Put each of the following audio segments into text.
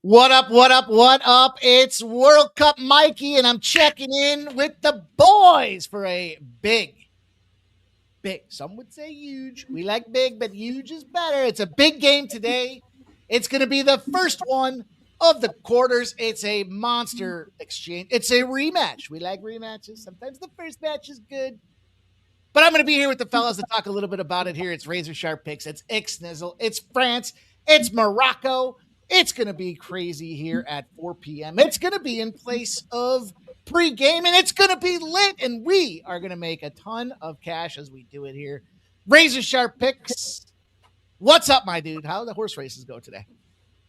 What up, what up, what up? It's World Cup Mikey, and I'm checking in with the boys for a big, some would say huge. We like big, but huge is better. It's a big game today. It's going to be the first one of the quarters. It's a monster exchange. It's a rematch. We like rematches. Sometimes the first match is good. But I'm going to be here with the fellas to talk a little bit about it here. It's Razor Sharp Picks. It's Ixnizzle. It's France. It's Morocco. It's going to be crazy here at 4 p.m. It's going to be in place of pregame, and it's going to be lit, and we are going to make a ton of cash as we do it here. Razor Sharp Picks. What's up, my dude? How do the horse races go today?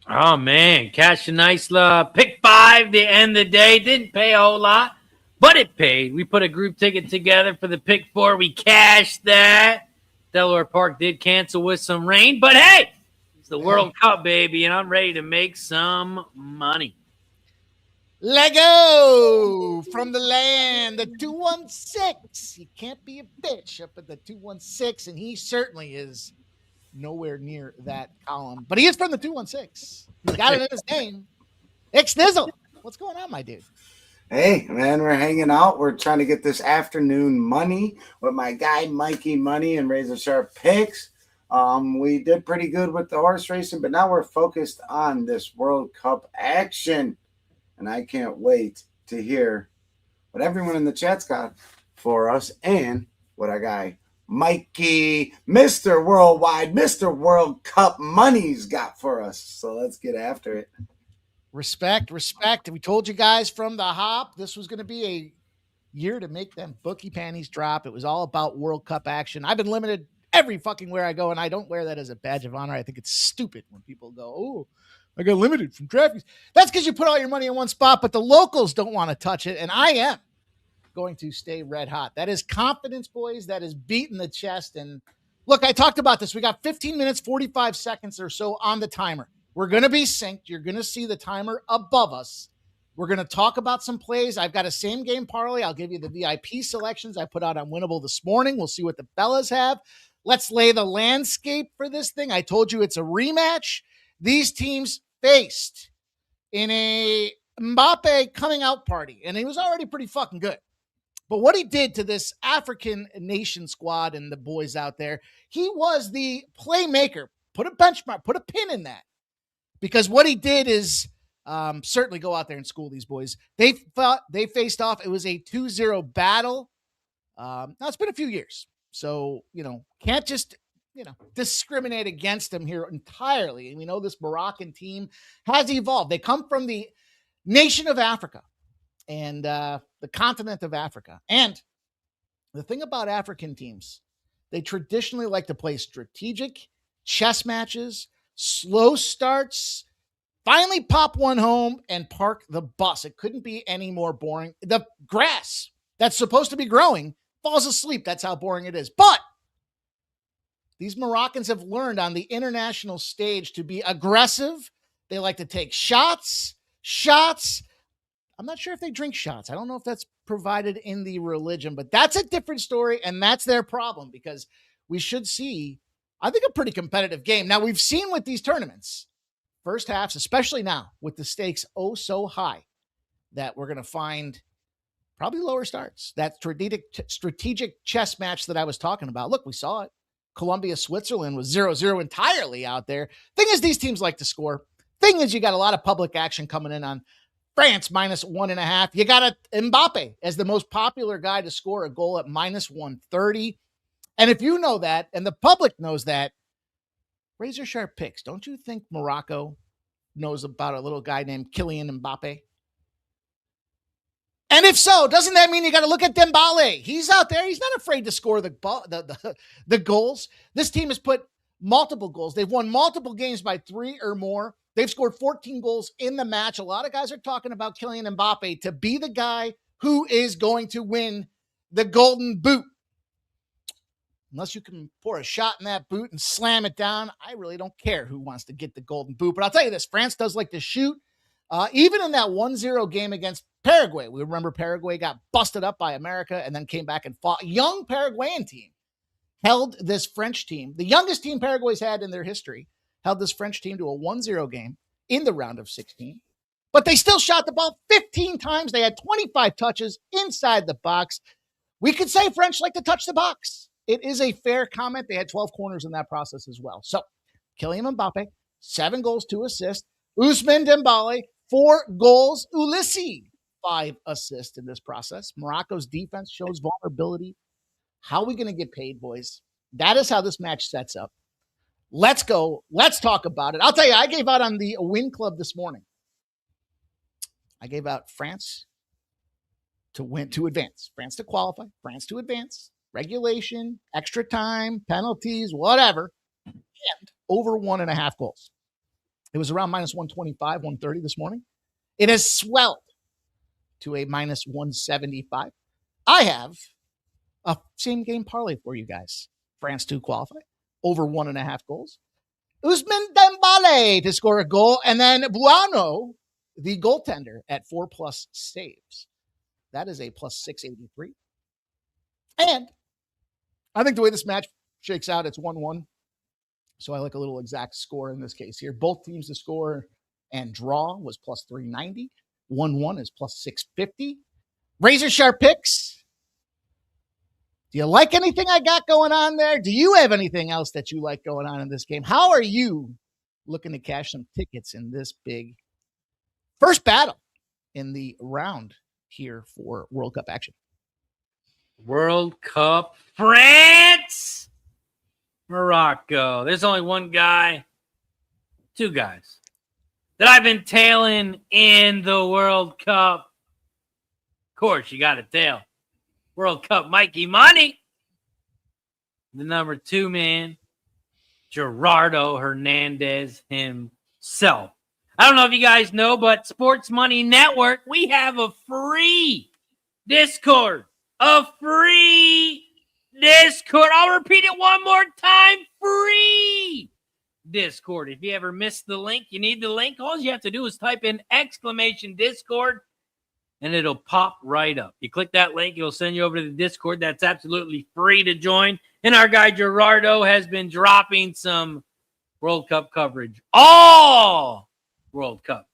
Oh, man. Cash and Isla. Pick 5, the end of the day. Didn't pay a whole lot, but it paid. We put a group ticket together for the pick 4. We cashed that. Delaware Park did cancel with some rain, but hey, it's the World Cup, baby, and I'm ready to make some money. Lego from the land, the 216. You can't be a bitch up at the 216, and he certainly is nowhere near that column. But he is from the 216. He's got it in his name. Ixnizzle. What's going on, my dude? Hey, man, we're hanging out. We're trying to get this afternoon money with my guy Mikey Money and Razor Sharp Picks. We did pretty good with the horse racing, but now we're focused on this World Cup action. And I can't wait to hear what everyone in the chat's got for us and what our guy Mikey, Mr. Worldwide, Mr. World Cup Money's got for us. So let's get after it. Respect. We told you guys from the hop this was going to be a year to make them bookie panties drop. It was all about World Cup action. I've been limited every fucking where I go, and I don't wear that as a badge of honor. I think it's stupid when people go, oh, I got limited from DraftKings. That's because you put all your money in one spot, but the locals don't want to touch it, and I am going to stay red hot. That is confidence, boys. That is beating the chest. And look, I talked about this. We got 15 minutes, 45 seconds or so on the timer. We're going to be synced. You're going to see the timer above us. We're going to talk about some plays. I've got a same game parlay. I'll give you the VIP selections I put out on Winnable this morning. We'll see what the fellas have. Let's lay the landscape for this thing. I told you it's a rematch. These teams faced in a Mbappe coming out party, and he was already pretty fucking good. But what he did to this African nation squad and the boys out there, he was the playmaker. Put a benchmark, put a pin in that. Because what he did is certainly go out there and school these boys. They faced off. It was a 2-0 battle. Now, it's been a few years. So, can't just, discriminate against them here entirely. And we know this Moroccan team has evolved. They come from the nation of Africa and the continent of Africa. And the thing about African teams, they traditionally like to play strategic chess matches, slow starts, finally pop one home and park the bus. It couldn't be any more boring. The grass that's supposed to be growing falls asleep. That's how boring it is. But these Moroccans have learned on the international stage to be aggressive. They like to take shots. I'm not sure if they drink shots. I don't know if that's provided in the religion, but that's a different story, and that's their problem because we should see, I think, a pretty competitive game. Now, we've seen with these tournaments, first halves, especially now, with the stakes oh so high, that we're going to find probably lower starts. That strategic chess match that I was talking about, look, we saw it. Colombia, Switzerland was 0-0 entirely out there. Thing is, these teams like to score. Thing is, you got a lot of public action coming in on France -1.5. You got Mbappe as the most popular guy to score a goal at -130. And if you know that, and the public knows that, Razor Sharp Picks, don't you think Morocco knows about a little guy named Kylian Mbappe? And if so, doesn't that mean you got to look at Dembele? He's out there. He's not afraid to score the goals. This team has put multiple goals. They've won multiple games by 3 or more. They've scored 14 goals in the match. A lot of guys are talking about Kylian Mbappe to be the guy who is going to win the Golden Boot. Unless you can pour a shot in that boot and slam it down, I really don't care who wants to get the Golden Boot. But I'll tell you this, France does like to shoot. Even in that 1-0 game against Paraguay, we remember Paraguay got busted up by America and then came back and fought. Young Paraguayan team held this French team, the youngest team Paraguay's had in their history, held this French team to a 1-0 game. in the round of 16. But they still shot the ball 15 times. They had 25 touches inside the box. We could say French like to touch the box. It is a fair comment. They had 12 corners in that process as well. So, Kylian Mbappe, 7 goals, 2 assists. Ousmane Dembele, 4 goals. Ulissi, 5 assists in this process. Morocco's defense shows vulnerability. How are we going to get paid, boys? That is how this match sets up. Let's go. Let's talk about it. I'll tell you, I gave out on the win club this morning. I gave out France to win, to advance, France to qualify, France to advance, regulation, extra time, penalties, whatever, and over 1.5 goals. It was around minus 125, 130 this morning. It has swelled to a minus 175. I have a same game parlay for you guys. France to qualify, over 1.5 goals. Ousmane Dembele to score a goal, and then Bueno, the goaltender, at 4+ saves. That is a plus 683. And I think the way this match shakes out, it's 1-1. So I like a little exact score in this case here. Both teams to score and draw was plus 390. 1-1 is plus 650. Razor sharp picks. Do you like anything I got going on there? Do you have anything else that you like going on in this game? How are you looking to cash some tickets in this big first battle in the round here for World Cup action? World Cup, France, Morocco. There's only one guy, 2 guys that I've been tailing in the World Cup. Of course, you got to tail World Cup Mikey Money. The number 2 man, Gerardo Hernandez himself. I don't know if you guys know, but Sports Money Network, we have a free Discord. A free Discord. I'll repeat it one more time. Free Discord. If you ever missed the link, you need the link. All you have to do is type in !Discord and it'll pop right up. You click that link, it'll send you over to the Discord. That's absolutely free to join. And our guy Gerardo has been dropping some World Cup coverage. All World Cup.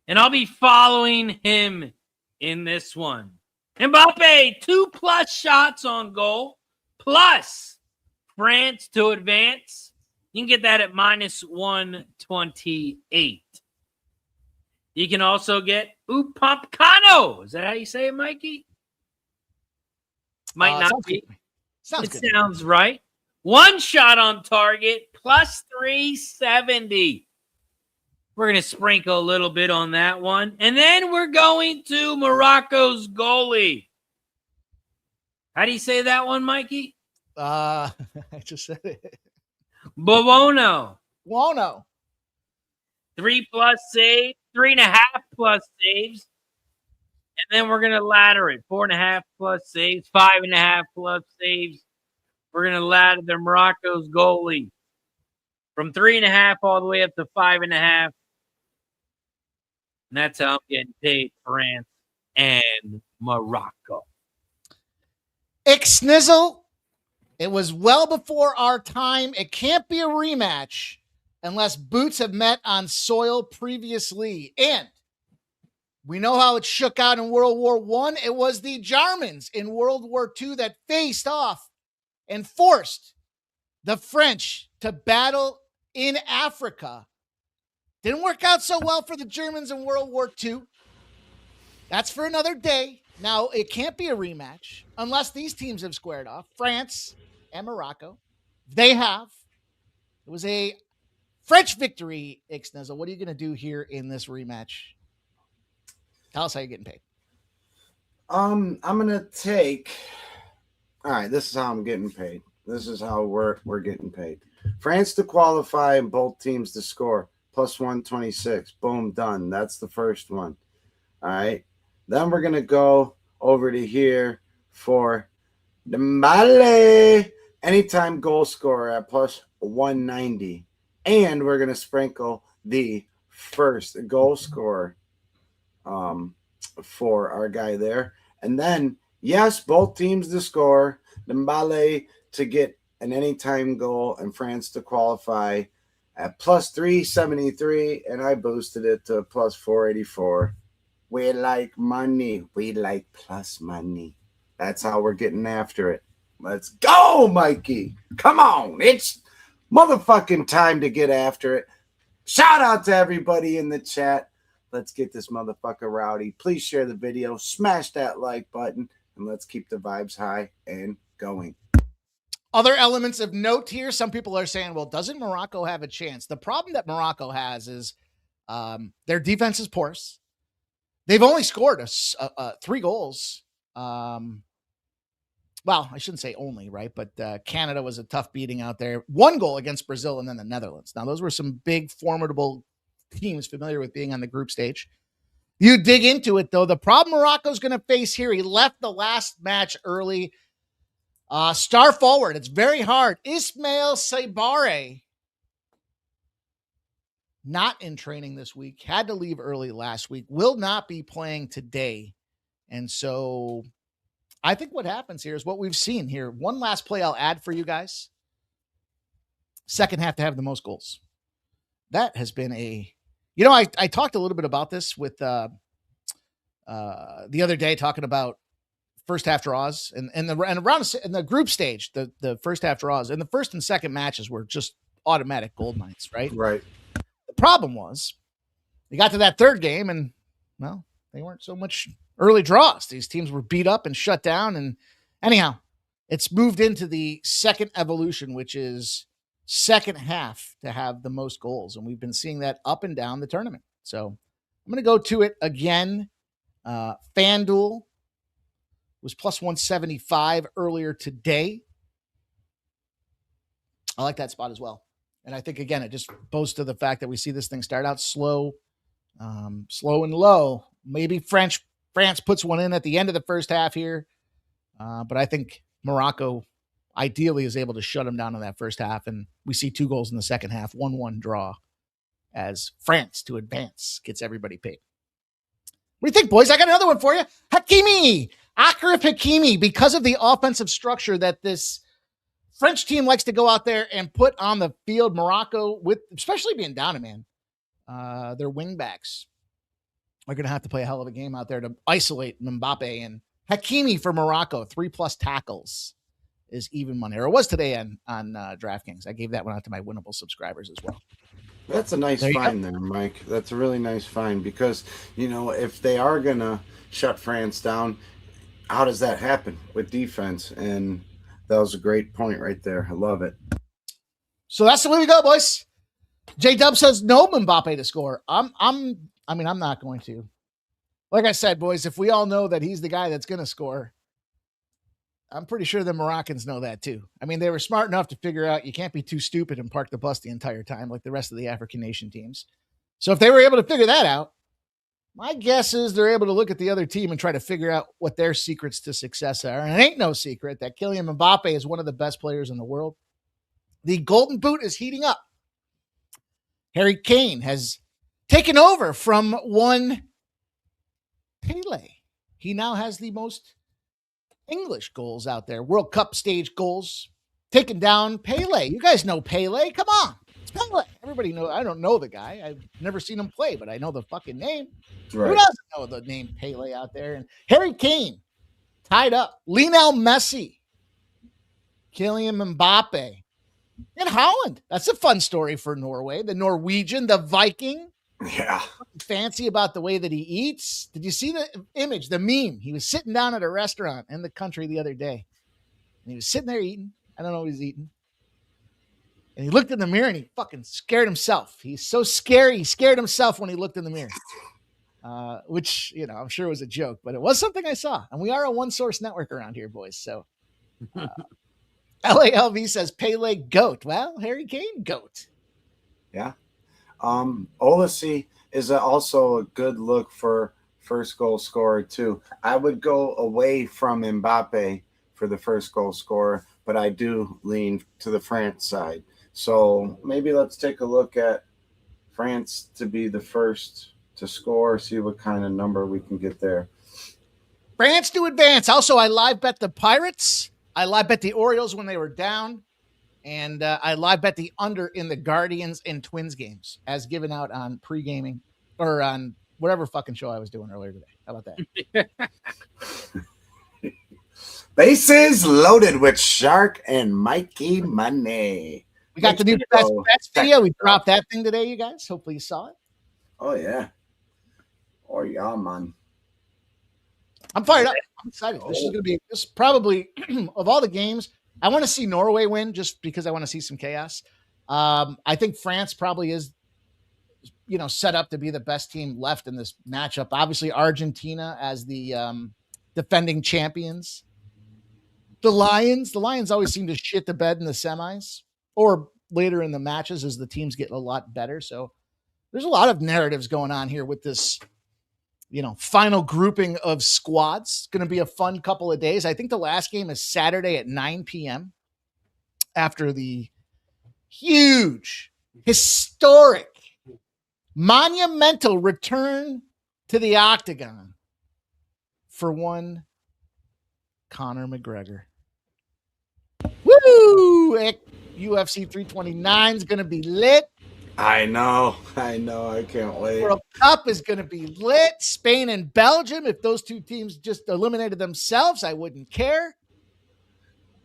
And I'll be following him in this one. Mbappe, 2+ shots on goal, plus France to advance. You can get that at minus 128. You can also get Upamecano. Is that how you say it, Mikey? Might not be. Sounds it good. Sounds right. 1 shot on target, plus 370. We're going to sprinkle a little bit on that one. And then we're going to Morocco's goalie. How do you say that one, Mikey? I just said it. Bobono. 3+ saves, 3.5+ saves. And then we're going to ladder it. 4.5+ saves, 5.5+ saves. We're going to ladder the Morocco's goalie from 3.5 all the way up to 5.5. And that's how I'm getting paid, France and Morocco. Ixnizzle, it was well before our time. It can't be a rematch unless boots have met on soil previously. And we know how it shook out in World War I. It was the Germans in World War II that faced off and forced the French to battle in Africa. Didn't work out so well for the Germans in World War II. That's for another day. Now, it can't be a rematch unless these teams have squared off. France and Morocco. They have. It was a French victory, Ixnizzle. What are you going to do here in this rematch? Tell us how you're getting paid. I'm going to take... All right, this is how I'm getting paid. This is how we're getting paid. France to qualify and both teams to score. Plus 126. Boom, done. That's the first one. All right. Then we're going to go over to here for Dembele. Anytime goal scorer at plus 190. And we're going to sprinkle the first goal scorer for our guy there. And then, yes, both teams to score. Dembele to get an anytime goal and France to qualify. at plus 373, and I boosted it to plus 484. We like money. We like plus money. That's how we're getting after it. Let's go, Mikey. Come on. It's motherfucking time to get after it. Shout out to everybody in the chat. Let's get this motherfucker rowdy. Please share the video, smash that like button, and let's keep the vibes high and going. Other elements of note here, some people are saying, well, doesn't Morocco have a chance? The problem that Morocco has is their defense is porous. They've only scored 3 goals. Well, I shouldn't say only, right? But Canada was a tough beating out there. 1 goal against Brazil and then the Netherlands. Now, those were some big, formidable teams familiar with being on the group stage. You dig into it, though. The problem Morocco's going to face here, he left the last match early. Star forward, it's very hard. Ismail Sabare, not in training this week, had to leave early last week, will not be playing today. And so I think what happens here is what we've seen here. One last play I'll add for you guys. Second half to have the most goals. That has been I talked a little bit about this with the other day, talking about first half draws and around in the group stage, the first half draws and the first and second matches were just automatic gold mines, right? Right. The problem was they got to that third game and, well, they weren't so much early draws. These teams were beat up and shut down. And anyhow, it's moved into the second evolution, which is second half to have the most goals. And we've been seeing that up and down the tournament. So I'm going to go to it again. FanDuel was plus 175 earlier today. I like that spot as well. And I think, again, it just boasts to the fact that we see this thing start out slow and low. Maybe France puts one in at the end of the first half here. But I think Morocco ideally is able to shut them down in that first half. And we see 2 goals in the second half, 1-1 draw as France to advance gets everybody paid. What do you think, boys? I got another one for you. Hakimi, Achraf Hakimi, because of the offensive structure that this French team likes to go out there and put on the field, Morocco, with especially being down a man, their wingbacks are going to have to play a hell of a game out there to isolate Mbappe. And Hakimi for Morocco, 3+ tackles is even money. Or it was today on DraftKings. I gave that one out to my winnable subscribers as well. That's a nice find there, Mike. That's a really nice find because, if they are going to shut France down, how does that happen with defense? And that was a great point right there. I love it. So that's the way we go, boys. J-Dub says no Mbappe to score. I'm not going to. Like I said, boys, if we all know that he's the guy that's going to score, I'm pretty sure the Moroccans know that too. I mean, they were smart enough to figure out you can't be too stupid and park the bus the entire time like the rest of the African nation teams. So if they were able to figure that out, my guess is they're able to look at the other team and try to figure out what their secrets to success are. And it ain't no secret that Kylian Mbappe is one of the best players in the world. The Golden Boot is heating up. Harry Kane has taken over from one Pele. He now has the most English goals out there. World Cup stage goals. Taking down Pele. You guys know Pele. Come on. It's Pele. Everybody knows. I don't know the guy. I've never seen him play, but I know the fucking name. Right. Who doesn't know the name Pele out there? And Harry Kane tied up. Lionel Messi. Kylian Mbappe. And Holland. That's a fun story for Norway. The Norwegian, the Viking. Yeah. Fancy about the way that he eats. Did you see the image, the meme? He was sitting down at a restaurant in the country the other day. And he was sitting there eating. I don't know what he's eating. And he looked in the mirror and he fucking scared himself. He's so scary. He scared himself when he looked in the mirror. Which, I'm sure was a joke, but it was something I saw. And we are a one-source network around here, boys. So LALV says Pele GOAT. Well, Harry Kane GOAT. Yeah. Olise is also a good look for first goal scorer too. I would go away from Mbappe for the first goal scorer, but I do lean to the France side. So maybe let's take a look at France to be the first to score, see what kind of number we can get there. France to advance. Also, I live bet the Pirates. I live bet the Orioles when they were down. And I live bet the under in the Guardians and Twins games as given out on pre-gaming or on whatever fucking show I was doing earlier today. How about that? Bases loaded with Shark and Mikey Money. We got the new best bets video. We dropped that thing today, you guys. Hopefully you saw it. Oh, yeah. Oh, yeah, man. I'm fired up. I'm excited. This is going to be probably of all the games. I want to see Norway win just because I want to see some chaos. I think France probably is, set up to be the best team left in this matchup. Obviously, Argentina as the defending champions. The Lions always seem to shit the bed in the semis or later in the matches as the teams get a lot better. So there's a lot of narratives going on here with this, final grouping of squads. It's going to be a fun couple of days. I think the last game is Saturday at 9 p.m. after the huge, historic, monumental return to the octagon for one Conor McGregor. Woo! UFC 329 is going to be lit. I know. I can't wait. World Cup is going to be lit. Spain and Belgium. If those two teams just eliminated themselves, I wouldn't care.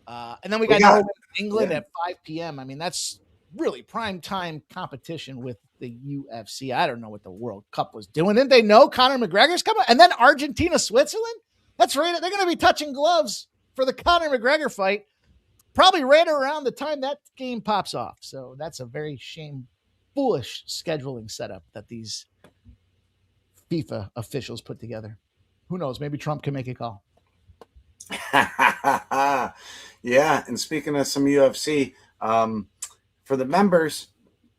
And then we got England at 5 p.m. I mean, that's really prime time competition with the UFC. I don't know what the World Cup was doing. Didn't they know Conor McGregor's coming? And then Argentina, Switzerland? That's right. They're going to be touching gloves for the Conor McGregor fight, probably right around the time that game pops off. So that's a very foolish scheduling setup that these FIFA officials put together. Who knows? Maybe Trump can make a call. Yeah, and speaking of some UFC, for the members,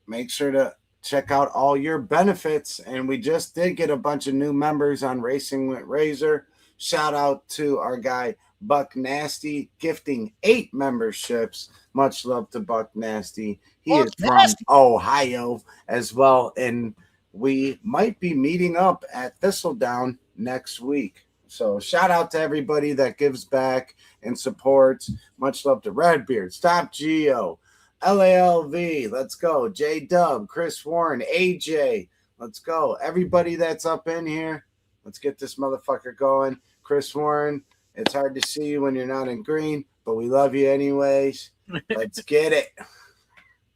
make sure to check out all your benefits. And we just did get a bunch of new members on Racing with Razor. Shout out to our guy Buck Nasty gifting 8 memberships. Much love to Buck Nasty. He is from Ohio as well, and we might be meeting up at Thistledown next week. So shout out to everybody that gives back and supports. Much love to Redbeard, Stop Geo, LALV, let's go, J-Dub, Chris Warren, AJ, let's go. Everybody that's up in here, let's get this motherfucker going. Chris Warren, it's hard to see you when you're not in green, but we love you anyways. Let's get it.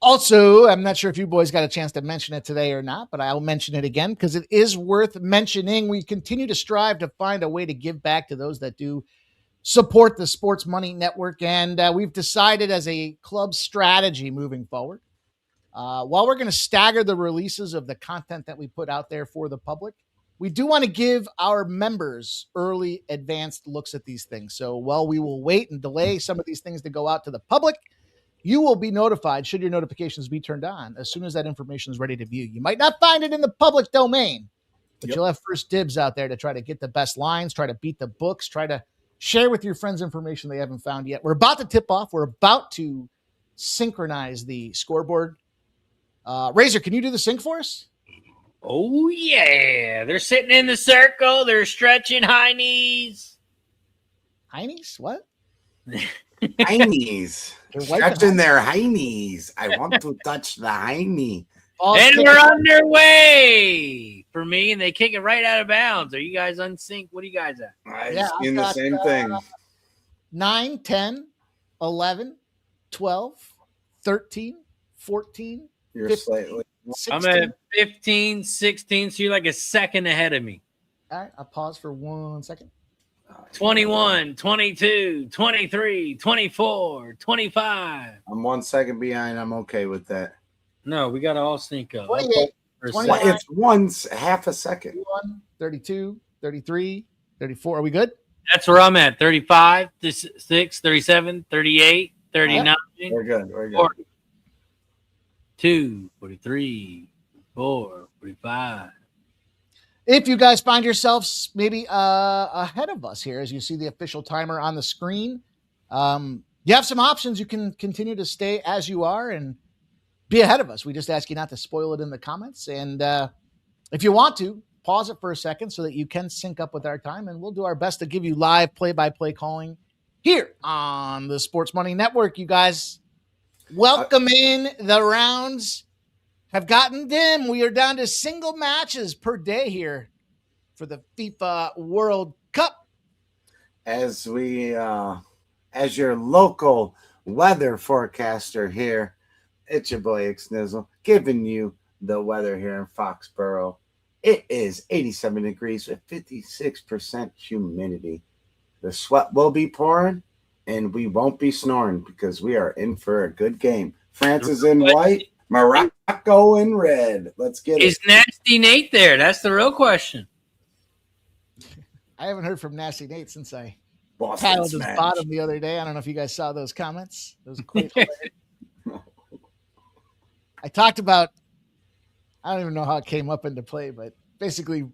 Also, I'm not sure if you boys got a chance to mention it today or not, but I'll mention it again because it is worth mentioning. We continue to strive to find a way to give back to those that do support the Sports Money Network, and we've decided as a club strategy moving forward, while we're going to stagger the releases of the content that we put out there for the public, we do want to give our members early advanced looks at these things. So while we will wait and delay some of these things to go out to the public, you will be notified should your notifications be turned on as soon as that information is ready to view. You might not find it in the public domain, but you'll have first dibs out there to try to get the best lines, try to beat the books, try to share with your friends information they haven't found yet. We're about to tip off. We're about to synchronize the scoreboard. Razor, can you do the sync for us? Oh, yeah. They're sitting in the circle. They're stretching high knees. High knees? What? High knees. Stretching their high knees. I want to touch the high knee. And we're on their way for me, and they kick it right out of bounds. Are you guys unsynced? What are you guys at? I've seen the same thing. 9, 10, 11, 12, 13, 14, You're 15, slightly. 16. I'm at 15, 16, so you're like a second ahead of me. All right, I'll pause for 1 second. 21, 22, 23, 24, 25. I'm 1 second behind. I'm okay with that. No, we got to all sync up. 28, 29, it's half a second. 31, 32, 33, 34. Are we good? That's where I'm at. 35, 36, 37, 38, 39. We're good. 40, 42, 43, 44, 45. If you guys find yourselves maybe ahead of us here as you see the official timer on the screen, you have some options. You can continue to stay as you are and be ahead of us. We just ask you not to spoil it in the comments. And if you want to, pause it for a second so that you can sync up with our time, and we'll do our best to give you live play-by-play calling here on the Sports Money Network, you guys. Welcome in. The rounds have gotten dim. We are down to single matches per day here for the FIFA World Cup. As your local weather forecaster here, it's your boy Xnizzle giving you the weather here in Foxborough. It is 87 degrees with 56% humidity. The sweat will be pouring, and we won't be snoring because we are in for a good game. France is in white, Morocco in red. Let's get it. Is Nasty Nate there? That's the real question. I haven't heard from Nasty Nate since I Boston paddled his smash. bottom the other day. I don't know if you guys saw those comments. It was quite hilarious. I talked about, I don't even know how it came up into play, but basically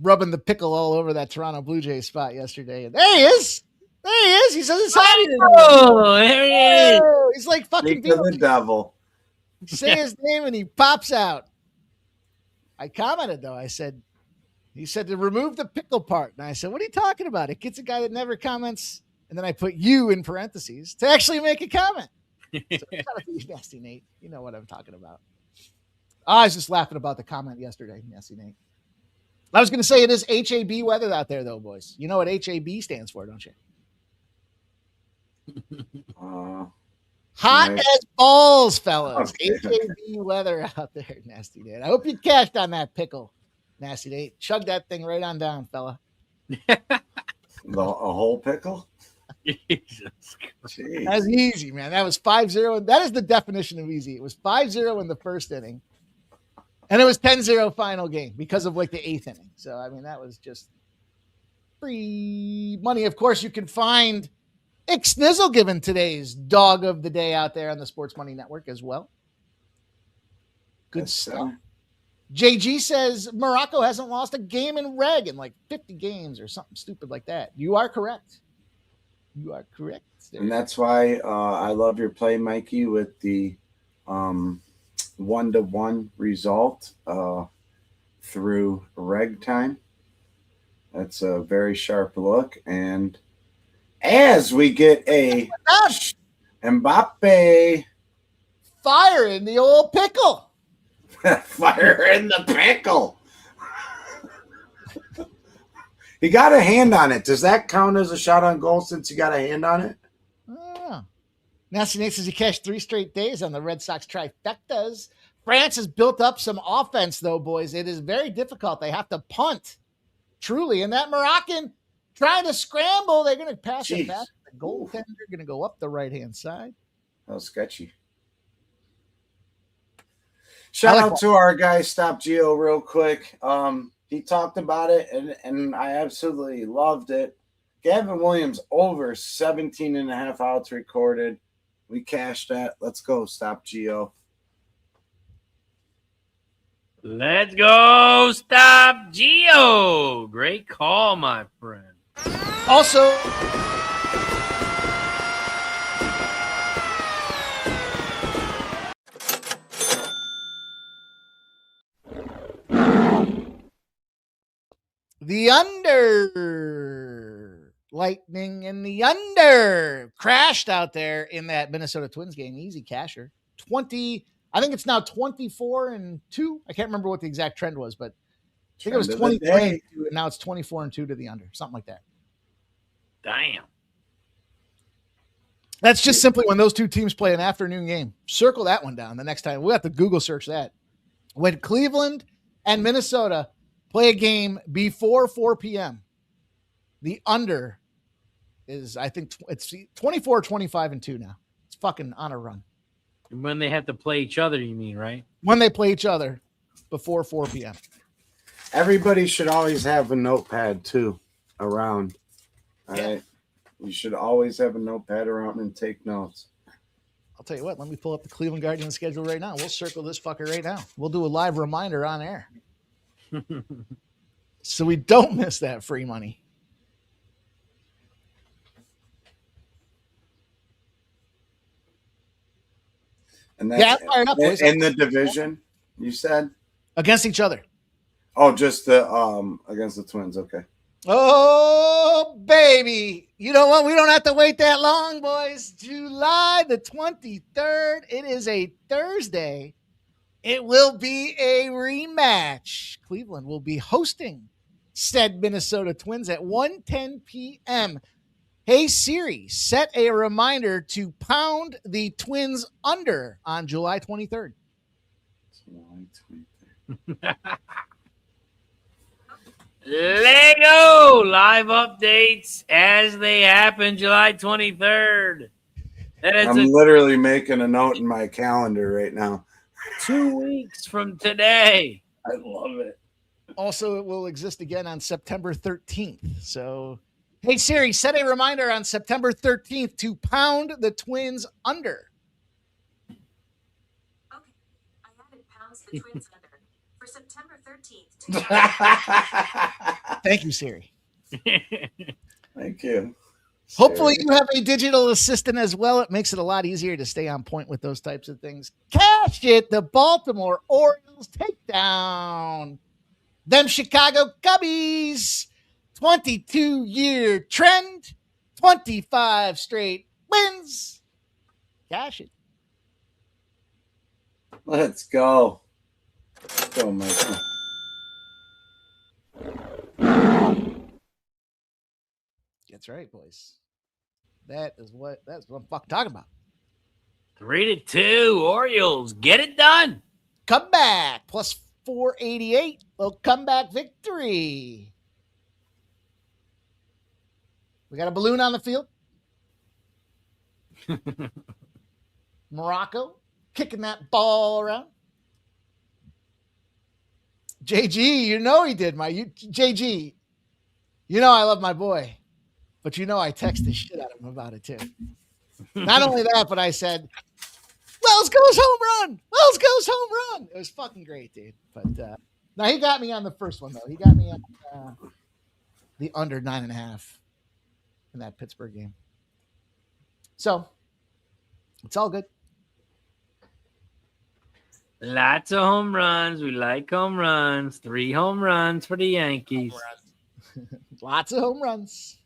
rubbing the pickle all over that Toronto Blue Jays spot yesterday. And there he is. There he is. He says it's hot. Oh, there he is. He's like fucking Speak to the devil. Say his name and he pops out. I commented though. He said to remove the pickle part. And I said, what are you talking about? It gets a guy that never comments. And then I put you in parentheses to actually make a comment. So Nasty Nate. You know what I'm talking about. I was just laughing about the comment yesterday, Nasty Nate. I was going to say it is HAB weather out there, though, boys. You know what HAB stands for, don't you? Hot nice. as balls, fellas. Okay. HAB weather out there, Nasty Nate. I hope you cashed on that pickle, Nasty Nate. Chug that thing right on down, fella. A whole pickle? Jesus. Jeez. That was easy, man. That was 5-0. That is the definition of easy. It was 5-0 in the first inning. And it was 10-0 final game because of like the eighth inning. So, I mean, that was just free money. Of course, you can find Xnizzle giving today's dog of the day out there on the Sports Money Network as well. Good stuff. JG says Morocco hasn't lost a game in reg in like 50 games or something stupid like that. You are correct. You are correct. And that's why I love your play, Mikey, with the 1-1 result through reg time. That's a very sharp look. And as we get a Mbappe fire in the old pickle. Fire in the pickle. He got a hand on it. Does that count as a shot on goal since he got a hand on it? Oh. Nasty Nate says he cashed 3 straight days on the Red Sox trifectas. France has built up some offense, though, boys. It is very difficult. They have to punt, truly. And that Moroccan trying to scramble, they're going to pass it back. The goaltender going to go up the right-hand side. That was sketchy. Shout out to our guy, Stop Geo, real quick. He talked about it, and I absolutely loved it. Gavin Williams over 17 and a half outs recorded. We cashed that. Let's go, Stop Geo. Let's go, Stop Geo. Great call, my friend. Also, the under, Lightning in the under, crashed out there in that Minnesota Twins game. Easy casher. 20, I think it's now 24-2. I can't remember what the exact trend was, but I think it was 23 and now it's 24-2 to the under, something like that. Damn. That's just simply when those two teams play an afternoon game. Circle that one down the next time. We'll have to Google search that. When Cleveland and Minnesota play a game before 4 p.m., the under is, I think, it's 24, 25, and 2 now. It's fucking on a run. When they have to play each other, you mean, right? When they play each other before 4 p.m. Everybody should always have a notepad, too, around. All Yeah. right? You should always have a notepad around and take notes. I'll tell you what, let me pull up the Cleveland Guardians schedule right now. We'll circle this fucker right now. We'll do a live reminder on air. So we don't miss that free money. And that's fired up, boys. in the division, you said? Against each other. Oh, just the against the Twins. Okay. Oh, baby. You know what? We don't have to wait that long, boys. July the 23rd. It is a Thursday. It will be a rematch. Cleveland will be hosting said Minnesota Twins at 1:10 p.m. Hey Siri, set a reminder to pound the Twins under on July 23rd. Lego live updates as they happen July 23rd. I'm literally making a note in my calendar right now. 2 weeks from today. I love it. Also, it will exist again on September 13th. So, hey Siri, set a reminder on September 13th to pound the Twins under. Okay, I added pounds the Twins under for September 13th. Thank you, Siri. Thank you. Hopefully you have a digital assistant as well. It makes it a lot easier to stay on point with those types of things. Cash it, the Baltimore Orioles takedown. Them Chicago Cubbies. 22-year trend. 25 straight wins. Cash it. Let's go. Let's go, Michael. That's right, boys. That's what I'm fucking talking about. 3-2 Orioles. Get it done. Comeback plus 488. Little comeback victory. We got a balloon on the field. Morocco kicking that ball around. JG, you know he did, JG. You know I love my boy, but you know I text the shit out of him about it too. Not only that, but I said, Wells goes home run. Wells goes home run. It was fucking great, dude. But now he got me on the first one though. He got me on the under 9.5 in that Pittsburgh game. So it's all good. Lots of home runs. We like home runs. 3 home runs for the Yankees. Lots of home runs.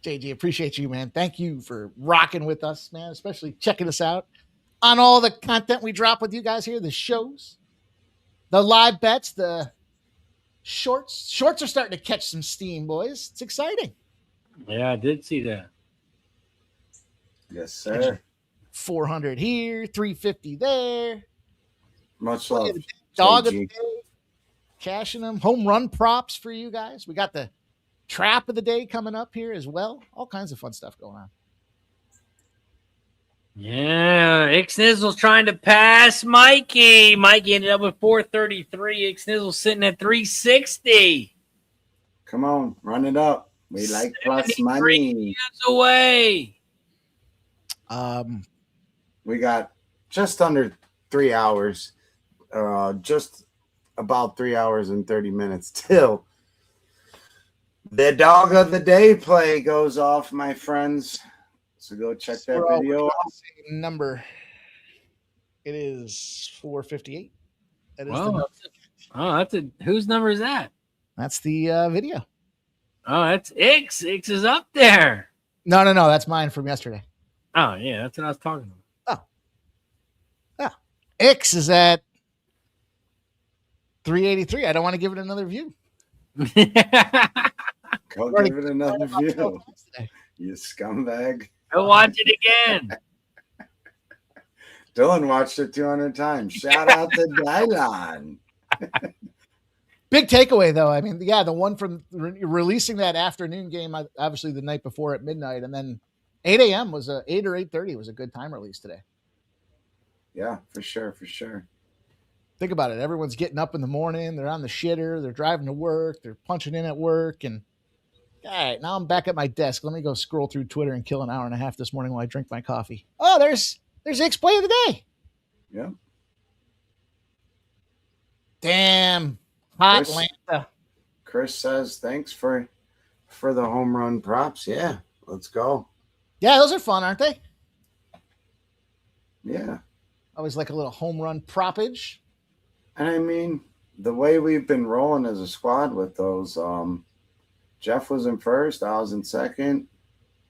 JG, appreciate you, man. Thank you for rocking with us, man, especially checking us out on all the content we drop with you guys here, the shows, the live bets, the shorts. Shorts are starting to catch some steam, boys. It's exciting. Yeah, I did see that. Yes, sir. 400 here, 350 there. Much love. Dog of the day, cashing them. Home run props for you guys. We got the trap of the day coming up here as well. All kinds of fun stuff going on. Yeah, Ixnizzle's trying to pass Mikey. Mikey ended up with 433. Ixnizzle's sitting at 360. Come on, run it up. We like plus money. Away. We got just under 3 hours, just about 3 hours and 30 minutes till the dog of the day play goes off, my friends. So go check that video out. Number. It is 458. That is that's a whose number is that? That's the video. Oh, that's Ix. Ix is up there. No. That's mine from yesterday. Oh, yeah. That's what I was talking about. Oh. Yeah. Ix is at 383. I don't want to give it another view. Go give it another view. You scumbag. Go watch it again. Dylan watched it 200 times. Shout out to Dylan. Big takeaway, though. I mean, yeah, the one from releasing that afternoon game, obviously the night before at midnight, and then 8 a.m. was 8 or 8:30 was a good time release today. Yeah, for sure. Think about it. Everyone's getting up in the morning. They're on the shitter. They're driving to work. They're punching in at work. And all right, now I'm back at my desk. Let me go scroll through Twitter and kill an hour and a half this morning while I drink my coffee. Oh, there's X play of the day. Yeah. Damn. Hot Atlanta. Chris says thanks for the home run props. Yeah, let's go. Yeah, those are fun, aren't they? Yeah. Always like a little home run propage. And I mean, the way we've been rolling as a squad with those, Jeff was in first. I was in second.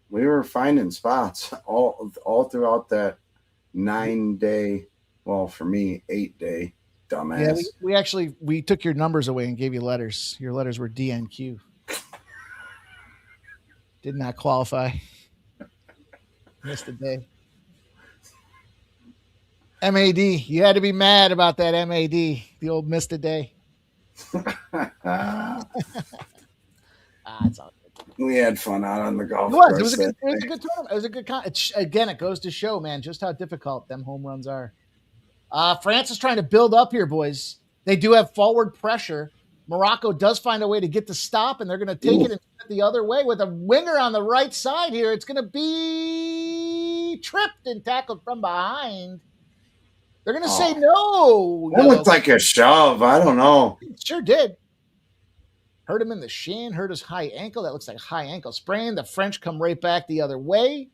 We were finding spots all throughout that 9-day. Well, for me, 8-day. Dumbass. Yeah, we took your numbers away and gave you letters. Your letters were DNQ. Did not qualify. Missed a day. MAD. You had to be mad about that MAD. The old missed a day. It's all good. We had fun out on the golf It was. course. It was a good tournament. It was a good again, it goes to show, man, just how difficult them home runs are. France is trying to build up here, boys. They do have forward pressure. Morocco does find a way to get the stop, and they're going to take it and the other way with a winger on the right side here. It's going to be tripped and tackled from behind. They're going to say no. That looked like a shove. I don't know. It sure did. Hurt him in the shin, hurt his high ankle. That looks like high ankle sprain. The French come right back the other way.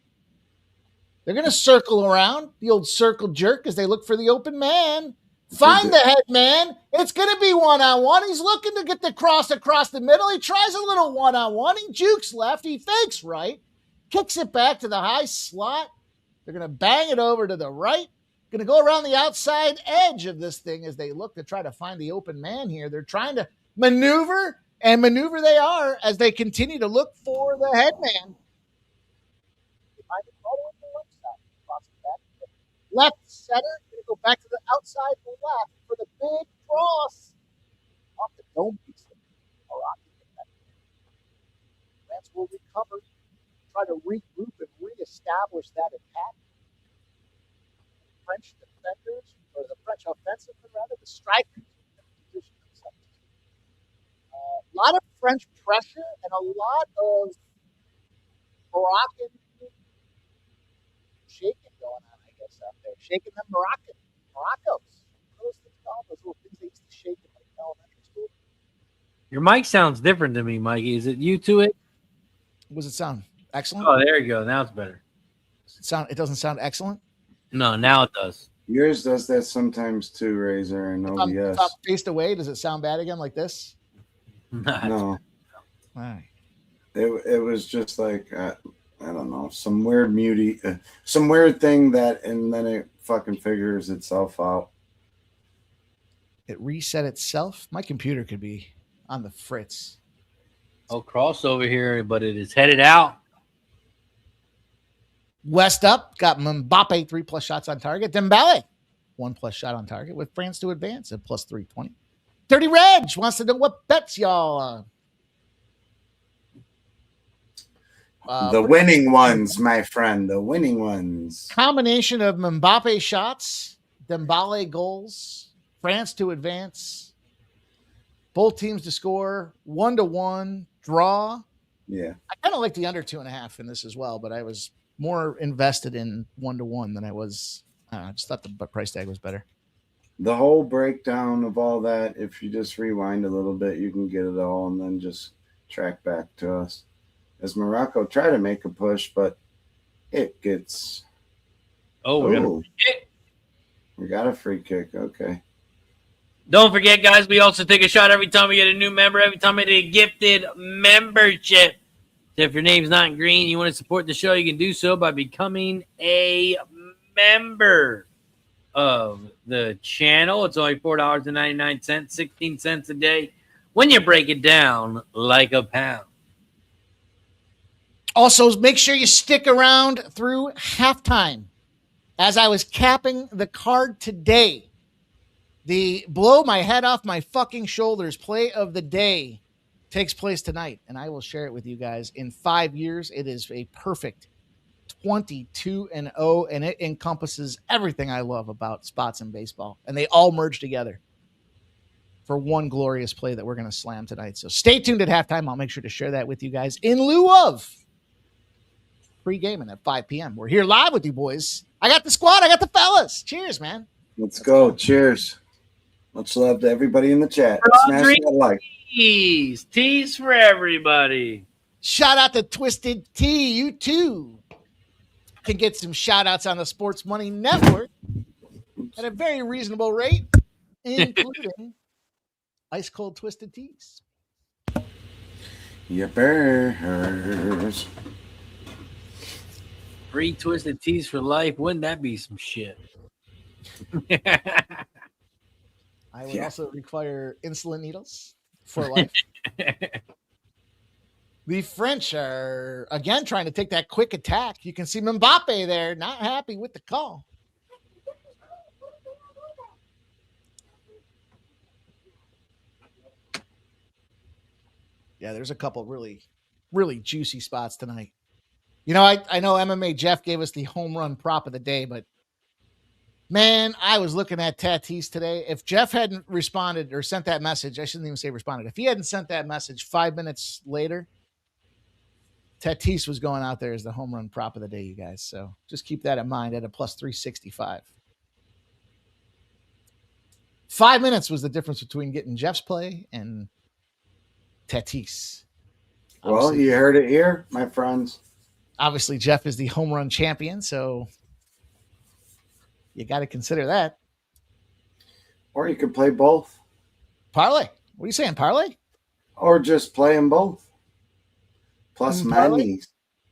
They're going to circle around, the old circle jerk, as they look for the open man. Find the head man. It's going to be one-on-one. He's looking to get the cross across the middle. He tries a little one-on-one. He jukes left. He fakes right. Kicks it back to the high slot. They're going to bang it over to the right. Going to go around the outside edge of this thing as they look to try to find the open man here. They're trying to maneuver, and maneuver they are as they continue to look for the head man. Left center, going to go back to the outside left for the big cross. Off the dome piece. France will recover, try to regroup and reestablish that attack. French defenders, or the French offensive, rather, the strikers, position themselves. A lot of French pressure and a lot of Moroccan shaking going on, I guess, out there. Shaking them Moroccos. Those little things they used to shake in like elementary school. Your mic sounds different to me, Mikey. Is it you to it? Does it sound excellent? Oh, there you go. Now it's better. It doesn't sound excellent? No, now it does. Yours does that sometimes too, Razor and OBS. If I'm faced away, does it sound bad again like this? No. All right. It was just like I don't know, some weird some weird thing that, and then it fucking figures itself out. It reset itself. My computer could be on the fritz. Oh, crossover here, but it is headed out. West up, got Mbappe 3+ shots on target. Dembele 1+ shot on target with France to advance at plus 320. Dirty Reg wants to know what bets y'all the winning ones, my friend. The winning ones. Combination of Mbappe shots, Dembele goals, France to advance, both teams to score, 1-1, draw. Yeah. I kind of like the under 2.5 in this as well, but I was more invested in 1-1 than I was. I just thought the price tag was better. The whole breakdown of all that, if you just rewind a little bit, you can get it all and then just track back to us. As Morocco try to make a push, but it gets. Oh, we got a free kick. We got a free kick. Okay. Don't forget, guys, we also take a shot every time we get a new member, every time we get a gifted membership. So if your name's not in green, you want to support the show, you can do so by becoming a member of the channel. It's only $4.99, 16 cents a day when you break it down like a pound. Also, make sure you stick around through halftime. As I was capping the card today, the blow my head off my fucking shoulders play of the day takes place tonight, and I will share it with you guys. In 5 years, it is a perfect 22-0, and it encompasses everything I love about spots in baseball, and they all merge together for one glorious play that we're going to slam tonight. So stay tuned at halftime. I'll make sure to share that with you guys in lieu of pre-gaming at 5 p.m. We're here live with you boys. I got the squad. I got the fellas. Cheers, man. Let's go. Cheers. Much love to everybody in the chat. Smash that like. Teas for everybody. Shout out to Twisted Tea. You too can get some shout outs on the Sports Money Network at a very reasonable rate, including ice cold Twisted Teas. Your Bears. Free twisted teas for life. Wouldn't that be some shit? I would Yeah. also require insulin needles for life. The French are again trying to take that quick attack. You can see Mbappe there, not happy with the call. Yeah, there's a couple really juicy spots tonight. You know, I know MMA Jeff gave us the home run prop of the day, but man, I was looking at Tatis today. If Jeff hadn't responded or sent that message, I shouldn't even say responded. If he hadn't sent that message 5 minutes later, Tatis was going out there as the home run prop of the day, you guys. So just keep that in mind at a plus 365. 5 minutes was the difference between getting Jeff's play and Tatis. Well, you heard it here, my friends. Obviously, Jeff is the home run champion, so you got to consider that. Or you could play both. Parlay. What are you saying, parlay? Or just play them both. Plus monies.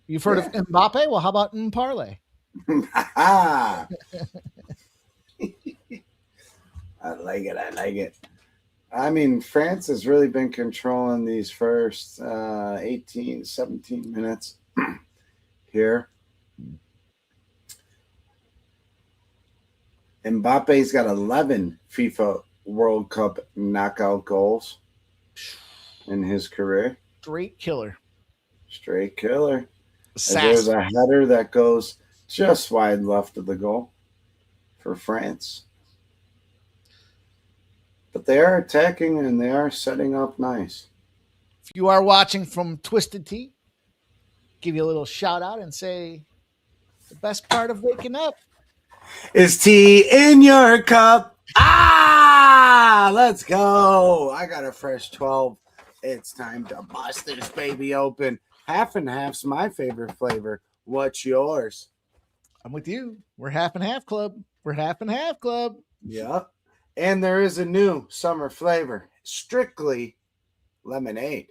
You've heard of Mbappe? Well, how about parlay? I like it. I like it. I mean, France has really been controlling these first 18, 17 minutes here. Mbappe's got 11 FIFA World Cup knockout goals in his career. Straight killer. Straight killer. There's a header that goes just wide left of the goal for France. But they are attacking and they are setting up nice. If you are watching from Twisted Tea, give you a little shout out and say the best part of waking up is tea in your cup. Ah, let's go. I got a fresh 12. It's time to bust this baby open. Half and half's my favorite flavor. What's yours? I'm with you. We're half and half club. We're half and half club. Yep. And there is a new summer flavor, strictly lemonade.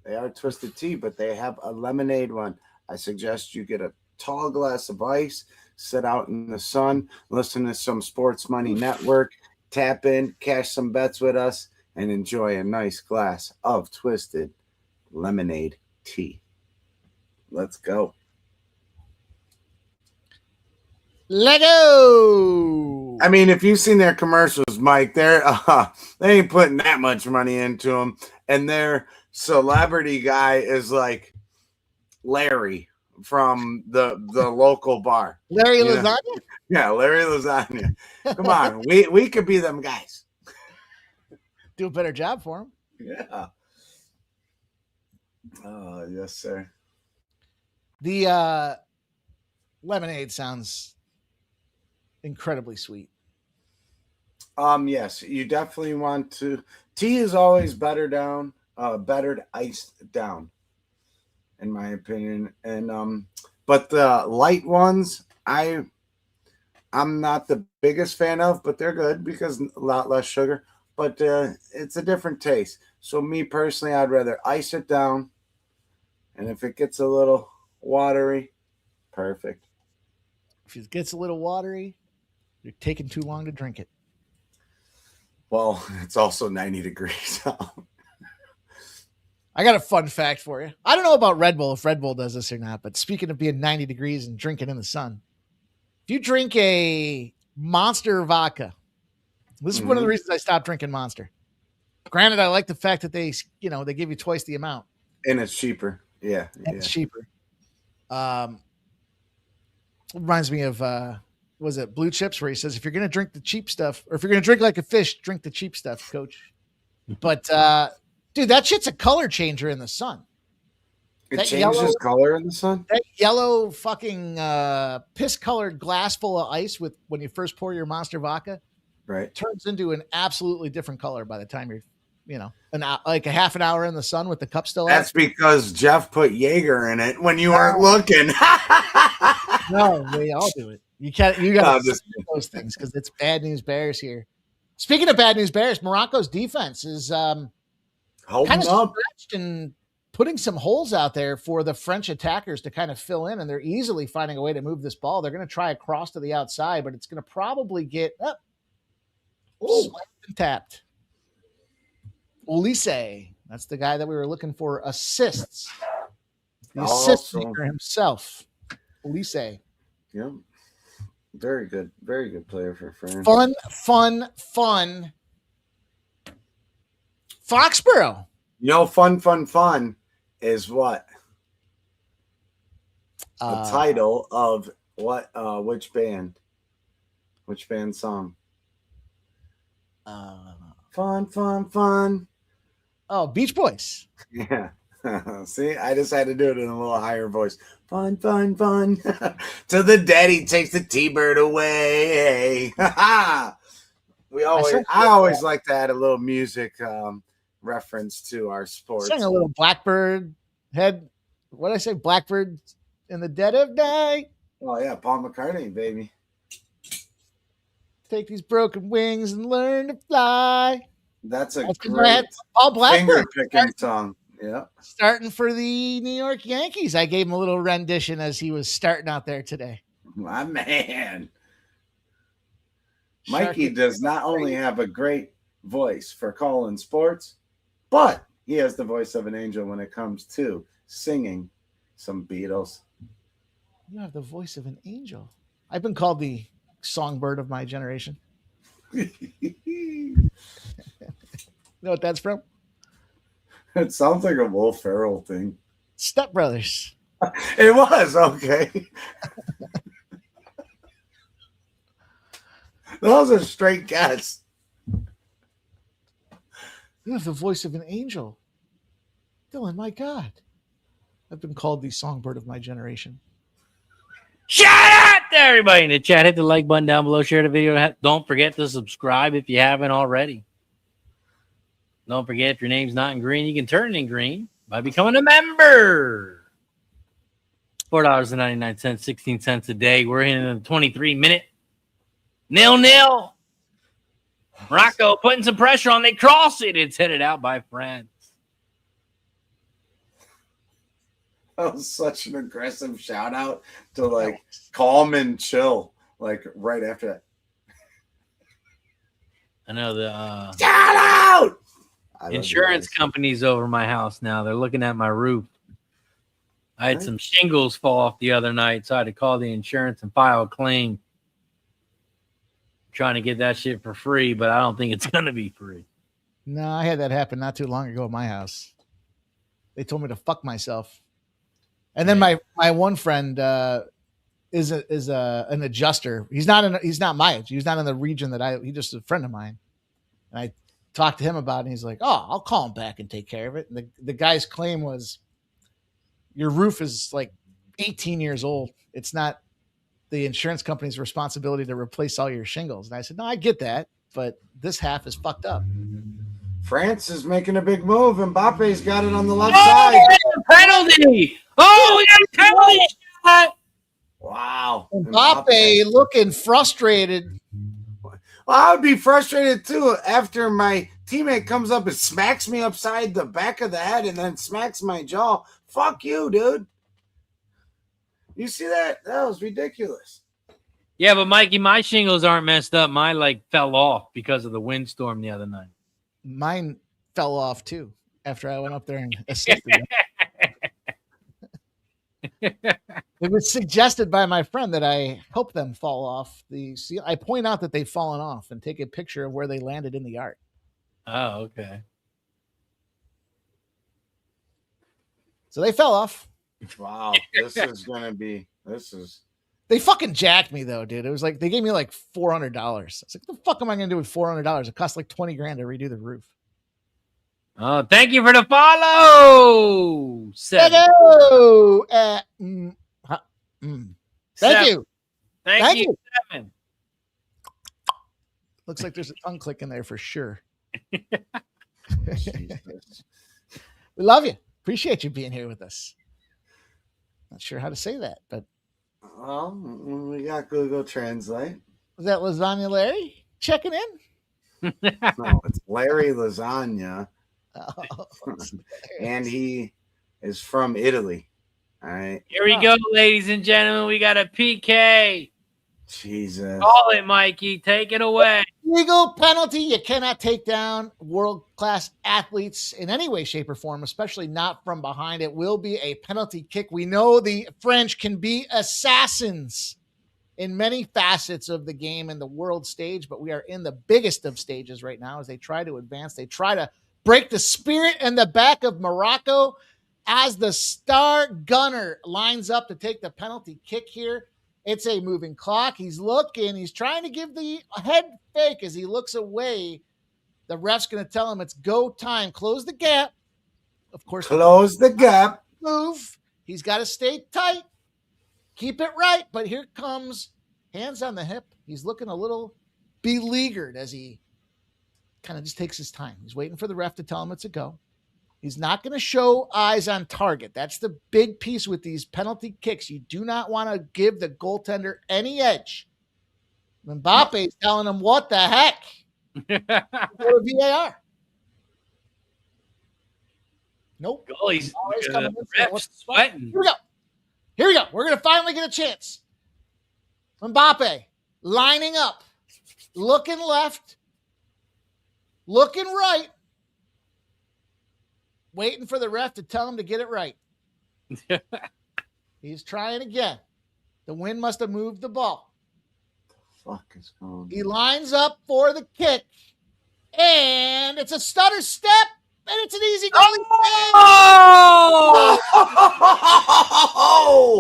They are Twisted Tea, but they have a lemonade one. I suggest you get a tall glass of ice, sit out in the sun, listen to some Sports Money Network, tap in, cash some bets with us, and enjoy a nice glass of Twisted lemonade tea. Let's go. Let go. I mean, if you've seen their commercials, Mike, they ain't putting that much money into them. And their celebrity guy is like Larry from the local bar. Larry Lasagna? Yeah, Larry Lasagna. Come on, we could be them guys. Do a better job for him. Yeah. Oh, yes, sir. The lemonade sounds incredibly sweet. Yes, you definitely want to. Tea is always better iced down, in my opinion. And but the light ones, I'm not the biggest fan of, but they're good because a lot less sugar. But it's a different taste. So me personally, I'd rather ice it down, and if it gets a little watery, perfect. If it gets a little watery, you're taking too long to drink it. Well, it's also 90 degrees out. I got a fun fact for you. I don't know about Red Bull, if Red Bull does this or not, but speaking of being 90 degrees and drinking in the sun, if you drink a Monster vodka, this is one of the reasons I stopped drinking Monster. Granted, I like the fact that they give you twice the amount. And it's cheaper. Yeah. It's cheaper. Reminds me of, was it Blue Chips, where he says, if you're going to drink the cheap stuff, or if you're going to drink like a fish, drink the cheap stuff, coach. But, dude, that shit's a color changer in the sun. It changes color in the sun? That yellow fucking piss-colored glass full of ice when you first pour your Monster vodka, right, turns into an absolutely different color by the time you're, like a half an hour in the sun with the cup still out. That's because Jeff put Jaeger in it when you weren't looking. No, they all do it. You got to see those things because it's bad news bears here. Speaking of bad news bears, Morocco's defense is holding kind of up stretched and putting some holes out there for the French attackers to kind of fill in, and they're easily finding a way to move this ball. They're going to try across to the outside, but it's going to probably get up, swiped and tapped. Ulisse, that's the guy that we were looking for assists. The assist maker himself, Ulisse. Yep. Very good player for France. Fun. Foxborough. You know, fun is what? The title of what? Which band? Which band song? Fun. Oh, Beach Boys. Yeah. See, I just had to do it in a little higher voice. Fun. Till the daddy takes the T-bird away. I always like to add a little music reference to our sports. Sang a little Blackbird head. What did I say? Blackbird in the dead of night. Oh yeah, Paul McCartney, baby. Take these broken wings and learn to fly. That's a great finger picking song. Yeah. Starting for the New York Yankees. I gave him a little rendition as he was starting out there today. My man. Mikey does not only have a great voice for calling sports, but he has the voice of an angel when it comes to singing some Beatles. You have the voice of an angel. I've been called the songbird of my generation. You know what that's from? It sounds like a Will Ferrell thing. Step Brothers. It was, okay. That was a straight guess. You have the voice of an angel. Dylan, my God. I've been called the songbird of my generation. Shout out to everybody in the chat. Hit the like button down below. Share the video. Don't forget to subscribe if you haven't already. Don't forget, if your name's not in green, you can turn it in green by becoming a member. $4.99, 16 cents a day. We're in a 23-minute 0-0. Morocco putting some pressure on. They cross it. It's headed out by France. That was such an aggressive shout out to calm and chill, right after that. I know the shout out. Insurance companies over my house now. They're looking at my roof. I had some shingles fall off the other night, so I had to call the insurance and file a claim. Trying to get that shit for free, but I don't think it's going to be free. No, I had that happen not too long ago at my house. They told me to fuck myself. And then my one friend is an adjuster. He's not my age. He's not in the region he's just a friend of mine. And I talked to him about it, and he's like, "Oh, I'll call him back and take care of it." And the guy's claim was, your roof is 18 years old. It's not the insurance company's responsibility to replace all your shingles. And I said, no, I get that, but this half is fucked up. France is making a big move. Mbappe's got it on the left side. Penalty! Oh, we got a penalty shot! Wow. Mbappe looking frustrated. Well, I would be frustrated too after my teammate comes up and smacks me upside the back of the head and then smacks my jaw. Fuck you, dude. You see that? That was ridiculous. Yeah, but Mikey, my shingles aren't messed up. Mine fell off because of the windstorm the other night. Mine fell off too after I went up there and assisted him. It was suggested by my friend that I help them fall off the seal. I point out that they've fallen off and take a picture of where they landed in the yard. Oh, okay. So they fell off. Wow. They fucking jacked me though, dude. It was they gave me $400. I was like, what the fuck am I going to do with $400? It cost $20 grand to redo the roof. Oh, thank you for the follow. Hello. Thank you. Thank you. 7. Looks like there's a tongue click in there for sure. We love you. Appreciate you being here with us. Not sure how to say that, but well, we got Google Translate. Was that Lasagna Larry checking in? No, it's Larry Lasagna. Oh, And he is from Italy. All right. Here we go, ladies and gentlemen. We got a PK. Jesus. Call it, Mikey. Take it away. Legal penalty. You cannot take down world-class athletes in any way, shape, or form, especially not from behind. It will be a penalty kick. We know the French can be assassins in many facets of the game and the world stage, but we are in the biggest of stages right now as they try to advance. They try to break the spirit and the back of Morocco as the star gunner lines up to take the penalty kick here. It's a moving clock. He's looking. He's trying to give the head fake as he looks away. The ref's going to tell him it's go time. Close the gap. Of course, close the gap. Move. He's got to stay tight. Keep it right. But here comes hands on the hip. He's looking a little beleaguered as he kind of just takes his time. He's waiting for the ref to tell him it's a go. He's not going to show eyes on target. That's the big piece with these penalty kicks. You do not want to give the goaltender any edge. Mbappe is telling him, what the heck? Go to VAR. Nope. Goalie's sweating. Here we go. Here we go. We're going to finally get a chance. Mbappe lining up, looking left, looking right, waiting for the ref to tell him to get it right. He's trying again. The wind must have moved the ball. Fuck is going on? He lines up for the kick, and it's a stutter step, and it's an easy goalie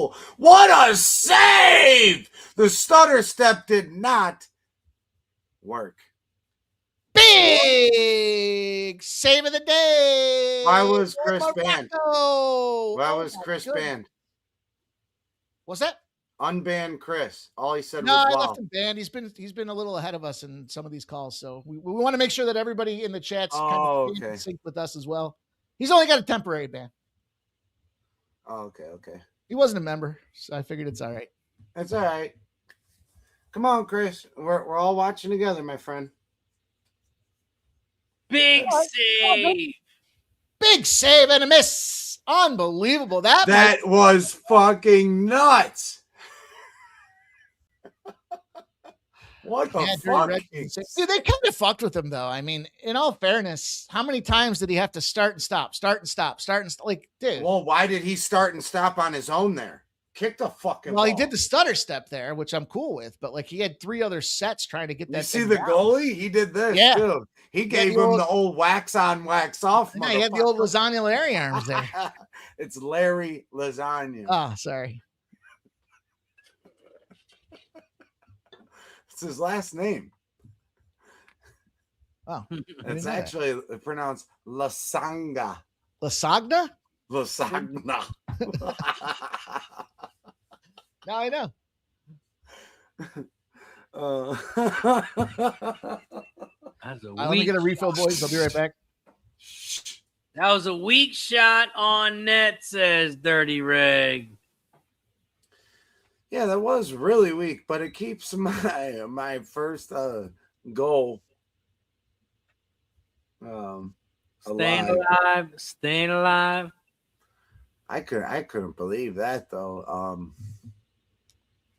Oh, what a save! The stutter step did not work. Big save of the day. Why was Chris Morocco. banned? Why was Chris banned? What's that? Unbanned Chris. All he said No, I was wow. left him banned. He's been a little ahead of us in some of these calls, so we want to make sure that everybody in the chat's kind of in sync with us as well. He's only got a temporary ban. Oh, okay. He wasn't a member, so I figured it's all right. That's all right. Come on, Chris. We're all watching together, my friend. Big save. Big save and a miss. Unbelievable. That was fucking nuts. What the fuck? Dude, they kind of fucked with him, though. I mean, in all fairness, how many times did he have to start and stop? Like, dude. Well, why did he start and stop on his own there? Kick the fucking ball. He did the stutter step there, which I'm cool with, but like he had 3 other sets trying to get that. You see the goalie? He did this too. He gave him the old wax on, wax off. Yeah, he had the old lasagna Larry arms there. It's Larry Lasagna. Oh, sorry. It's his last name. Oh, it's actually pronounced Lasagna. Lasagna? Lasagna. Now I know. Let me get a refill, boys. I'll be right back. That was a weak shot on net, says Dirty Reg. Yeah, that was really weak, but it keeps my first goal Staying alive. I couldn't believe that though.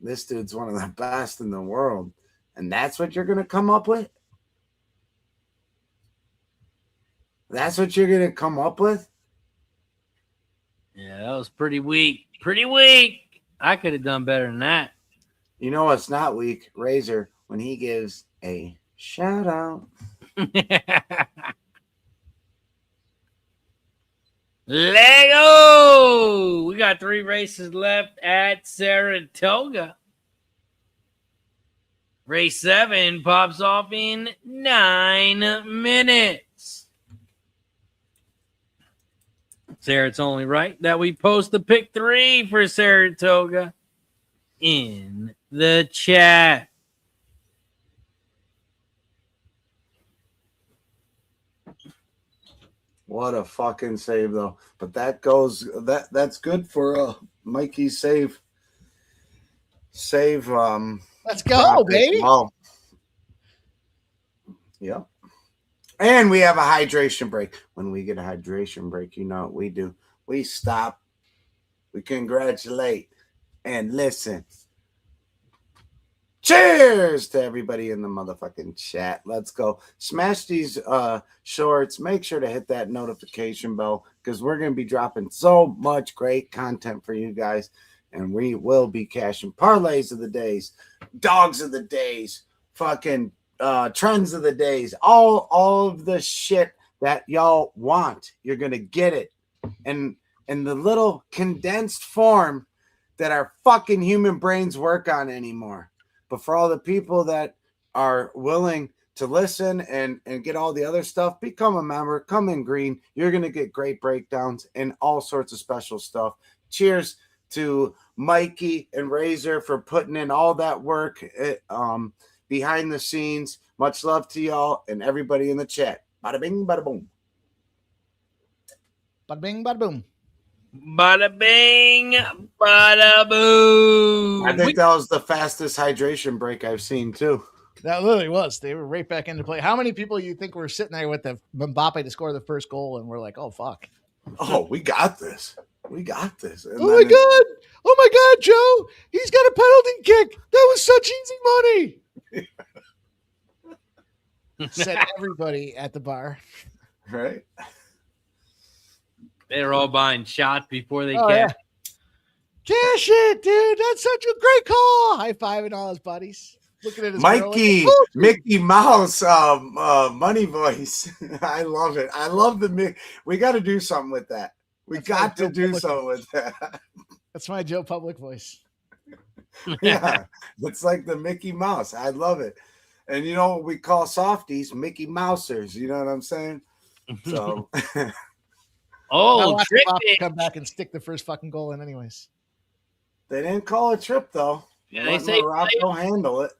This dude's one of the best in the world, and that's what you're gonna come up with. That's what you're gonna come up with. Yeah, that was pretty weak. Pretty weak. I could have done better than that. You know what's not weak? Razor when he gives a shout out. Lego! We got 3 races left at Saratoga. Race 7 pops off in 9 minutes. Sarah, it's only right that we post the pick 3 for Saratoga in the chat. What a fucking save though. But that's good for Mikey's save. Let's go, baby. Wow. Yep. And we have a hydration break. When we get a hydration break, you know what we do. we stop, we congratulate, and listen. Cheers to everybody in the motherfucking chat. Let's go. Smash these shorts. Make sure to hit that notification bell because we're going to be dropping so much great content for you guys. And we will be cashing parlays of the days, dogs of the days, fucking trends of the days, all of the shit that y'all want. You're going to get it. And in the little condensed form that our fucking human brains work on anymore. But for all the people that are willing to listen and get all the other stuff, become a member, come in green. You're going to get great breakdowns and all sorts of special stuff. Cheers to Mikey and Razor for putting in all that work behind the scenes. Much love to y'all and everybody in the chat. Bada bing, bada boom. Bada bing, bada boom. Bada bing, bada boom. I think that was the fastest hydration break I've seen too. That literally was. They were right back into play. How many people you think were sitting there with the Mbappe to score the first goal and we're like, oh fuck. Oh, we got this. We got this. And oh my god, Joe. He's got a penalty kick. That was such easy money. Said everybody at the bar. Right. They're all buying shots before they Oh, cash. yeah. Cash it, dude. That's such a great call. High fiving all his buddies. Looking at his Mikey, Mickey Mouse, money voice. I love it. I love the we got to do something with that. We got to do something with that. That's my Joe Public voice. Yeah, it's like the Mickey Mouse. I love it. And you know what we call softies? Mickey Mousers. You know what I'm saying? So. Oh, tripping. Come back and stick the first fucking goal in anyways. They didn't call a trip though. Yeah, they say Morocco handle it.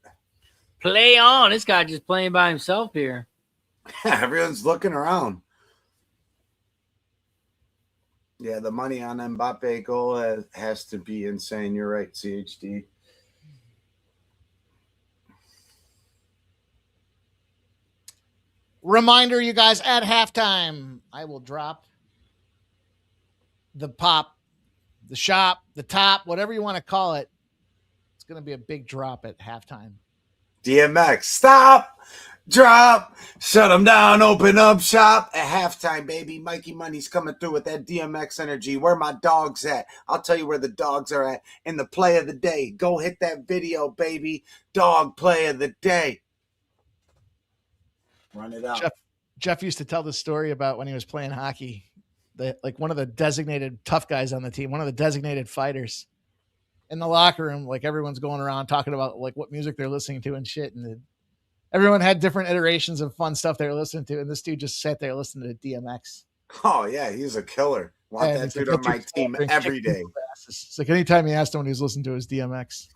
Play on. This guy just playing by himself here. Everyone's looking around. Yeah, the money on Mbappe goal has to be insane. You're right, CHD. Reminder, you guys, at halftime, I will drop the pop, the shop, the top, whatever you want to call it. It's going to be a big drop at halftime. DMX, stop, drop, shut them down, open up shop at halftime, baby. Mikey Money's coming through with that DMX energy. Where my dogs at? I'll tell you where the dogs are at in the play of the day. Go hit that video, baby. Dog play of the day. Run it out. Jeff used to tell the story about when he was playing hockey. Like one of the designated tough guys on the team, one of the designated fighters in the locker room, like everyone's going around talking about like what music they're listening to and shit. And everyone had different iterations of fun stuff they were listening to. And this dude just sat there listening to DMX. Oh yeah. He's a killer. Want that dude on my team every day. It's like anytime he asked him when he was listening to his DMX.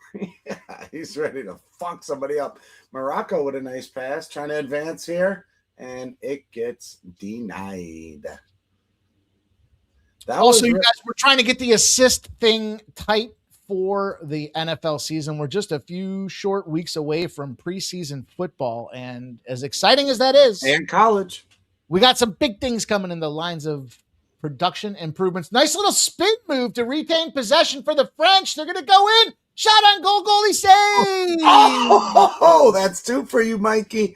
Yeah, he's ready to fuck somebody up. Morocco with a nice pass, trying to advance here, and it gets denied. Also, you guys, we're trying to get the assist thing tight for the NFL season. We're just a few short weeks away from preseason football. And as exciting as that is, and college, we got some big things coming in the lines of production improvements. Nice little spin move to retain possession for the French. They're going to go in. Shot on goal, goalie save. Oh, that's two for you, Mikey.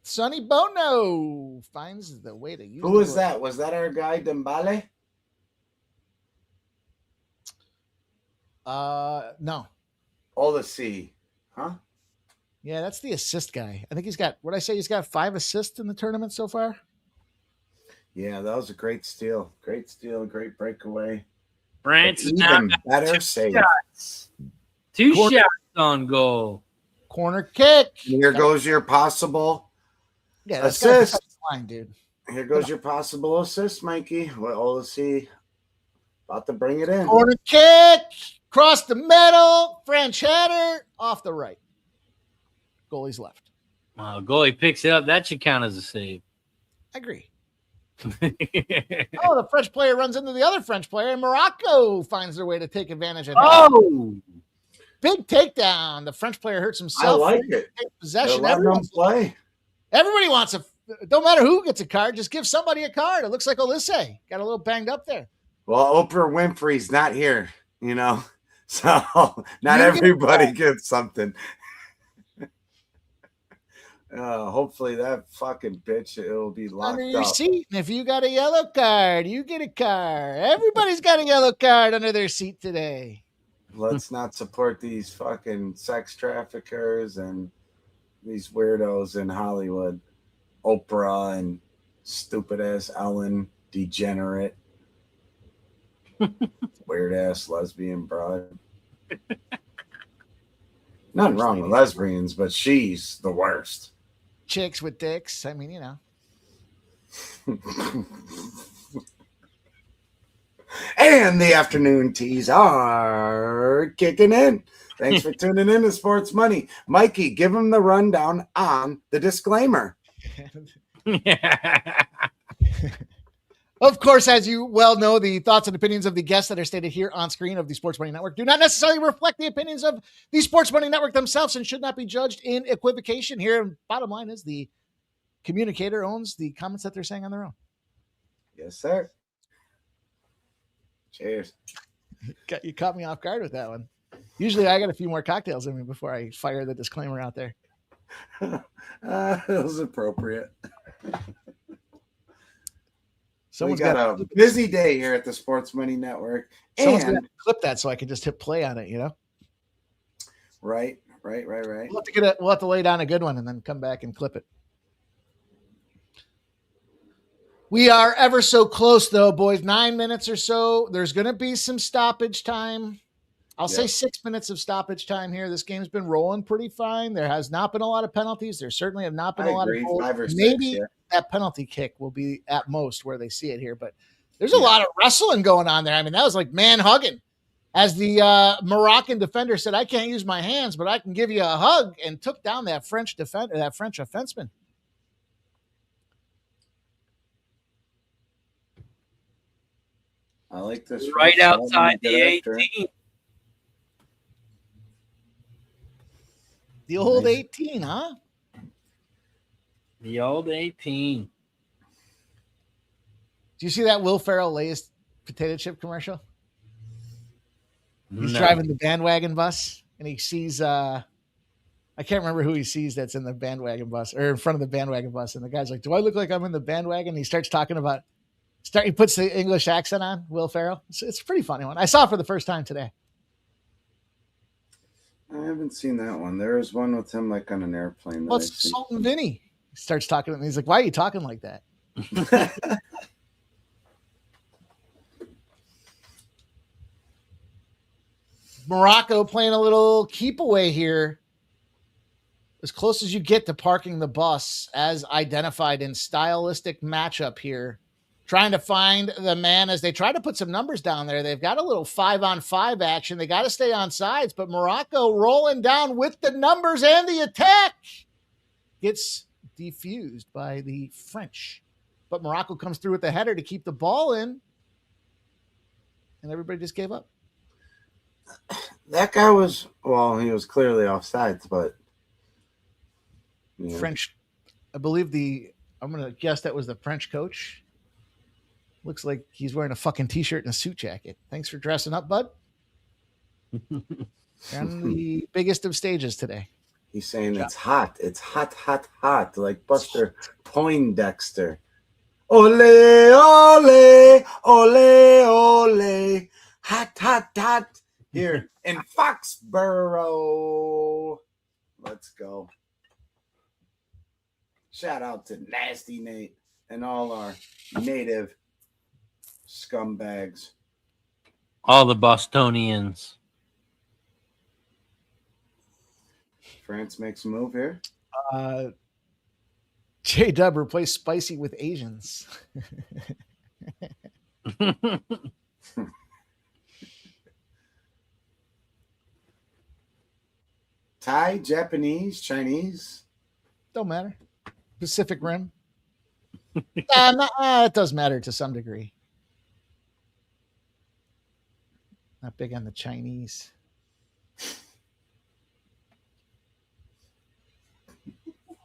Sonny Bono finds the way to use. Who was that? Was that our guy Dembele? No. Olise, huh? Yeah, that's the assist guy. I think he's got. What I say? He's got 5 assists in the tournament so far. Yeah, that was a great steal. Great steal. Great breakaway. France is even now better save. Two shots on goal. Corner kick. Here goes your possible. Yeah, that's assist. Line, dude. Here goes your possible assist, Mikey. Well, let's see. About to bring it in. Corner kick. Cross the middle. French header. Off the right. Goalie's left. Wow, goalie picks it up. That should count as a save. I agree. Oh, the French player runs into the other French player, and Morocco finds their way to take advantage of it. Oh! Big takedown. The French player hurts himself. I like it. Take possession. Everybody Everybody wants don't matter who gets a card, just give somebody a card. It looks like Olise got a little banged up there. Well, Oprah Winfrey's not here, so not You everybody gets something. Hopefully that fucking bitch, it'll be locked under your up. seat. And if you got a yellow card, you get a card. Everybody's got a yellow card under their seat today. Let's not support these fucking sex traffickers and these weirdos in Hollywood. Oprah and stupid ass Ellen, degenerate, weird ass lesbian broad. Nothing wrong with lesbians, but she's the worst. Chicks with dicks. I mean, And the afternoon teas are kicking in. Thanks for tuning in to Sports Money. Mikey, give him the rundown on the disclaimer. Of course, as you well know, the thoughts and opinions of the guests that are stated here on screen of the Sports Money Network do not necessarily reflect the opinions of the Sports Money Network themselves and should not be judged in equivocation here. And bottom line is the communicator owns the comments that they're saying on their own. Yes, sir. Cheers. You caught me off guard with that one. Usually I got a few more cocktails in me before I fire the disclaimer out there. It was appropriate. Someone's we got a busy day here at the Sports Money Network. Someone's going to clip that so I can just hit play on it, Right. We'll have to lay down a good one and then come back and clip it. We are ever so close, though, boys. 9 minutes or so. There's going to be some stoppage time. I'll say 6 minutes of stoppage time here. This game's been rolling pretty fine. There has not been a lot of penalties. There certainly have not been a lot of goals. 5 or 6, maybe that penalty kick will be at most where they see it here. But there's a lot of wrestling going on there. I mean, that was like man hugging. As the Moroccan defender said, I can't use my hands, but I can give you a hug, and took down that French offenseman. I like this. Right outside the 18. The old 18, huh? The old 18. Do you see that Will Ferrell Lay's potato chip commercial? He's driving the bandwagon bus, and he sees I can't remember who he sees that's in the bandwagon bus or in front of the bandwagon bus, and the guy's like, do I look like I'm in the bandwagon? And he starts talking about he puts the English accent on, Will Ferrell. It's a pretty funny one. I saw it for the first time today. I haven't seen that one. There is one with him like on an airplane. Well, it's Sultan Vinny. He starts talking to me. He's like, why are you talking like that? Morocco playing a little keep away here. As close as you get to parking the bus as identified in stylistic matchup here. Trying to find the man as they try to put some numbers down there. They've got a little 5-on-5 action. They got to stay on sides, but Morocco rolling down with the numbers, and the attack gets defused by the French. But Morocco comes through with the header to keep the ball in, and everybody just gave up. That guy was, he was clearly offsides, but French, I believe I'm going to guess that was the French coach. Looks like he's wearing a fucking t-shirt and a suit jacket. Thanks for dressing up, bud. On the biggest of stages today. He's saying it's hot. It's hot, hot, hot. Like Buster Poindexter. Ole, ole, ole, ole. Hot, hot, hot. Here in Foxborough. Let's go. Shout out to Nasty Nate and all our native scumbags. All the Bostonians. France makes a move here. J-Dub replaced spicy with Asians. Thai, Japanese, Chinese. Don't matter. Pacific Rim. It does matter to some degree. Not big on the Chinese.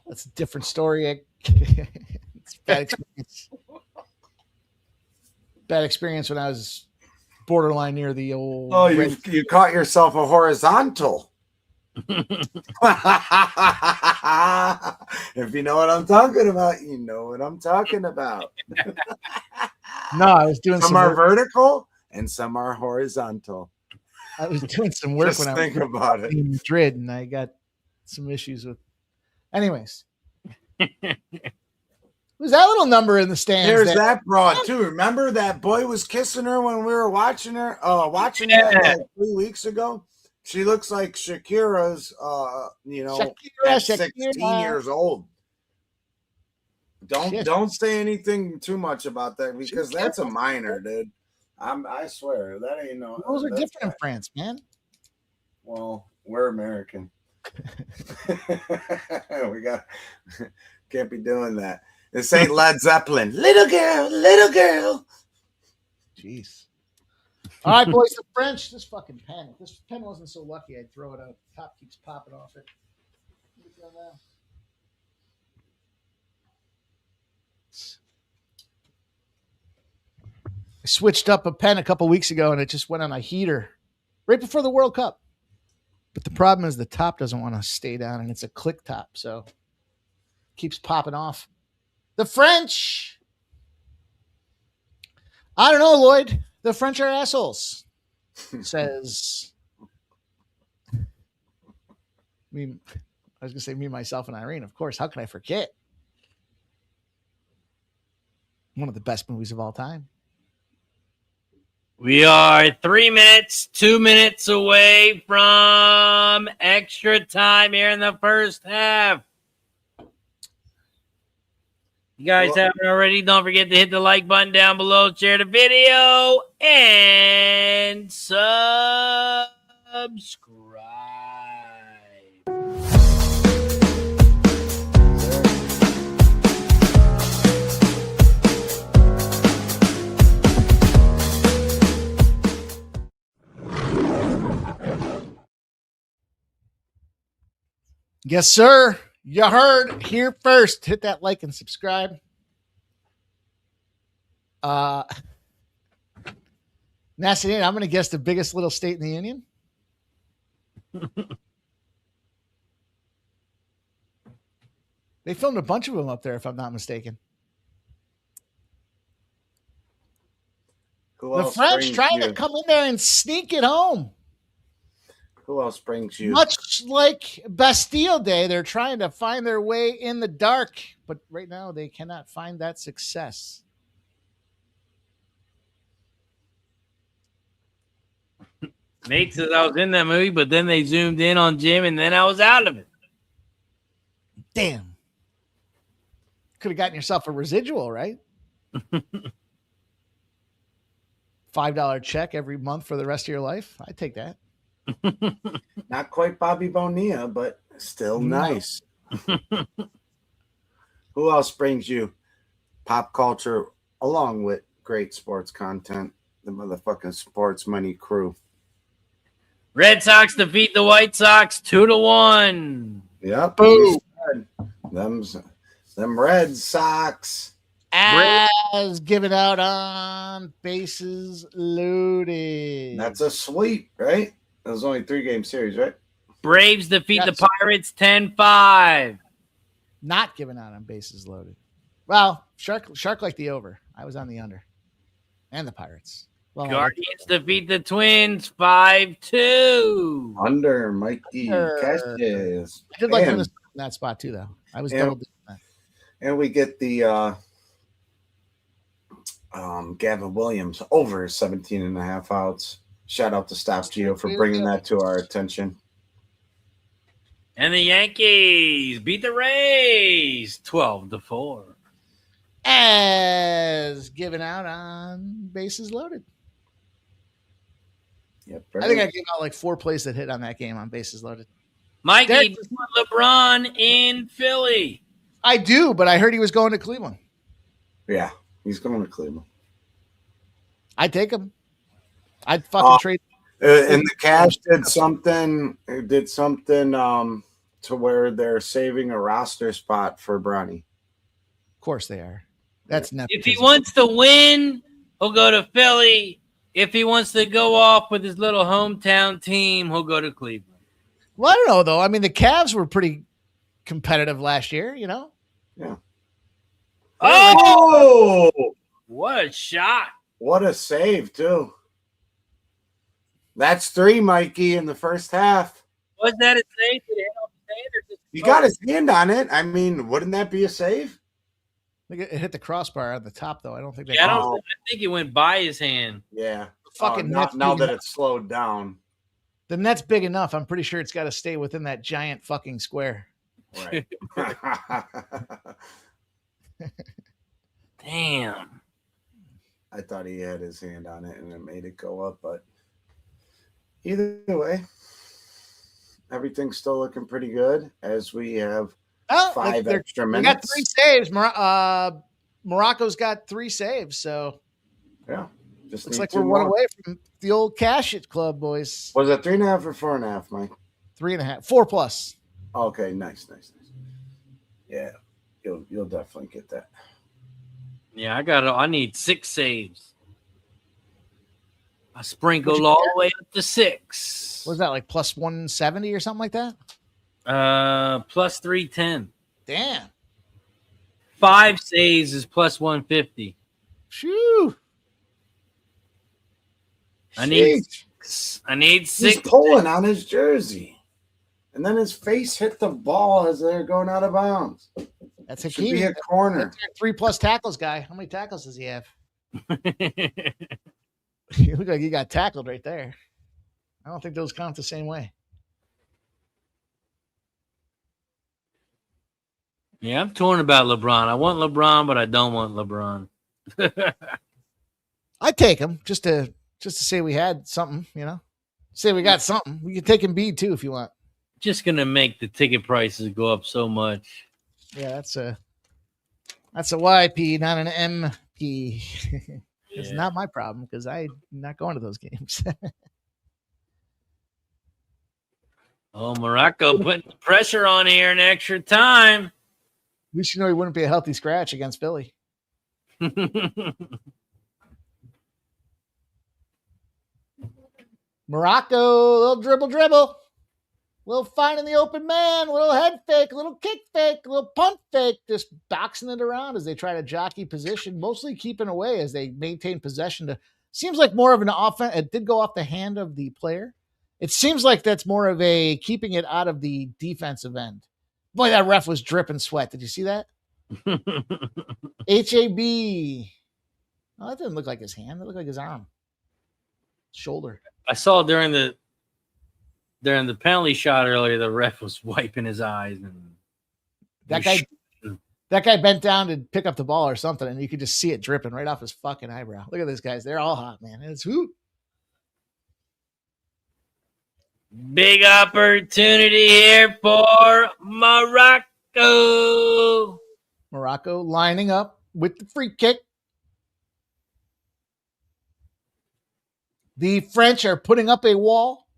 That's a different story. Bad experience. Bad experience when I was borderline near the old. Oh, you caught yourself a horizontal. If you know what I'm talking about, you know what I'm talking about. No, I was doing some some are work. vertical and some are horizontal. I was doing some work Just when I think was about it. in Madrid, and I got some issues with. Anyways, who's that little number in the stands? There's there? that broad too. Remember that boy was kissing her when we were watching her, watching that like 3 weeks ago. She looks like Shakira's, at 16 years old. Don't say anything too much about that because that's a minor, dude. I swear that ain't no. Rules are different in France, man. Well, we're American. We can't be doing that. This ain't Led Zeppelin. Little girl. Jeez. All right, boys, the French. This fucking pen. If this pen wasn't so lucky, I'd throw it out. The top keeps popping off it. I switched up a pen a couple weeks ago, and it just went on a heater right before the World Cup. But the problem is the top doesn't want to stay down, and it's a click top, so it keeps popping off. The French. I don't know, Lloyd. The French are assholes. Says me. I was gonna say me, myself, and Irene. Of course. How can I forget? One of the best movies of all time. We are 3 minutes, 2 minutes away from extra time here in the first half. You guys haven't already, don't forget to hit the like button down below, share the video, and subscribe. Yes, sir. You heard here first. Hit that like and subscribe. Nasty, I'm going to guess the biggest little state in the union. They filmed a bunch of them up there, if I'm not mistaken. The French trying to come in there and sneak it home. Who else brings you? Much like Bastille Day, they're trying to find their way in the dark, but right now they cannot find that success. Nate says I was in that movie, but then they zoomed in on Jim, and then I was out of it. Damn. Could have gotten yourself a residual, right? $5 check every month for the rest of your life. I'd take that. Not quite Bobby Bonilla, but still nice. Who else brings you pop culture along with great sports content? The motherfucking sports money crew. Red Sox defeat the White Sox 2-1. Yep. Boom. Them Red Sox. As given out on bases loaded. That's a sweep, right? It was only 3-game series, right? Braves defeat the Pirates 10-5. Not given out on bases loaded. Well, Shark liked the over. I was on the under. And the Pirates. Well, Guardians defeat the Twins 5-2. Under Mikey Cashes. I did like Minnesota in that spot too, though. I was double dipping that. And we get the Gavin Williams over 17.5 outs. Shout out to Stop Gio for bringing that to our attention. And the Yankees beat the Rays 12-4. As given out on bases loaded. Yep, I think I gave out like 4 plays that hit on that game on bases loaded. Mikey, LeBron in Philly. I do, but I heard he was going to Cleveland. Yeah, he's going to Cleveland. I'd take him. I'd fucking trade. And the Cavs did something to where they're saving a roster spot for Bronny. Of course they are. That's nepotism. If he wants to win, he'll go to Philly. If he wants to go off with his little hometown team, he'll go to Cleveland. Well, I don't know, though. I mean, the Cavs were pretty competitive last year, you know? Yeah. Oh! What a shot. What a save, too. That's 3, Mikey, in the first half. Was that a save? Did it hit off his hand or just You got his hand on it. I mean, wouldn't that be a save? I think it hit the crossbar on the top, though. I don't think that. Yeah, I think it went by his hand. Yeah. Fucking now that it's slowed down. The net's big enough. I'm pretty sure it's got to stay within that giant fucking square. Right. Damn. I thought he had his hand on it and it made it go up, but either way, everything's still looking pretty good as we have 5 extra minutes. We got 3 saves. Morocco's got 3 saves, so yeah. Just looks like we're 1 away from the old cash it club, boys. Was it 3.5 or 4.5, Mike? 3.5, 4+. Okay, nice. Yeah, you'll definitely get that. Yeah, I need 6 saves. I sprinkled all the way up to 6. What was that, like plus 170 or something like that? Plus 310. Damn. 5 saves is plus 150. Shoo. I need 6. He's pulling on his jersey. And then his face hit the ball as they're going out of bounds. That's a Should be a corner. 3+ tackles guy. How many tackles does he have? You look like he got tackled right there. I don't think those count the same way. Yeah, I'm torn about LeBron. I want LeBron, but I don't want LeBron. I'd take him just to say we had something, you know. Say we got something. We could take Embiid too if you want. Just gonna make the ticket prices go up so much. Yeah, that's a YP, not an MP. It's not my problem because I'm not going to those games. Oh, Morocco putting pressure on here in extra time. At least you know he wouldn't be a healthy scratch against Philly. Morocco, little dribble. Little finding the open man, little head fake, little kick fake, little punt fake, just boxing it around as they try to jockey position, mostly keeping away as they maintain possession. Seems like more of an offense. It did go off the hand of the player. It seems like that's more of a keeping it out of the defensive end. Boy, that ref was dripping sweat. Did you see that? HAB. Oh, that didn't look like his hand. It looked like his arm. Shoulder. I saw during the penalty shot earlier, the ref was wiping his eyes. And that guy bent down to pick up the ball or something, and you could just see it dripping right off his fucking eyebrow. Look at these guys. They're all hot, man. It's who? Big opportunity here for Morocco. Morocco lining up with the free kick. The French are putting up a wall.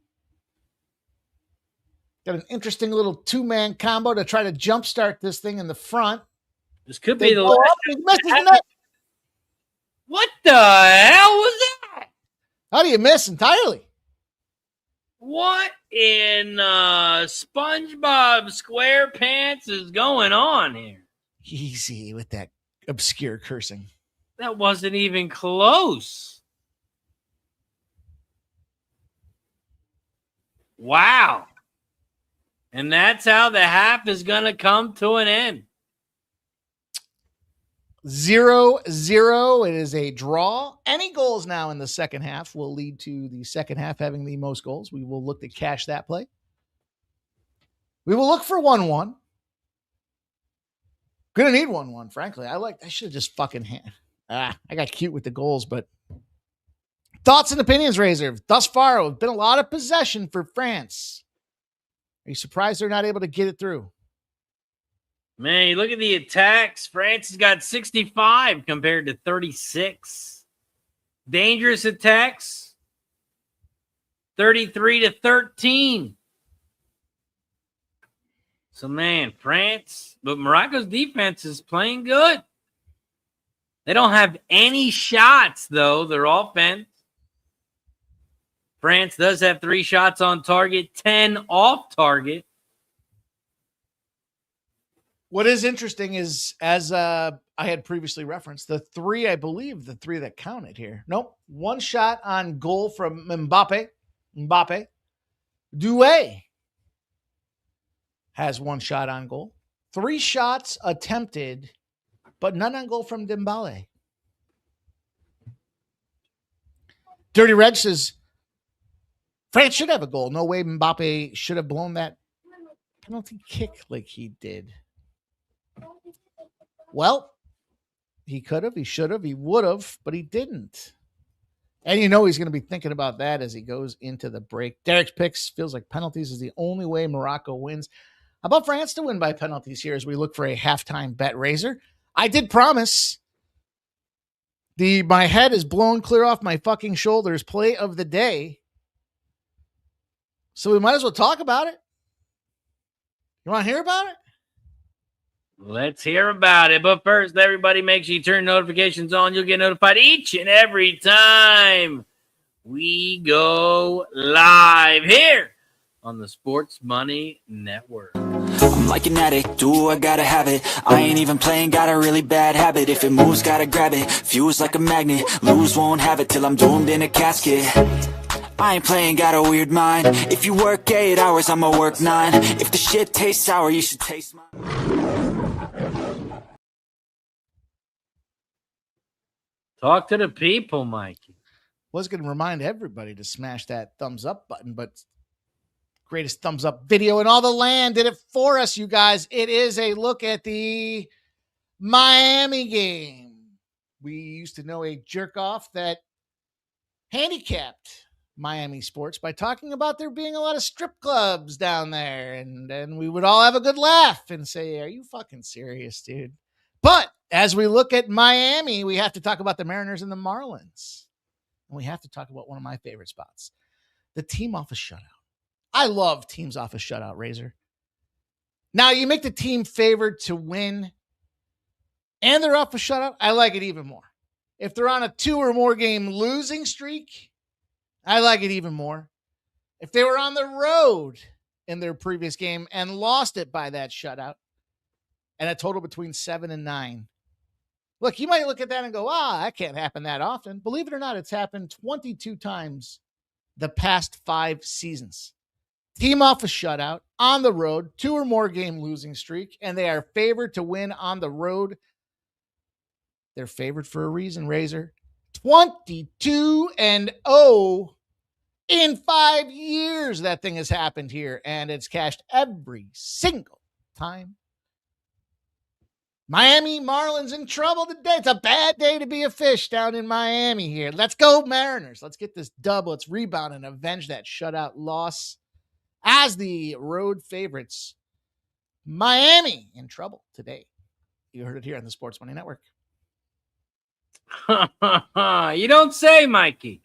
Got an interesting little 2-man combo to try to jumpstart this thing in the front. This could be the last. What the hell was that? How do you miss entirely? What in SpongeBob SquarePants is going on here? Easy with that obscure cursing. That wasn't even close. Wow. And that's how the half is going to come to an end. 0-0. It is a draw. Any goals now in the second half will lead to the second half having the most goals. We will look to cash that play. We will look for 1-1. Gonna need 1-1, frankly. I should have just fucking I got cute with the goals, but thoughts and opinions, Razor. Thus far, it's been a lot of possession for France. Are you surprised they're not able to get it through? Man, you look at the attacks. France has got 65 compared to 36. Dangerous attacks, 33-13. So, man, France, but Morocco's defense is playing good. They don't have any shots, though. They're offense. France does have 3 shots on target, 10 off target. What is interesting is, as I had previously referenced, the 3 that counted here. Nope. 1 shot on goal from Mbappe. Doué has 1 shot on goal. 3 shots attempted, but none on goal from Dembele. Dirty Reg says, France should have a goal. No way Mbappe should have blown that penalty kick like he did. Well, he could have, he should have, he would have, but he didn't. And you know he's going to be thinking about that as he goes into the break. Derek's picks feels like penalties is the only way Morocco wins. How about France to win by penalties here as we look for a halftime bet raiser? I did promise my head is blown clear off my fucking shoulders play of the day. So we might as well talk about it. You want to hear about it? Let's hear about it. But first, everybody, make sure you turn notifications on. You'll get notified each and every time we go live here on the Sports Money Network. I'm like an addict, do I gotta have it. I ain't even playing, got a really bad habit. If it moves, gotta grab it. Fuse like a magnet, lose, won't have it till I'm doomed in a casket. I ain't playing, got a weird mind. If you work 8 hours, I'ma work 9. If the shit tastes sour, you should taste mine. Talk to the people, Mikey. Was going to remind everybody to smash that thumbs up button, but greatest thumbs up video in all the land did it for us, you guys. It is a look at the Miami game. We used to know a jerk off that handicapped Miami sports by talking about there being a lot of strip clubs down there, and then we would all have a good laugh and say, are you fucking serious, dude? But as we look at Miami, we have to talk about the Mariners and the Marlins. And we have to talk about one of my favorite spots, the team off a shutout. I love teams off a shutout, Razor. Now, you make the team favored to win and they're off a shutout, I like it even more. If they're on a 2 or more game losing streak, I like it even more. If they were on the road in their previous game and lost it by that shutout, and a total between 7 and 9. Look, you might look at that and go, that can't happen that often. Believe it or not, it's happened 22 times the past 5 seasons. Team off a shutout, on the road, 2 or more game losing streak, and they are favored to win on the road. They're favored for a reason, Razor. 22-0 in 5 years that thing has happened here, and it's cashed every single time. Miami Marlins in trouble today. It's a bad day to be a fish down in Miami here. Let's go Mariners. Let's get this dub. Let's rebound and avenge that shutout loss as the road favorites. Miami in trouble today. You heard it here on the Sports Money Network. You don't say, Mikey.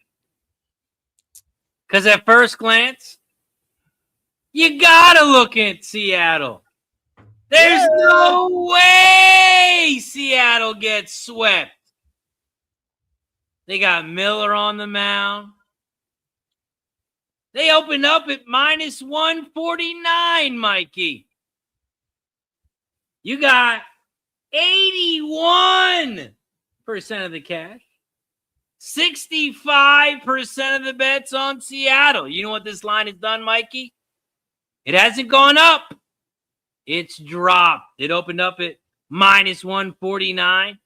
Because at first glance, you got to look at Seattle. There's no way Seattle gets swept. They got Miller on the mound. They opened up at minus 149, Mikey. You got 81% of the cash. 65% of the bets on Seattle. You know what this line has done, Mikey? It hasn't gone up. It's dropped. It opened up at minus 149.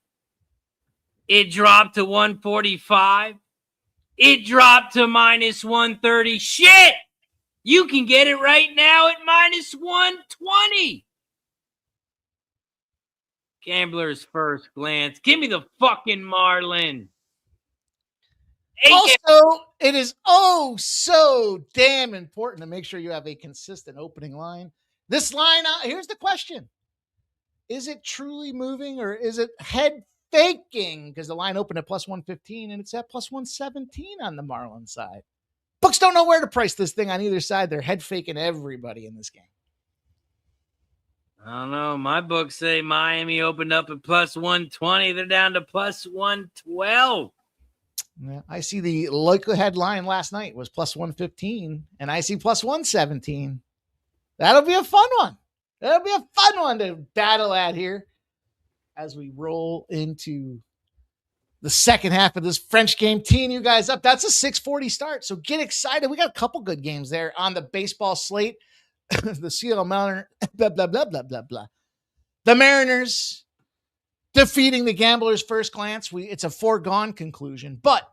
It dropped to 145. It dropped to minus 130. Shit! You can get it right now at minus 120. Gambler's first glance. Give me the fucking Marlins. Also, it is so damn important to make sure you have a consistent opening line. This line, here's the question. Is it truly moving or is it head faking? Because the line opened at plus 115 and it's at plus 117 on the Marlins side. Books don't know where to price this thing on either side. They're head faking everybody in this game. I don't know. My books say Miami opened up at plus 120. They're down to plus 112. Yeah, I see the local headline last night was plus 115, and I see plus 117. That'll be a fun one. That'll be a fun one to battle at here as we roll into the second half of this French game. Teeing you guys up. That's a 6:40 start, so get excited. We got a couple good games there on the baseball slate. The Seattle Mariners, blah, blah, blah, blah, blah, blah. The Mariners defeating the Gamblers first glance. It's a foregone conclusion, but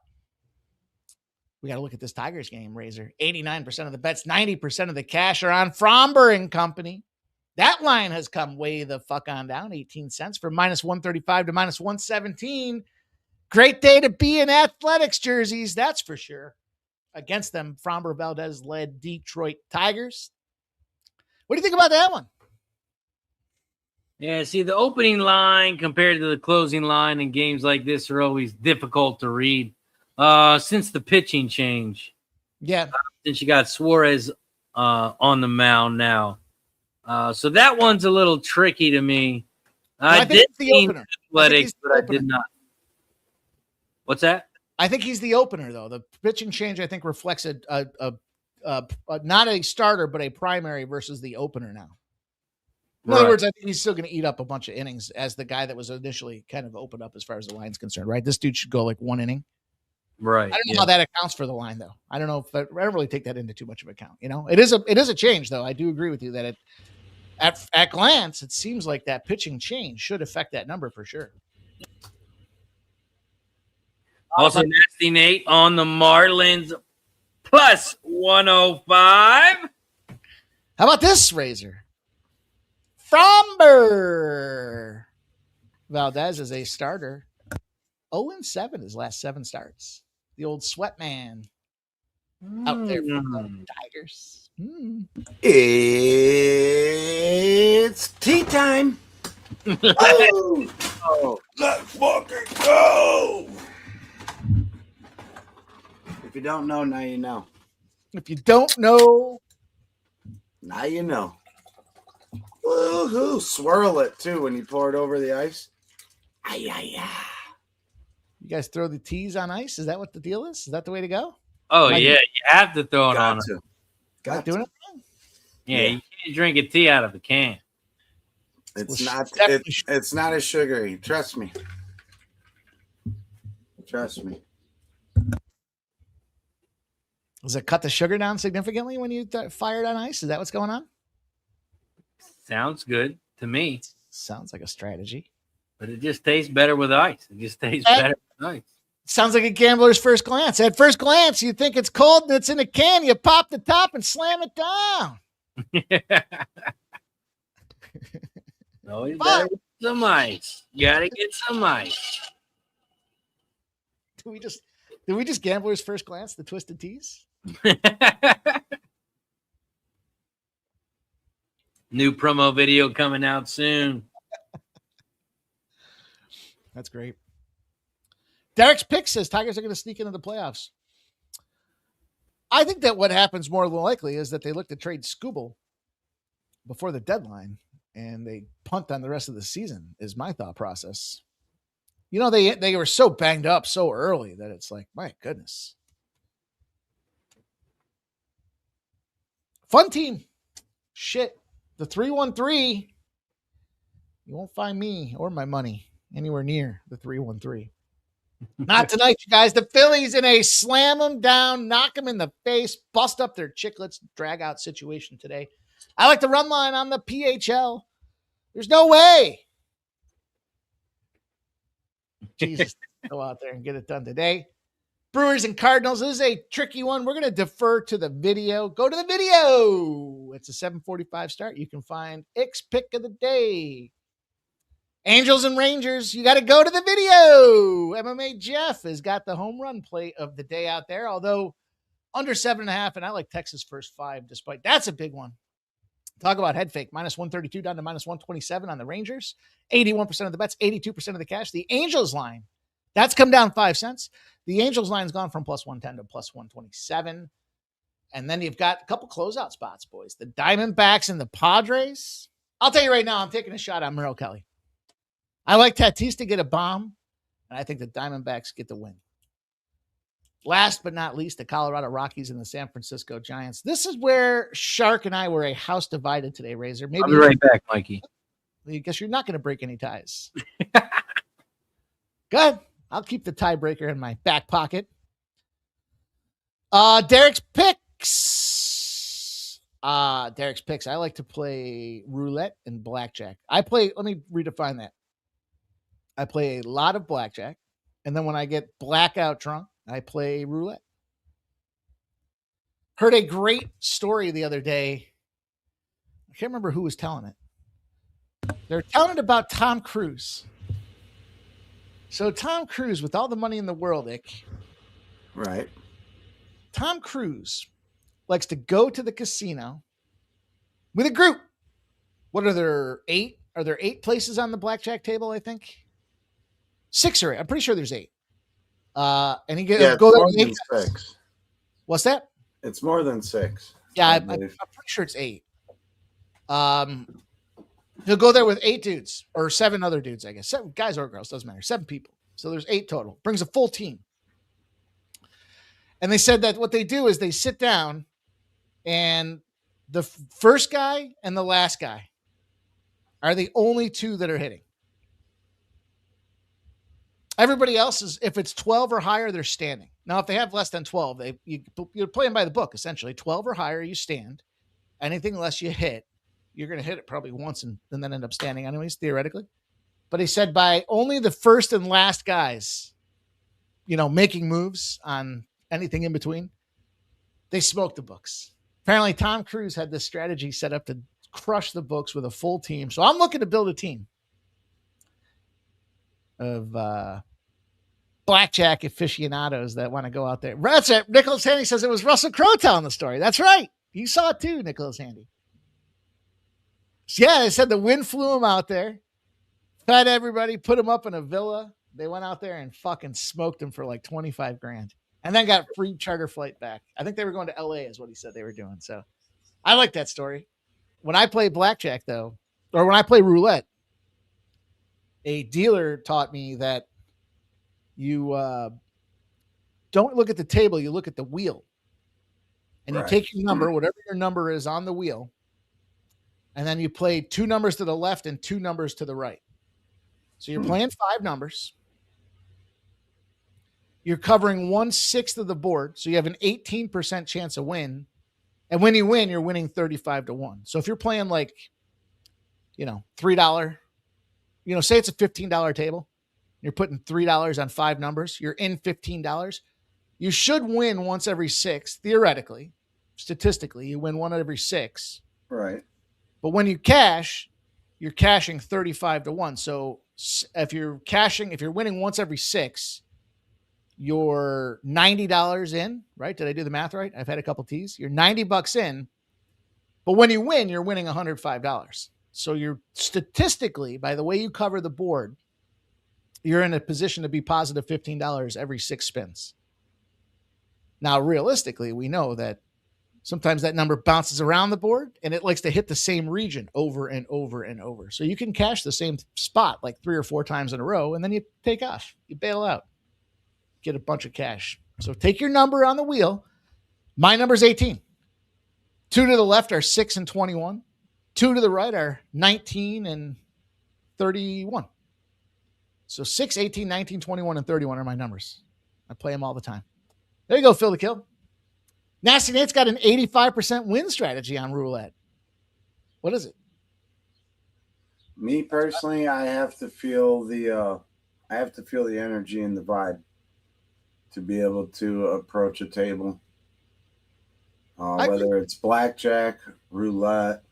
we got to look at this Tigers game, Razor. 89% of the bets, 90% of the cash are on Fromber and Company. That line has come way the fuck on down, 18 cents from minus 135 to minus 117. Great day to be in athletics jerseys, that's for sure. Against them, Fromber Valdez-led Detroit Tigers. What do you think about that one? Yeah, see, the opening line compared to the closing line in games like this are always difficult to read. Since the pitching change. Yeah. Since you got Suarez on the mound now. So that one's a little tricky to me. I did the opener. Athletics, but I did not. What's that? I think he's the opener, though. The pitching change, I think, reflects not a starter, but a primary versus the opener now. In other words, I think he's still going to eat up a bunch of innings as the guy that was initially kind of opened up as far as the line's concerned, right? This dude should go like one inning. Right. I don't know how that accounts for the line, though. I don't know if I don't really take that into too much of account. You know, it is a change, though. I do agree with you that at glance, it seems like that pitching change should affect that number for sure. Also, Nasty Nate on the Marlins plus 105. How about this, Razor? Fromber Valdez is a starter. 0-7 his last 7 starts. The old sweat man out there for the Tigers. It's tea time. Oh, let's fucking go. If you don't know, now you know. If you don't know, now you know. Woohoo! Swirl it too when you pour it over the ice. Ay, ay, ay. You guys throw the teas on ice? Is that what the deal is? Is that the way to go? Oh, yeah. You have to throw it on. Got doing it? Yeah, you can't drink a tea out of a can. It's not as sugary. Trust me. Trust me. Does it cut the sugar down significantly when you fire it on ice? Is that what's going on? Sounds good to me. Sounds like a strategy. But it just tastes better with ice. It just tastes better with ice. Sounds like a gambler's first glance. At first glance, you think it's cold and it's in a can. You pop the top and slam it down. Always better with some ice. You gotta get some ice. Did we just gambler's first glance the Twisted Teas? New promo video coming out soon. That's great. Derek's pick says Tigers are going to sneak into the playoffs. I think that what happens more than likely is that they look to trade Skubal before the deadline and they punt on the rest of the season is my thought process. You know, they were so banged up so early that it's like, my goodness. Fun team. Shit. The 313. You won't find me or my money anywhere near the 313. Not tonight, you guys. The Phillies in a slam them down, knock them in the face, bust up their chicklets, drag out situation today. I like the run line on the PHL. There's no way. Jesus, go out there and get it done today. Brewers and Cardinals. This is a tricky one. We're going to defer to the video. Go to the video. It's a 7:45 start. You can find X pick of the day. Angels and Rangers. You got to go to the video. MMA Jeff has got the home run play of the day out there, although under 7.5. And I like Texas first 5, despite that's a big one. Talk about head fake. Minus 132 down to minus 127 on the Rangers. 81% of the bets, 82% of the cash. The Angels line, that's come down 5 cents. The Angels line's gone from plus 110 to plus 127. And then you've got a couple closeout spots, boys. The Diamondbacks and the Padres. I'll tell you right now, I'm taking a shot on Merrill Kelly. I like Tatis to get a bomb, and I think the Diamondbacks get the win. Last but not least, the Colorado Rockies and the San Francisco Giants. This is where Shark and I were a house divided today, Razor. Maybe I'll be right back, Mikey. I guess you're not going to break any ties. Good. I'll keep the tiebreaker in my back pocket. Derek's picks. Derek's picks. I like to play roulette and blackjack. Let me redefine that. I play a lot of blackjack, and then when I get blackout drunk, I play roulette. Heard a great story the other day. I can't remember who was telling it. They're telling it about Tom Cruise. So Tom Cruise, with all the money in the world, Ick. Right. Tom Cruise likes to go to the casino with a group. What are there, 8? Are there 8 places on the blackjack table, I think? 6 or 8. I'm pretty sure there's 8. And he go there with 8 guys. 6. What's that? It's more than 6. Yeah, I'm pretty sure it's 8. He'll go there with 8 dudes or 7 other dudes, I guess. 7 guys or girls, doesn't matter. 7 people. So there's 8 total. Brings a full team. And they said that what they do is they sit down, and the first guy and the last guy are the only 2 that are hitting. Everybody else is, if it's 12 or higher, they're standing. Now, if they have less than 12, you're playing by the book, essentially. 12 or higher, you stand. Anything less you hit, you're going to hit it probably once and then end up standing anyways, theoretically. But he said by only the first and last guys, making moves on anything in between, they smoke the books. Apparently, Tom Cruise had this strategy set up to crush the books with a full team. So I'm looking to build a team of blackjack aficionados that want to go out there. That's it. Nicholas Handy says it was Russell Crowe telling the story. That's right. You saw it too, Nicholas Handy. Yeah, they said the wind flew him out there, fed everybody, put him up in a villa. They went out there and fucking smoked him for like 25 grand and then got free charter flight back. I think they were going to LA is what he said they were doing. So I like that story. When I play blackjack though, or when I play roulette, a dealer taught me that you don't look at the table, you look at the wheel. And you take your number, whatever your number is on the wheel, and then you play 2 numbers to the left and 2 numbers to the right. So you're playing 5 numbers. You're covering 1/6 of the board. So you have an 18% chance of win. And when you win, you're winning 35-1. So if you're playing like, $3, say it's a $15 table, you're putting $3 on 5 numbers, you're in $15. You should win once every 6, theoretically. Statistically, you win 1 every 6. Right. But when you cash, you're cashing 35-1. So if you're winning once every 6, you're $90 in, right? Did I do the math right? I've had a couple teas. You're $90 in. But when you win, you're winning $105. So you're statistically, by the way you cover the board, you're in a position to be positive $15 every 6 spins. Now, realistically, we know that sometimes that number bounces around the board and it likes to hit the same region over and over and over. So you can cash the same spot like 3 or 4 times in a row, and then you take off. You bail out. Get a bunch of cash. So take your number on the wheel. My number's 18. 2 to the left are 6 and 21. 2 to the right are 19 and 31. So 6, 18, 19, 21, and 31 are my numbers. I play them all the time. There you go, Phil the Kill. Nasty Nate's got an 85% win strategy on roulette. What is it? Me personally, I have to feel the energy and the vibe to be able to approach a table. Whether it's blackjack, roulette,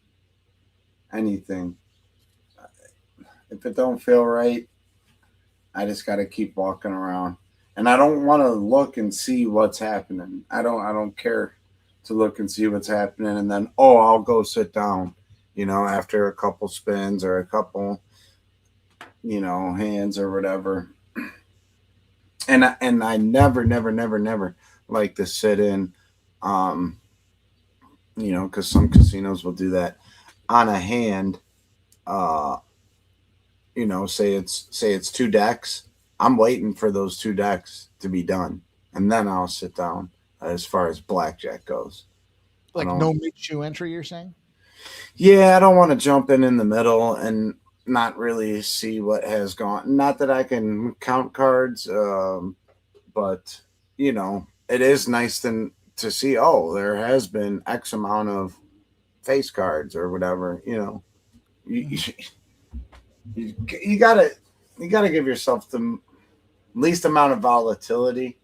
anything. If it don't feel right, I just got to keep walking around. And I don't want to look and see what's happening. I don't care to look and see what's happening. And then, I'll go sit down, after a couple spins or a couple, hands or whatever. And I never like to sit in, because some casinos will do that on a hand uh, say it's two decks. I'm waiting for those two decks to be done, and then I'll sit down. As far as blackjack goes, I Like don't. no mid-shoe entry, you're saying? Yeah, I don't want to jump in the middle and not really see what has gone. Not that I can count cards, but it is nice to see. Oh, there has been X amount of face cards or whatever. You you gotta give yourself the least amount of volatility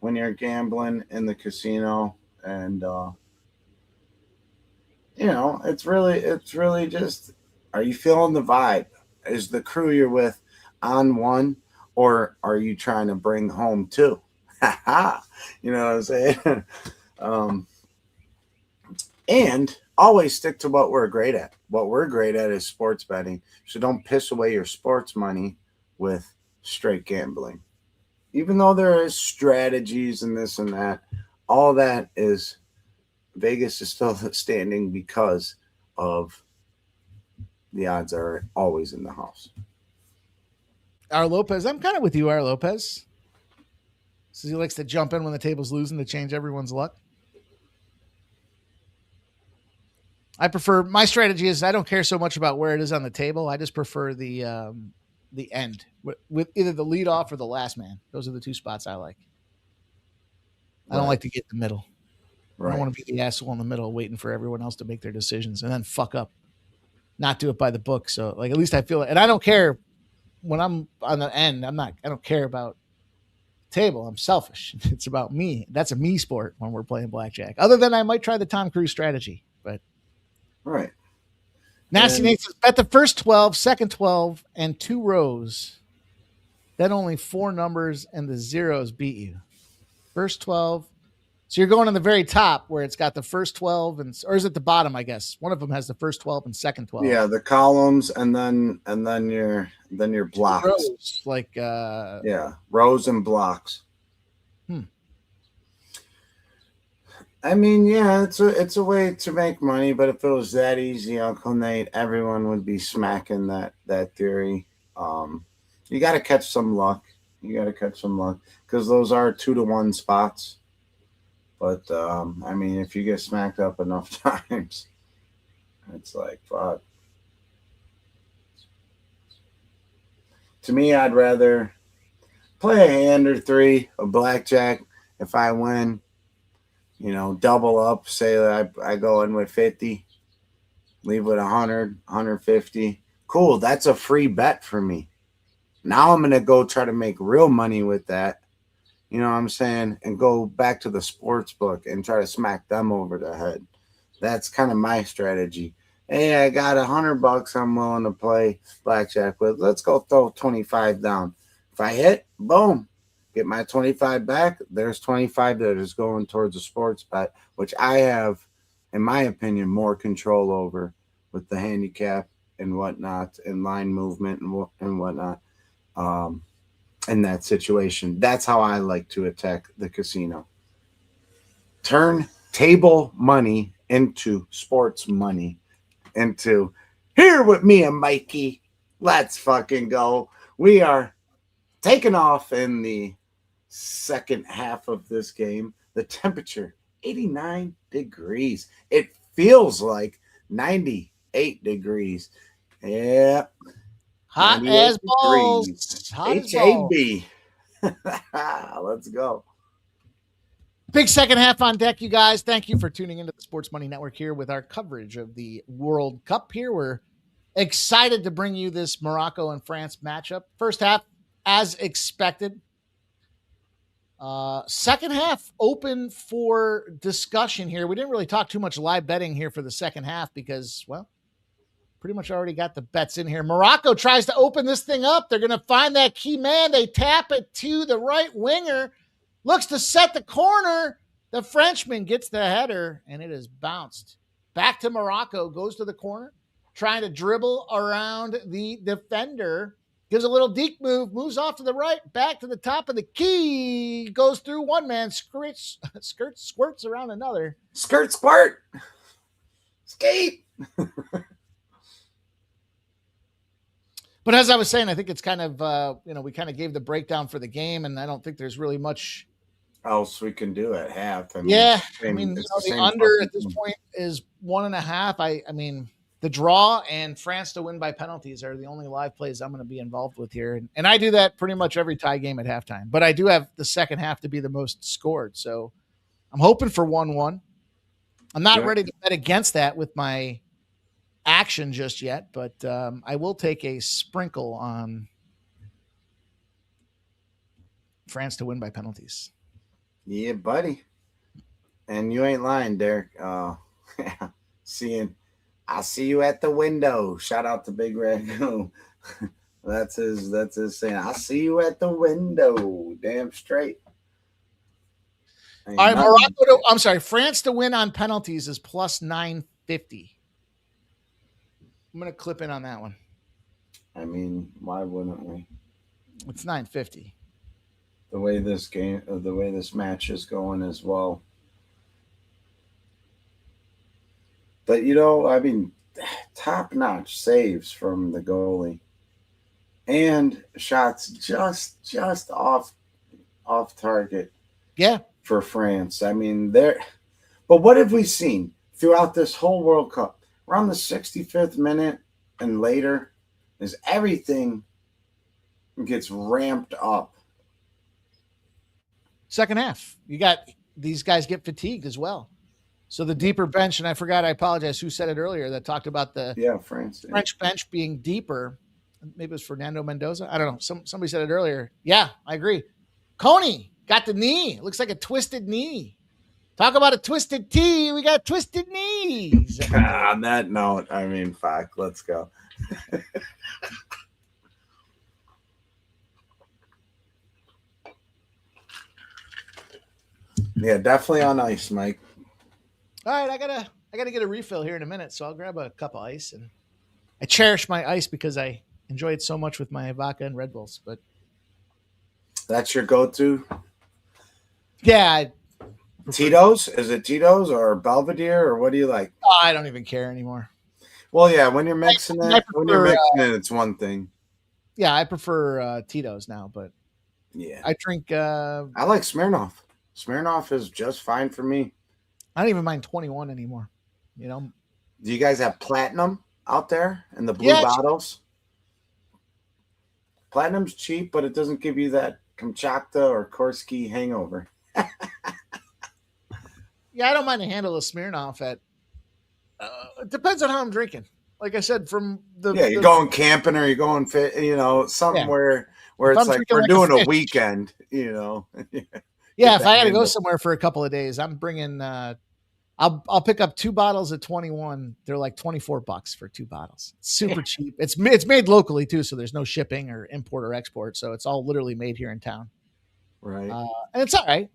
when you're gambling in the casino, and it's really just, are you feeling the vibe? Is the crew you're with on one, or are you trying to bring home two? You know what I'm saying? um, and always stick to what we're great at. What we're great at is sports betting. So don't piss away your sports money with straight gambling. Even though there is strategies and this and that, all that is, Vegas is still standing because of the odds are always in the house. R. Lopez, I'm kind of with you, R. Lopez. So he likes to jump in when the table's losing to change everyone's luck. I prefer, my strategy is I don't care so much about where it is on the table. I just prefer the end with either the lead off or the last man. Those are the two spots I like. I don't like to get in the middle. I don't want to be the asshole in the middle waiting for everyone else to make their decisions and then fuck up, not do it by the book. So like, at least I feel it. And I don't care when I'm on the end. I don't care about table. I'm selfish. It's about me. That's a me sport when we're playing blackjack. Other than I might try the Tom Cruise strategy, but Right. Nasty Nate says bet the first 12, second 12, and 2 rows. Then only 4 numbers and the zeros beat you. First 12. So you're going on the very top where it's got the first 12 or is it the bottom, I guess? One of them has the first 12 and second 12. Yeah, the columns and then your blocks. Rows, like rows and blocks. I mean, yeah, it's a way to make money, but if it was that easy, Uncle Nate, everyone would be smacking that theory. You got to catch some luck. Because those are 2-to-1 spots. But I mean, if you get smacked up enough times, it's like fuck. To me, I'd rather play a hand or 3 of blackjack. If I win, double up. Say that I go in with 50, leave with 100, 150. Cool, that's a free bet for me. Now I'm gonna go try to make real money with that. You know what I'm saying? And go back to the sports book and try to smack them over the head. That's kind of my strategy. Hey, I got $100 I'm willing to play blackjack with. Let's go throw 25 down. If I hit, boom, get my 25 back. There's 25 that is going towards a sports bet, which I have, in my opinion, more control over with the handicap and whatnot and line movement and whatnot. In that situation, that's how I like to attack the casino. Turn table money into sports money. Into here with me and Mikey. Let's fucking go. We are taking off in the second half of this game. The temperature 89 degrees. It feels like 98 degrees. Yeah. hot as balls. Hot as balls. HAB. Let's go. Big second half on deck, you guys. Thank you for tuning into the Sports Money Network here with our coverage of the World Cup here. We're excited to bring you this Morocco and France matchup. First half, as expected. Second half, open for discussion here. We didn't really talk too much live betting here for the second half because, well, pretty much already got the bets in here. Morocco tries to open this thing up. They're going to find that key man. They tap it to the right winger. Looks to set the corner. The Frenchman gets the header, and it is bounced. Back to Morocco. Goes to the corner. Trying to dribble around the defender. Gives a little deke move. Moves off to the right. Back to the top of the key. Goes through one man. Squirts around another. Skirt, squirt. Skate. But as I was saying, I think it's kind of, we kind of gave the breakdown for the game, and I don't think there's really much else we can do at half. I mean, Yeah, it's the the same under fucking at this thing. point is 1.5. I mean, the draw and France to win by penalties are the only live plays I'm going to be involved with here, and I do that pretty much every tie game at halftime. But I do have the second half to be the most scored, so I'm hoping for 1-1. I'm not Yeah. ready to bet against that with my action just yet, but I will take a sprinkle on France to win by penalties. Yeah, buddy. And you ain't lying, Derek. I'll see you at the window. Shout out to Big Raccoon. That's his saying. I'll see you at the window. Damn straight. All right, France to win on penalties is plus 950. I'm going to clip in on that one. I mean, why wouldn't we? It's 950. The way this match is going as well. But I mean, top-notch saves from the goalie, and shots just off target. Yeah, for France. I mean, but what have we seen throughout this whole World Cup? Around the 65th minute and later, is everything gets ramped up. Second half, you got these guys get fatigued as well. So the deeper bench, and I apologize, who said it earlier that talked about the France French bench being deeper. Maybe it was Fernando Mendoza. I don't know. Somebody said it earlier. Yeah, I agree. Coney got the knee. It looks like a twisted knee. Talk about a twisted T. We got twisted knees. On that note, I mean, fuck, let's go. Yeah, definitely on ice, Mike. All right, I gotta get a refill here in a minute, so I'll grab a cup of ice. And I cherish my ice because I enjoy it so much with my vodka and Red Bulls. But that's your go-to. Yeah. Tito's? Is it Tito's or Belvedere, or what do you like? Oh, I don't even care anymore. Well, yeah, when you're mixing it's one thing. Yeah, I prefer Tito's now, but yeah, I drink. I like Smirnoff. Smirnoff is just fine for me. I don't even mind 21 anymore. Do you guys have Platinum out there in the blue bottles? Platinum's cheap, but it doesn't give you that Kamchatka or Korsky hangover. Yeah, I don't mind a handle of Smirnoff at. It depends on how I'm drinking. Like I said, you're going camping or you're going fit, something where it's like we're doing a weekend, Yeah, if I had to go somewhere for a couple of days, I'm bringing. I'll pick up 2 bottles of 21. They're like $24 for 2 bottles. It's super cheap. It's made locally too, so there's no shipping or import or export. So it's all literally made here in town. Right. And it's all right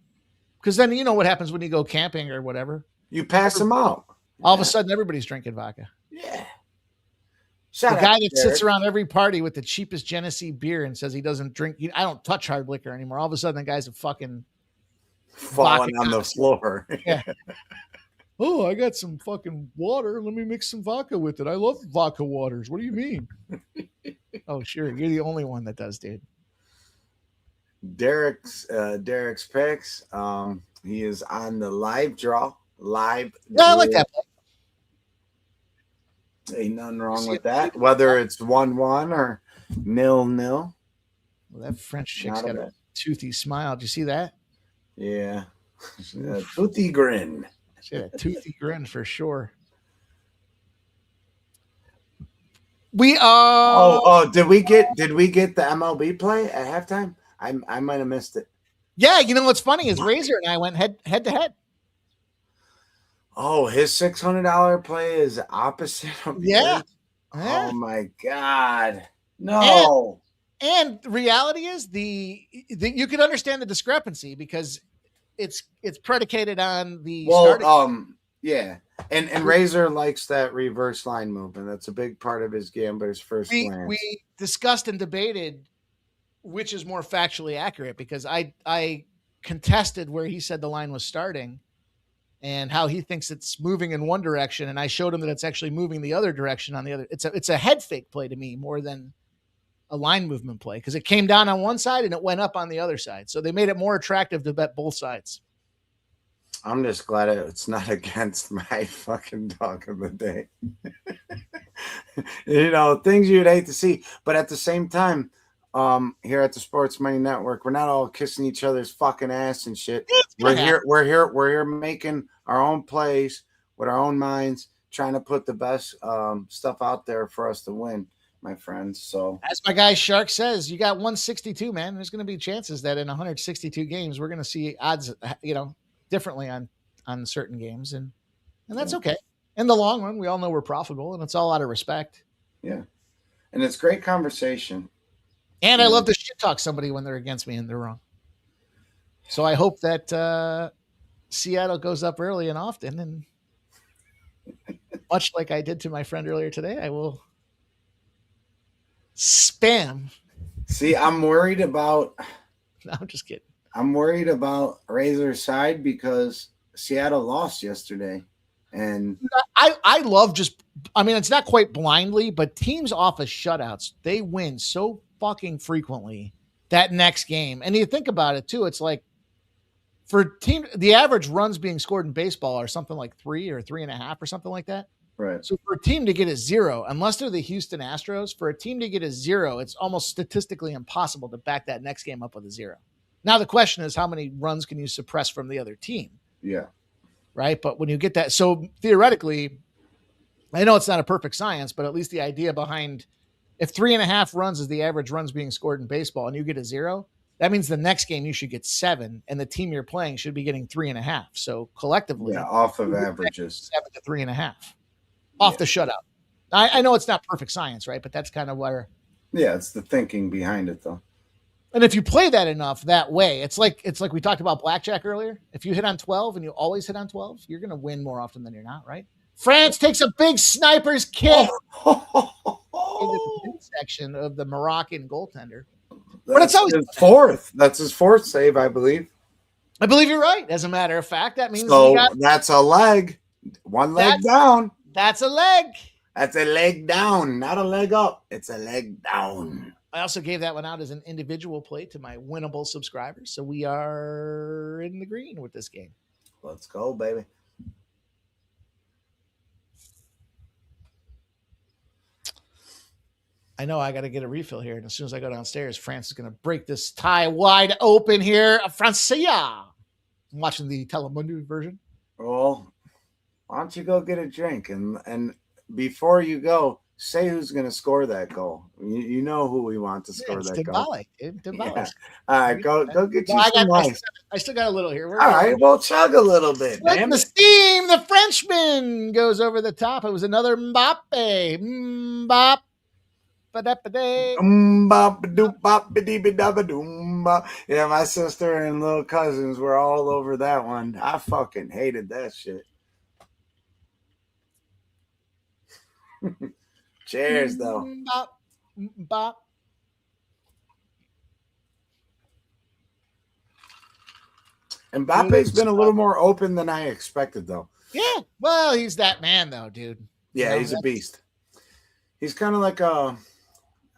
because then you know what happens when you go camping or whatever. You pass them out. All of a sudden, everybody's drinking vodka. Yeah. The guy that sits around every party with the cheapest Genesee beer and says he doesn't drink. I don't touch hard liquor anymore. All of a sudden, the guy's a fucking falling on the floor. Yeah. Oh, I got some fucking water. Let me mix some vodka with it. I love vodka waters. What do you mean? Oh, sure. You're the only one that does, dude. Derek's picks. He is on the live draw. Yeah, I like that play. Ain't nothing wrong with that. Whether it's 1-1 or 0-0. Well, that French chick's got a toothy smile. Did you see that? Yeah. Toothy grin. She had a toothy grin for sure. We did we get the MLB play at halftime? I might have missed it. Yeah, what's funny is Razor and I went head to head. Oh, his $600 play is opposite of yours? Oh my God. No. And the reality is you can understand the discrepancy because it's predicated on the yeah. And Razor likes that reverse line movement. That's a big part of his game, but his first glance. We discussed and debated which is more factually accurate because I contested where he said the line was starting and how he thinks it's moving in one direction, and I showed him that it's actually moving the other direction on the other. It's a head fake play to me more than a line movement play because it came down on one side and it went up on the other side. So they made it more attractive to bet both sides. I'm just glad it's not against my fucking dog of the day. Things you'd hate to see. But at the same time, here at the Sports Money Network, we're not all kissing each other's fucking ass and shit. We're here making our own plays with our own minds, trying to put the best stuff out there for us to win, my friends. So as my guy Shark says, you got 162, man. There's going to be chances that in 162 games, we're going to see odds, differently on certain games, and that's okay. In the long run, we all know we're profitable, and it's all out of respect. Yeah, and it's great conversation. And I love to shit talk somebody when they're against me and they're wrong. So I hope that Seattle goes up early and often, and much like I did to my friend earlier today, I will spam. See, I'm worried about. No, I'm just kidding. I'm worried about Razor's side because Seattle lost yesterday. And I love it's not quite blindly, but teams off of shutouts, they win so fucking frequently that next game. And you think about it too, it's like the average runs being scored in baseball are something like 3 or 3.5 or something like that. Right. So for a team to get a 0, unless they're the Houston Astros, for a team to get a 0, it's almost statistically impossible to back that next game up with a 0. Now, the question is, how many runs can you suppress from the other team? Yeah. Right. But when you get that, so theoretically, I know it's not a perfect science, but at least the idea behind if 3.5 runs is the average runs being scored in baseball and you get a 0, that means the next game you should get 7 and the team you're playing should be getting 3.5. So collectively, off of averages, 7 to 3.5 off the shutout. I know it's not perfect science, right? But that's kind of where. Yeah. It's the thinking behind it though. And if you play that enough that way, it's like we talked about blackjack earlier. If you hit on 12 and you always hit on 12, you're going to win more often than you're not, right? France takes a big sniper's kick into the midsection of the Moroccan goaltender. But it's always his fourth. That's his fourth save, I believe. I believe you're right. As a matter of fact, that means that's a leg. One leg down. That's a leg. That's a leg down, not a leg up. It's a leg down. I also gave that one out as an individual play to my winnable subscribers. So we are in the green with this game. Let's go, baby. I know I got to get a refill here. And as soon as I go downstairs, France is going to break this tie wide open here. Francia. I'm watching the Telemundo version. Well, why don't you go get a drink? And before you go, say who's going to score that goal. You know who we want to score that goal. Yeah. All right, go get you some ice. I still got a little here. All right, well, chug a little bit, man. The steam, the Frenchman goes over the top. It was another Mbappe. Mbappe. Yeah, my sister and little cousins were all over that one. I fucking hated that shit. Cheers, though. Bop. Mbappe's been a little more open than I expected, though. Yeah, well, he's that man, though, dude. Yeah, he's a beast. He's kind of like a.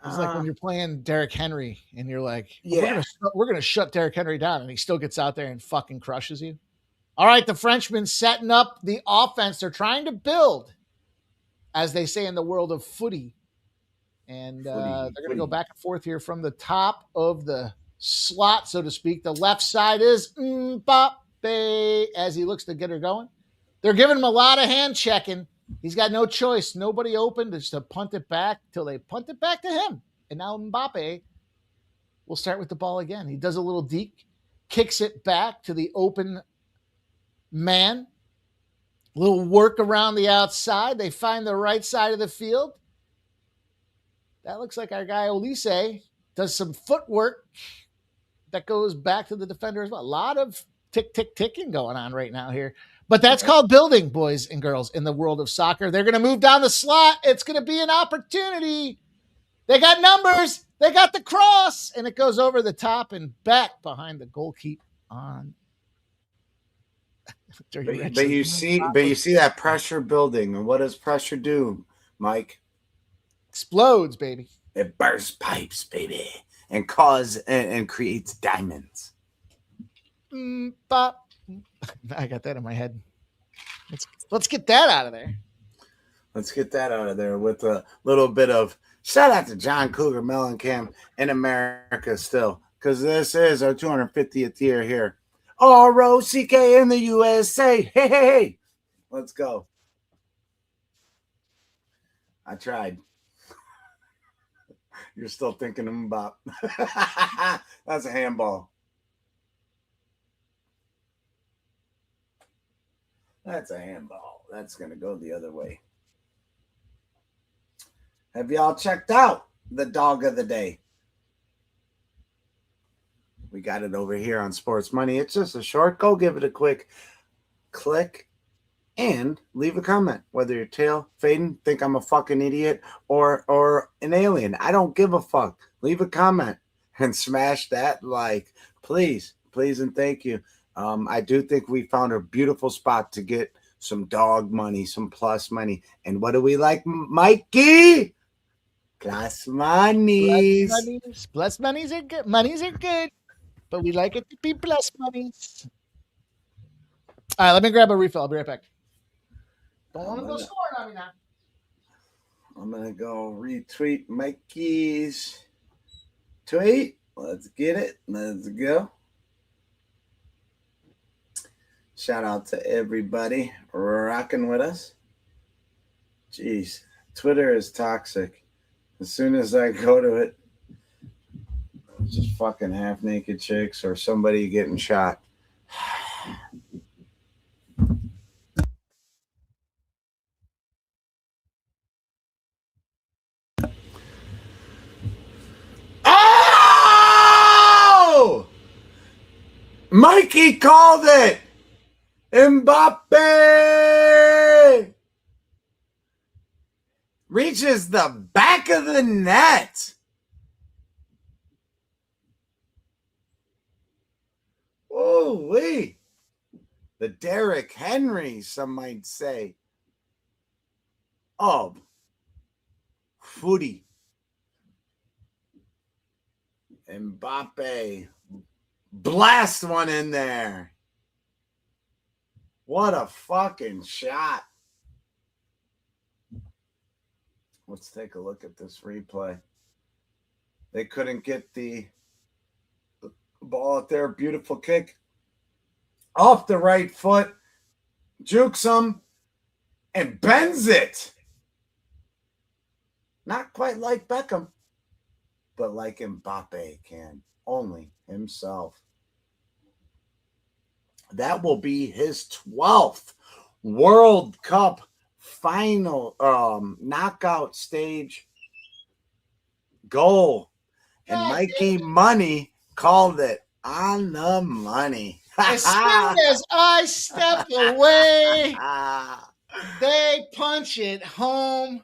It's like when you're playing Derrick Henry and you're like, yeah, we're gonna shut Derrick Henry down, and he still gets out there and fucking crushes you. All right, the Frenchman setting up the offense. They're trying to build, as they say in the world of footy. And they're going to go back and forth here from the top of the slot, so to speak. The left side is Mbappe as he looks to get her going. They're giving him a lot of hand checking. He's got no choice. Nobody open just to punt it back till they punt it back to him. And now Mbappe will start with the ball again. He does a little deke, kicks it back to the open man. A little work around the outside. They find the right side of the field. That looks like our guy Olise does some footwork that goes back to the defender as well. A lot of ticking going on right now here. But that's called building, boys and girls, in the world of soccer. They're going to move down the slot. It's going to be an opportunity. They got numbers. They got the cross. And it goes over the top and back behind the goalkeeper on. But you see that pressure building. And what does pressure do, Mike? Explodes, baby. It bursts pipes, baby, and creates diamonds. Bop. I got that in my head. Let's get that out of there. Let's get that out of there with a little bit of shout out to John Cougar Mellencamp in America still, because this is our 250th year here. ROCK in the USA. Hey, hey, hey. Let's go. I tried. You're still thinking about that's a handball. That's a handball. That's going to go the other way. Have y'all checked out the dog of the day? We got it over here on Sports Money. It's just a short. Go give it a quick click and leave a comment. Whether you're tail fading, think I'm a fucking idiot, or an alien. I don't give a fuck. Leave a comment and smash that like. Please, please, and thank you. I do think we found a beautiful spot to get some dog money, some plus money. And what do we like, Mikey? Plus monies. Plus monies are good. Monies are good, but we like it to be plus monies. All right, let me grab a refill. I'll be right back. Don't want to go scoring on me now. I'm going to go retweet Mikey's tweet. Let's get it. Let's go. Shout out to everybody rocking with us. Jeez, Twitter is toxic. As soon as I go to it, it's just fucking half-naked chicks or somebody getting shot. Oh! Mikey called it! Mbappe reaches the back of the net. Ooh-wee. The Derrick Henry, some might say, of footy. Mbappe blast one in there. What a fucking shot. Let's take a look at this replay. They couldn't get the ball out there. Beautiful kick. Off the right foot. Jukes him and bends it. Not quite like Beckham, but like Mbappe can. Only himself. That will be his 12th World Cup final knockout stage goal. And Mikey Money called it on the money. As soon as I step away, they punch it home.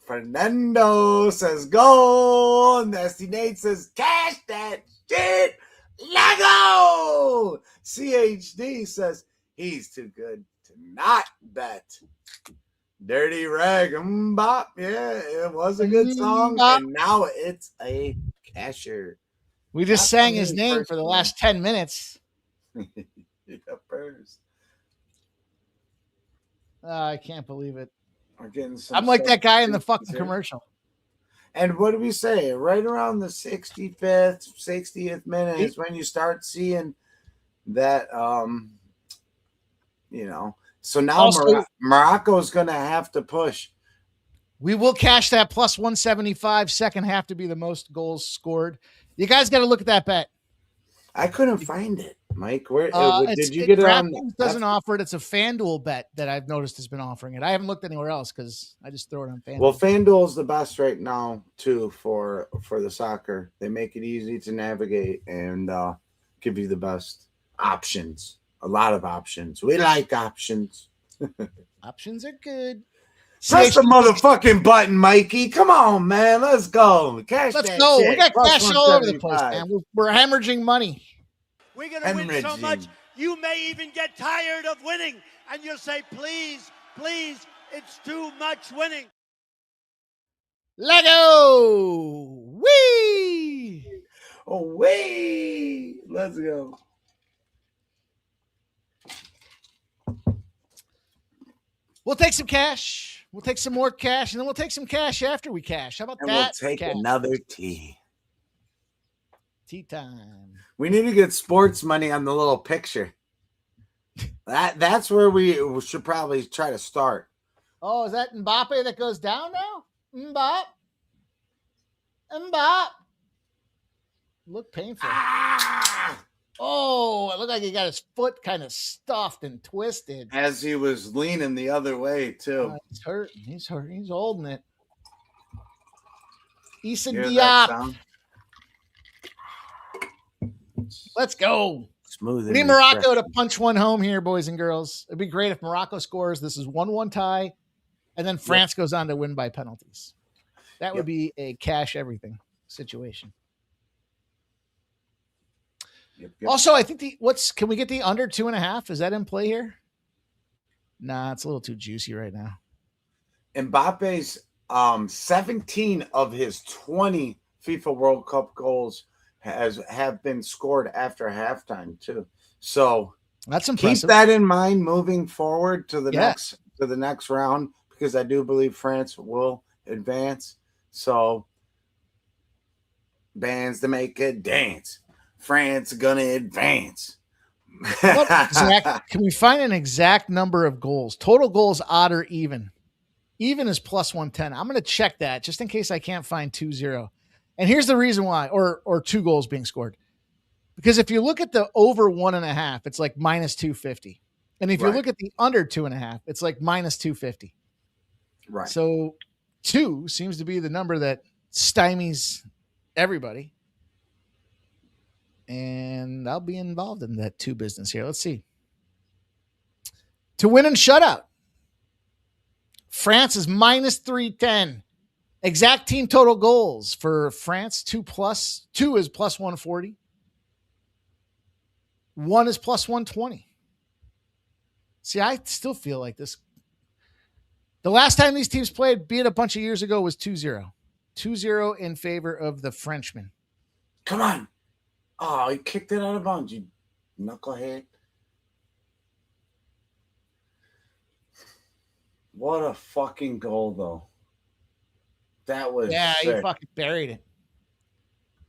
Fernando says goal. Nasty Nate says cash that shit. Lego. CHD says he's too good to not bet. Dirty Rag. Bop. Yeah, it was a good song. And now it's a casher. We just sang his name for the last 10 minutes. I can't believe it. I'm like that guy in the fucking commercial. And what do we say? Right around the 65th, 60th minute is when you start seeing that, So now Morocco's going to have to push. We will cash that plus 175 second half to be the most goals scored. You guys got to look at that bet. I couldn't find it, Mike. Where did you get it on? Doesn't offer it. It's a FanDuel bet that I've noticed has been offering it. I haven't looked anywhere else because I just throw it on FanDuel. Well, FanDuel's the best right now too for the soccer. They make it easy to navigate and give you the best options. A lot of options. We like options. Options are good. Press the motherfucking button, Mikey. Come on, man. Let's go. Let's go. We got cash all over the place, man. We're hemorrhaging money. We're going to win so much, you may even get tired of winning. And you'll say, please, please, it's too much winning. Lego! Whee! Away! Let's go. We'll take some cash. We'll take some more cash, and then we'll take some cash after we cash. How about And that? we'll take another tea. Tea time. We need to get sports money on the little picture. That's where we should probably try to start. Oh, is that Mbappe that goes down now? Mbappe. Look painful. Oh, it looked like he got his foot kind of stuffed and twisted. As he was leaning the other way, too. He's hurting. He's hurting. He's holding it. Issa Hear that sound? Let's go. Smooth. We need Morocco to punch one home here, boys and girls. It'd be great if Morocco scores. This is 1-1 tie, and then France goes on to win by penalties. That would be a cash everything situation. Yep. Also, I think can we get the under 2.5? Is that in play here? Nah, it's a little too juicy right now. Mbappe's 17 of his 20 FIFA World Cup goals have been scored after halftime too. So that's impressive. Keep that in mind moving forward to the next round, because I do believe France will advance. So bands to make it dance. France gonna advance. Can we find an exact number of goals? Total goals, odd or even? Even is plus 110. I'm going to check that just in case I can't find 2-0. And here's the reason why, or 2 goals being scored. Because if you look at the over 1.5, it's like minus 250. And if you look at the under 2.5, it's like minus 250. Right. So 2 seems to be the number that stymies everybody. And I'll be involved in that 2 business here. Let's see. To win and shutout. France is minus 310. Exact team total goals for France, 2 is plus 140. 1 is plus 120. See, I still feel like this. The last time these teams played, be it a bunch of years ago, was 2-0. 2-0 in favor of the Frenchmen. Come on. Oh, he kicked it out of bounds, you knucklehead. What a fucking goal, though. That was sick. He fucking buried it.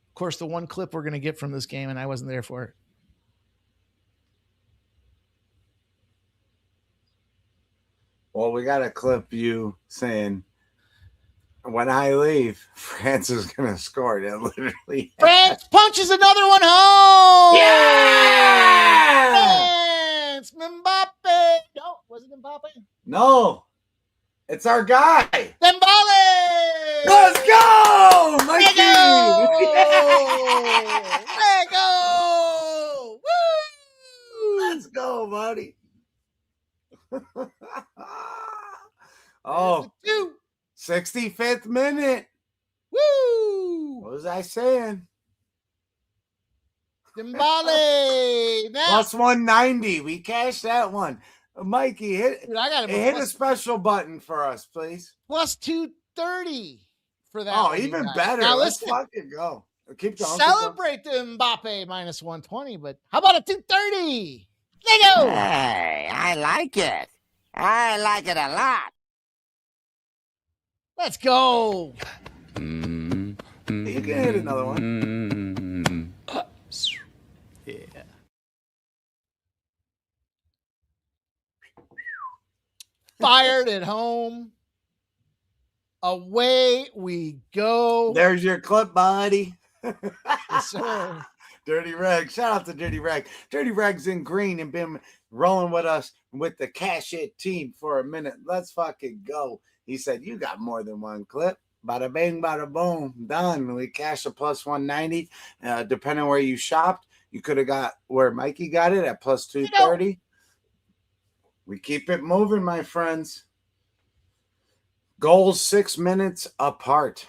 Of course, the one clip we're going to get from this game, and I wasn't there for it. Well, we got to clip you saying, when I leave, France is going to score. That literally. France punches another one home. Yeah! France, Mbappe. No, was it Mbappe? No. It's our guy. Dembele. Let's go, Mikey. Lego. Woo! Let's go, buddy. Oh, 65th minute. Woo! What was I saying? Dembele. Plus 190. We cashed that one. Mikey, hit a special button for us, please. Plus 230 for that. Oh, even better. Now, let's fucking go. Keep going. Celebrate the Mbappe minus 120, but how about a 230? Lego! Hey, I like it. I like it a lot. Let's go. You can hit another one. Yeah. Fired at home. Away we go. There's your clip, buddy. Yes, sir. Dirty Reg. Shout out to Dirty Reg. Dirty Reg's in green and been rolling with us with the Cash It team for a minute. Let's fucking go. He said, you got more than one clip. Bada bang, bada boom. Done. We cashed a plus 190. Depending where you shopped, you could have got where Mikey got it at plus 230. We keep it moving, my friends. Goals 6 minutes apart.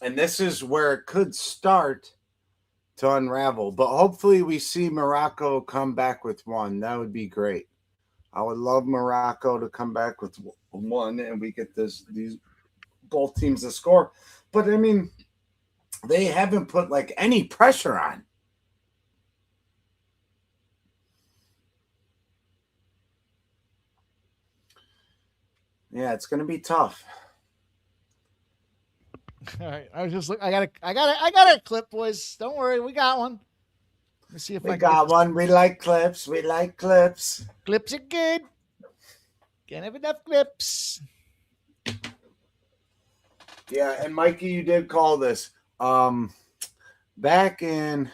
And this is where it could start to unravel. But hopefully we see Morocco come back with one. That would be great. I would love Morocco to come back with one and we get these both teams to score. But I mean, they haven't put like any pressure on. Yeah, it's going to be tough. All right, I was just I got a clip, boys. Don't worry, we got one. Let me see if We I can got one. We like clips. We like clips. Clips are good. Can't have enough clips. Yeah, and Mikey, you did call this. Back in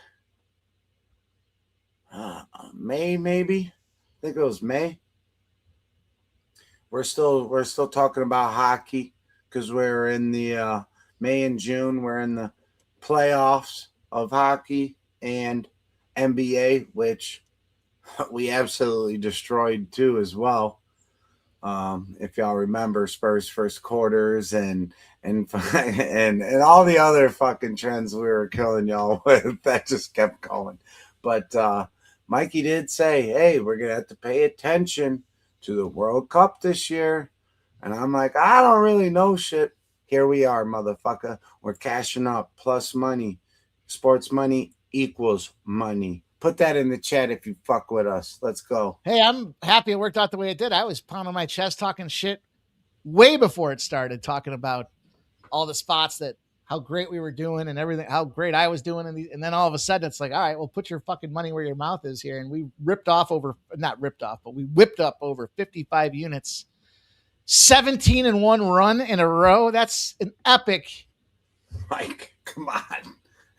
May, maybe. I think it was May. We're still talking about hockey because we're in the May and June. We're in the playoffs of hockey and NBA, which we absolutely destroyed too as well. If y'all remember Spurs first quarters and and all the other fucking trends we were killing y'all with, that just kept going. But Mikey did say, hey, we're gonna have to pay attention to the World Cup this year. And I'm like, I don't really know shit. Here we are, motherfucker. We're cashing up plus money. Sports money equals money. Put that in the chat if you fuck with us. Let's go. Hey, I'm happy it worked out the way it did. I was pounding my chest talking shit way before it started, talking about all the spots that how great we were doing and everything, how great I was doing. And then all of a sudden it's like, all right, well, put your fucking money where your mouth is here. And we not ripped off, but we whipped up over 55 units, 17-1 run in a row. That's an epic Mike, come on.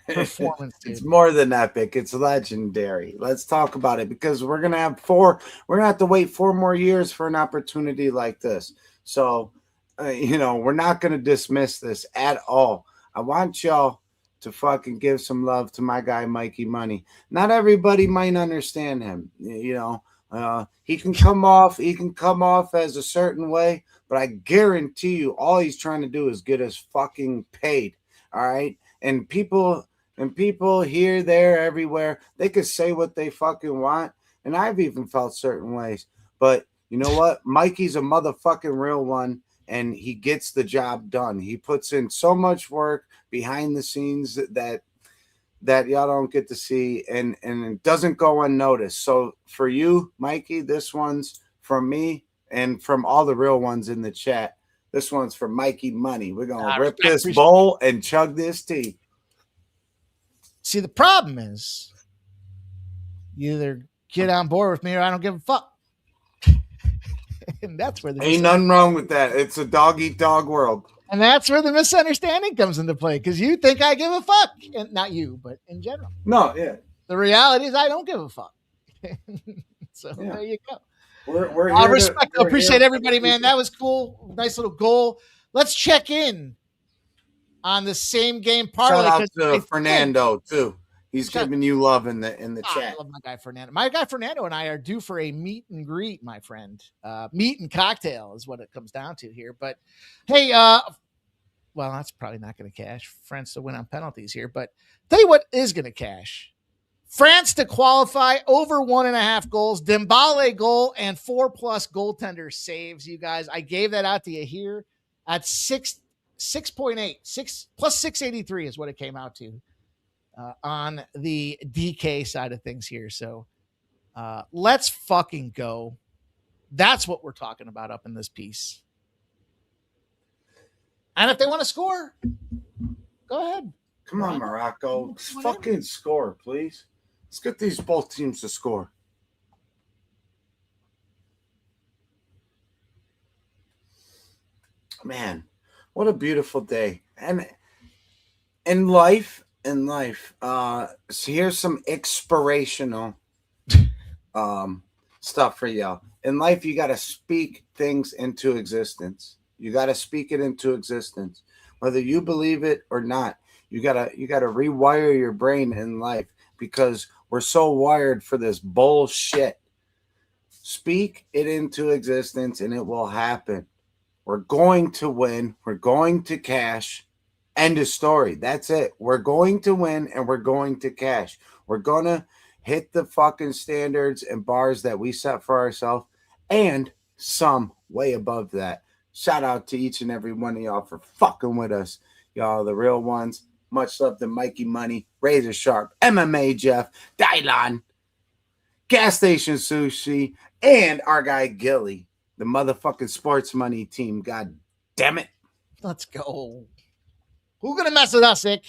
performance, dude. It's more than epic. It's legendary. Let's talk about it because we're gonna have to wait 4 more years for an opportunity like this. So, we're not gonna dismiss this at all. I want y'all to fucking give some love to my guy Mikey Money. Not everybody might understand him. He can come off as a certain way, but I guarantee you, all he's trying to do is get us fucking paid. All right, and people here, there, everywhere, they could say what they fucking want. And I've even felt certain ways. But you know what? Mikey's a motherfucking real one, and he gets the job done. He puts in so much work behind the scenes that y'all don't get to see, and it doesn't go unnoticed. So for you, Mikey, this one's from me and from all the real ones in the chat. This one's for Mikey Money. We're going to rip this bowl and chug this tea. See, the problem is you either get on board with me or I don't give a fuck. And that's where ain't nothing wrong with that. It's a dog eat dog world. And that's where the misunderstanding comes into play because you think I give a fuck. And not you, but in general. No, yeah. The reality is I don't give a fuck. So Yeah. There you go. We're I here appreciate everybody, man. That was cool. Nice little goal. Let's check in on the same game parlay. Shout out to Fernando too. He's giving you love in the chat. I love my guy Fernando. My guy Fernando and I are due for a meet and greet, my friend. Meet and cocktail is what it comes down to here. But hey, well, that's probably not going to cash. France to win on penalties here. But tell you what is going to cash. France to qualify over 1.5 goals, Dembele goal, and 4+ goaltender saves. You guys, I gave that out to you here at 6.8, 6 plus 683 is what it came out to on the DK side of things here. So let's fucking go. That's what we're talking about up in this piece. And if they want to score, go ahead. Come on, Morocco. Fucking score, please. Let's get these both teams to score. Man, what a beautiful day. And in life, so here's some inspirational stuff for y'all. In life, you got to speak things into existence. You got to speak it into existence. Whether you believe it or not, you got to rewire your brain in life because we're so wired for this bullshit. Speak it into existence and it will happen. We're going to win. We're going to cash. End of story. That's it. We're going to win and we're going to cash. We're going to hit the fucking standards and bars that we set for ourselves and some way above that. Shout out to each and every one of y'all for fucking with us. Y'all are the real ones. Much love to Mikey Money, Razor Sharp, MMA Jeff, Dylan, Gas Station Sushi, and our guy Gilly, the motherfucking Sports Money team. God damn it. Let's go. Who gonna mess with us, Ick?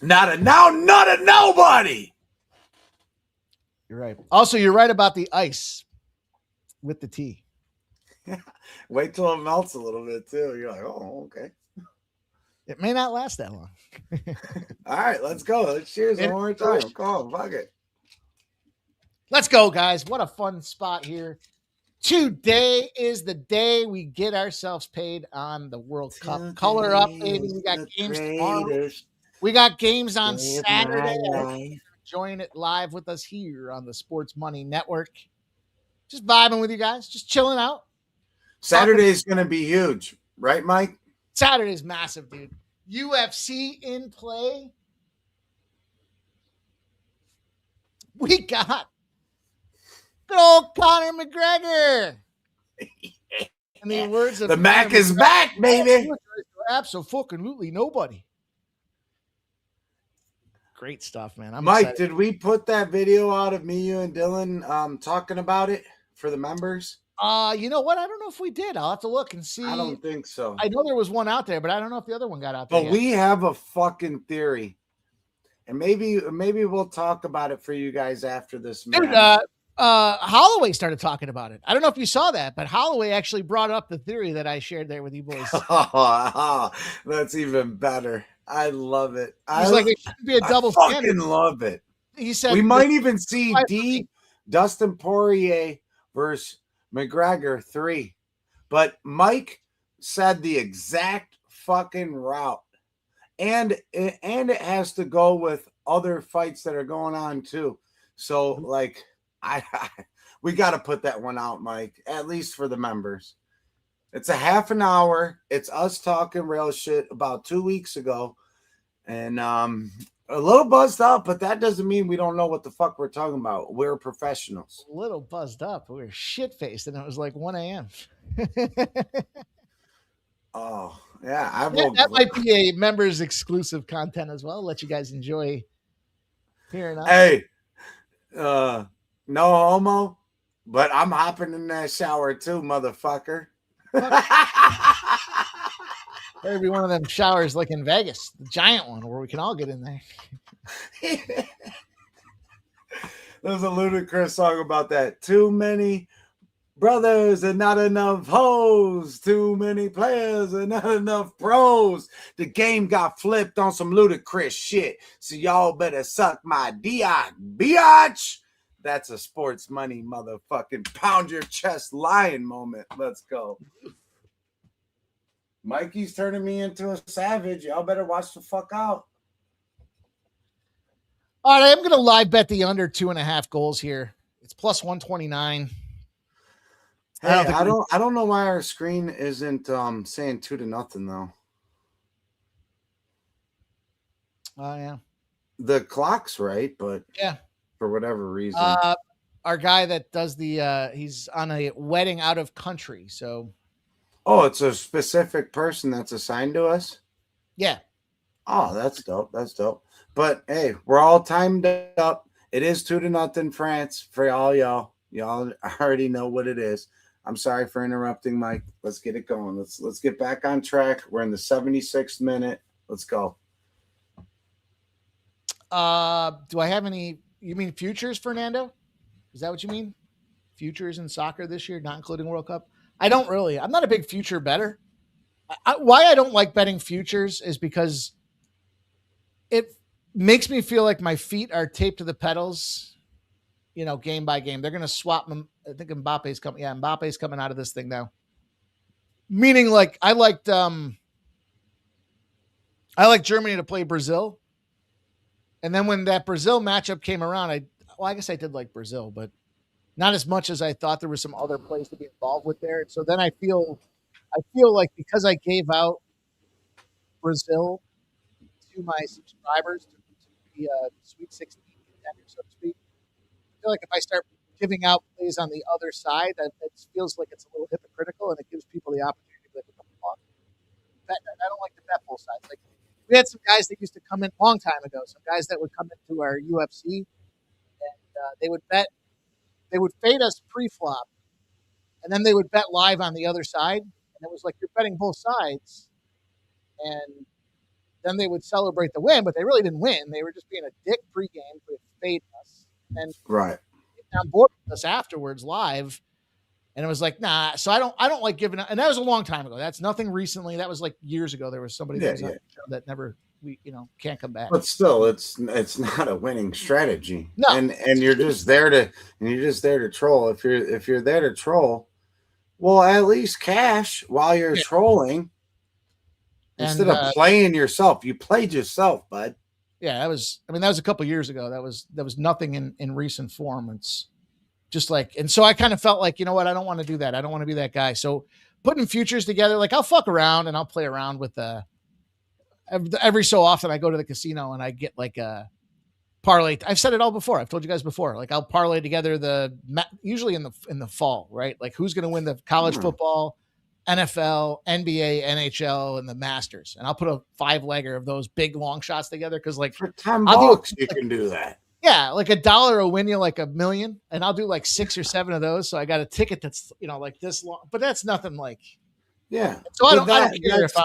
Not a nobody. You're right. Also, you're right about the ice with the tea. Wait till it melts a little bit too. You're like, oh, okay. It may not last that long. All right, let's go. Let's cheers one more time. Come on, fuck it. Let's go, guys. What a fun spot here. Today is the day we get ourselves paid on the World Cup. Color up, baby. We got games tomorrow. We got games on Saturday. Join it live with us here on the Sports Money Network. Just vibing with you guys. Just chilling out. Saturday is going to be huge. Right, Mike? Saturday's massive, dude. UFC in play. We got good old Conor McGregor. In the words of the Mac is back, baby. Absolutely nobody. Great stuff, man. I'm Mike, excited. did we put that video out of me, you, and Dylan talking about it for the members? You know what? I don't know if we did. I'll have to look and see. I don't think so. I know there was one out there, but I don't know if the other one got out there. But we have a fucking theory. And maybe we'll talk about it for you guys after this match. Dude, Holloway started talking about it. I don't know if you saw that, but Holloway actually brought up the theory that I shared there with you boys. That's even better. I love it. He's like, it should be a double standard. standard. I fucking love it. He said we might even see Dustin Poirier versus McGregor 3. But Mike said the exact fucking route. And it has to go with other fights that are going on too. So like we got to put that one out, Mike, at least for the members. It's a half an hour. It's us talking real shit about 2 weeks ago. And a little buzzed up, but that doesn't mean we don't know what the fuck we're talking about. We're professionals. A little buzzed up. We were shit-faced, and it was like 1 a.m. Oh, yeah. That might be a members exclusive content as well. Let you guys enjoy hearing us. Hey, no homo, but I'm hopping in that shower too, motherfucker. There'd be one of them showers like in Vegas, the giant one where we can all get in there. There's a ludicrous song about that. Too many brothers and not enough hoes. Too many players and not enough pros. The game got flipped on some ludicrous shit. So y'all better suck my dick, biatch. That's a Sports Money motherfucking pound your chest lion moment. Let's go. Mikey's turning me into a savage. Y'all better watch the fuck out. All right, I'm going to live bet the under 2.5 goals here. It's plus 129. Hey, I don't know why our screen isn't saying 2-0 though. Oh yeah. The clock's right, but yeah, for whatever reason. Our guy that does the he's on a wedding out of country, so. Oh, it's a specific person that's assigned to us? Yeah. Oh, that's dope. That's dope. But hey, we're all timed up. It is 2-0 France for all y'all. Y'all already know what it is. I'm sorry for interrupting, Mike. Let's get it going. Let's get back on track. We're in the 76th minute. Let's go. Do I have any? You mean futures, Fernando? Is that what you mean? Futures in soccer this year, not including World Cup? I don't really. I'm not a big future bettor. Why I don't like betting futures is because it makes me feel like my feet are taped to the pedals, game by game. They're going to swap them. I think Mbappe's coming. Yeah, Mbappe's coming out of this thing now. Meaning, like, I liked Germany to play Brazil. And then when that Brazil matchup came around, I guess I did like Brazil, but not as much as I thought. There were some other plays to be involved with there. So then I feel like because I gave out Brazil to my subscribers to be a Sweet 16 contender, so to speak, I feel like if I start giving out plays on the other side, that it feels like it's a little hypocritical, and it gives people the opportunity to bet. I don't like to bet both sides. Like we had some guys that used to come in a long time ago. Some guys that would come into our UFC and they would bet. They would fade us pre-flop, and then they would bet live on the other side. And it was like you're betting both sides, and then they would celebrate the win, but they really didn't win. They were just being a dick pregame for fading us, and Right. on board with us afterwards live. And it was like, nah. So I don't like giving up. And that was a long time ago. That's nothing recently. That was like years ago. There was somebody that was on the show that never, can't come back. But still, it's not a winning strategy. No. And you're just there to troll. If you're there to troll, well, at least cash while you're trolling. Instead of playing yourself. You played yourself, bud. Yeah, that was a couple years ago. That was nothing in recent form. It's just like, and so I kind of felt like, you know what? I don't want to do that. I don't want to be that guy. So putting futures together, like I'll fuck around and I'll play around with every so often I go to the casino and I get like a parlay. I've said it all before. I've told you guys before, like I'll parlay together usually in the fall, right? Like who's going to win the college football, NFL, NBA, NHL, and the Masters. And I'll put a 5-legger of those big long shots together. Cause like for $10, you can do that. Yeah, like $1 will win you like $1 million, and I'll do like 6 or 7 of those. So I got a ticket that's like this long, but that's nothing like. Yeah. So I don't care if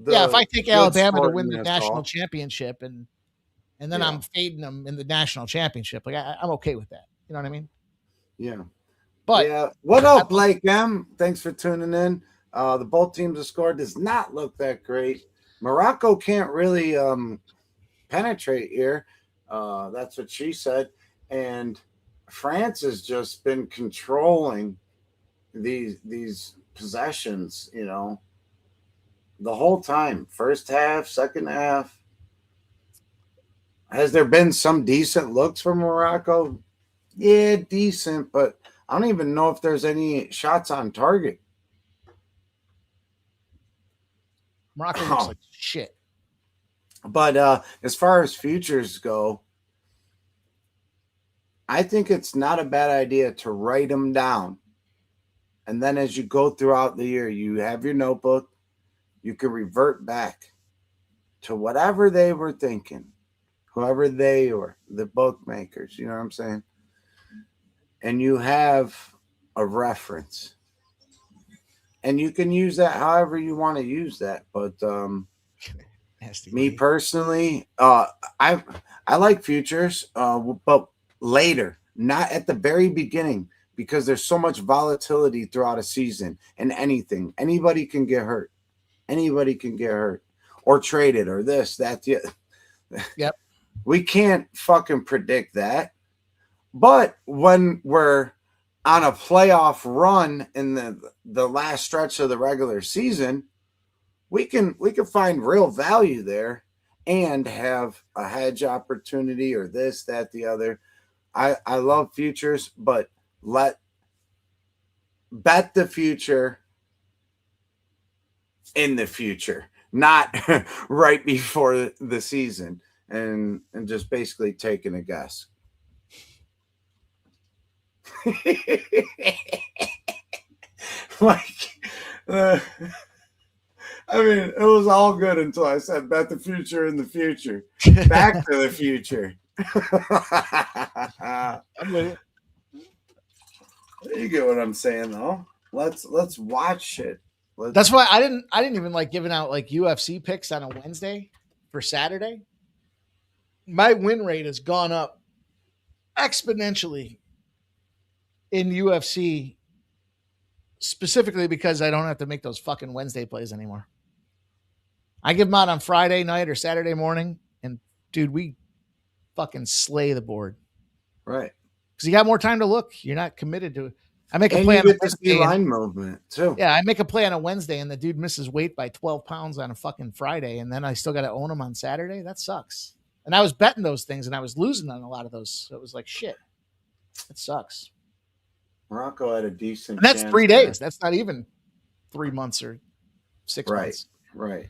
if I take Alabama to win the national championship and then I'm fading them in the national championship, like I'm okay with that. You know what I mean? Yeah. But what up, Blake M? Thanks for tuning in. The both teams' score does not look that great. Morocco can't really penetrate here. That's what she said. And France has just been controlling these possessions, the whole time. First half, second half. Has there been some decent looks from Morocco? Yeah, decent, but I don't even know if there's any shots on target. Morocco looks like shit. But as far as futures go, I think it's not a bad idea to write them down. And then as you go throughout the year, you have your notebook, you can revert back to whatever they were thinking, whoever they were, the bookmakers, you know what I'm saying? And you have a reference. And you can use that however you want to use that. But me personally, I like futures, but later, not at the very beginning, because there's so much volatility throughout a season and anything. Anybody can get hurt. Anybody can get hurt or traded or this, that, the Yep. We can't fucking predict that. But when we're on a playoff run in the last stretch of the regular season, we can find real value there and have a hedge opportunity or this, that, the other. I love futures, but bet the future in the future, not right before the season, and just basically taking a guess. I mean, it was all good until I said bet the future in the future. Back to the future. You get what I'm saying, though. Let's watch it. That's why I didn't even like giving out like UFC picks on a Wednesday for Saturday. My win rate has gone up exponentially in UFC, specifically because I don't have to make those fucking Wednesday plays anymore. I give them out on Friday night or Saturday morning, and dude, we fucking slay the board. Right. Because you got more time to look. You're not committed to it. I make a and play you on get to see line movement too. Yeah, I make a play on a Wednesday, and the dude misses weight by 12 pounds on a fucking Friday, and then I still got to own him on Saturday. That sucks. And I was betting those things, and I was losing on a lot of those. So it was like, shit. It sucks. Morocco had a decent. And that's 3 days. That's not even 3 months or 6 months. Right.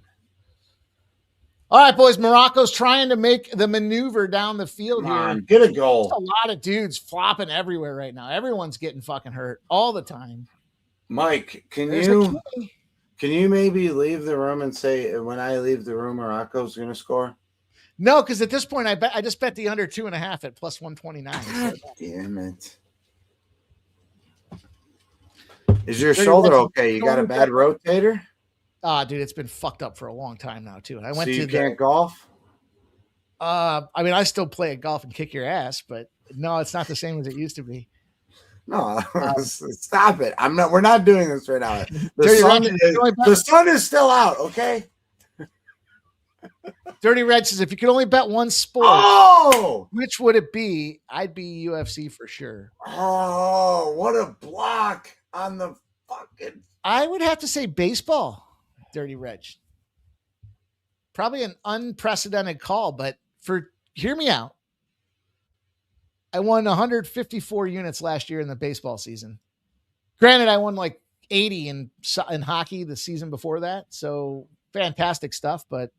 All right, boys. Morocco's trying to make the maneuver down the field here. Get a goal. There's a lot of dudes flopping everywhere right now. Everyone's getting fucking hurt all the time. Mike, can There's you Can you maybe leave the room and say, when I leave the room, Morocco's going to score? No, because at this point, I just bet the under 2.5 at plus 129. God damn it. Is your shoulder okay? You got a bad rotator? Dude, it's been fucked up for a long time now, too. And I went to can't golf? I mean, I still play at golf and kick your ass, but no, it's not the same as it used to be. No, stop it. We're not doing this right now. The sun is still out, okay? Dirty Red says, if you could only bet one sport, which would it be? I'd be UFC for sure. Oh, what a block on the fucking... I would have to say baseball, Dirty Red. Probably an unprecedented call, but hear me out. I won 154 units last year in the baseball season. Granted, I won like 80 in hockey the season before that. So fantastic stuff, but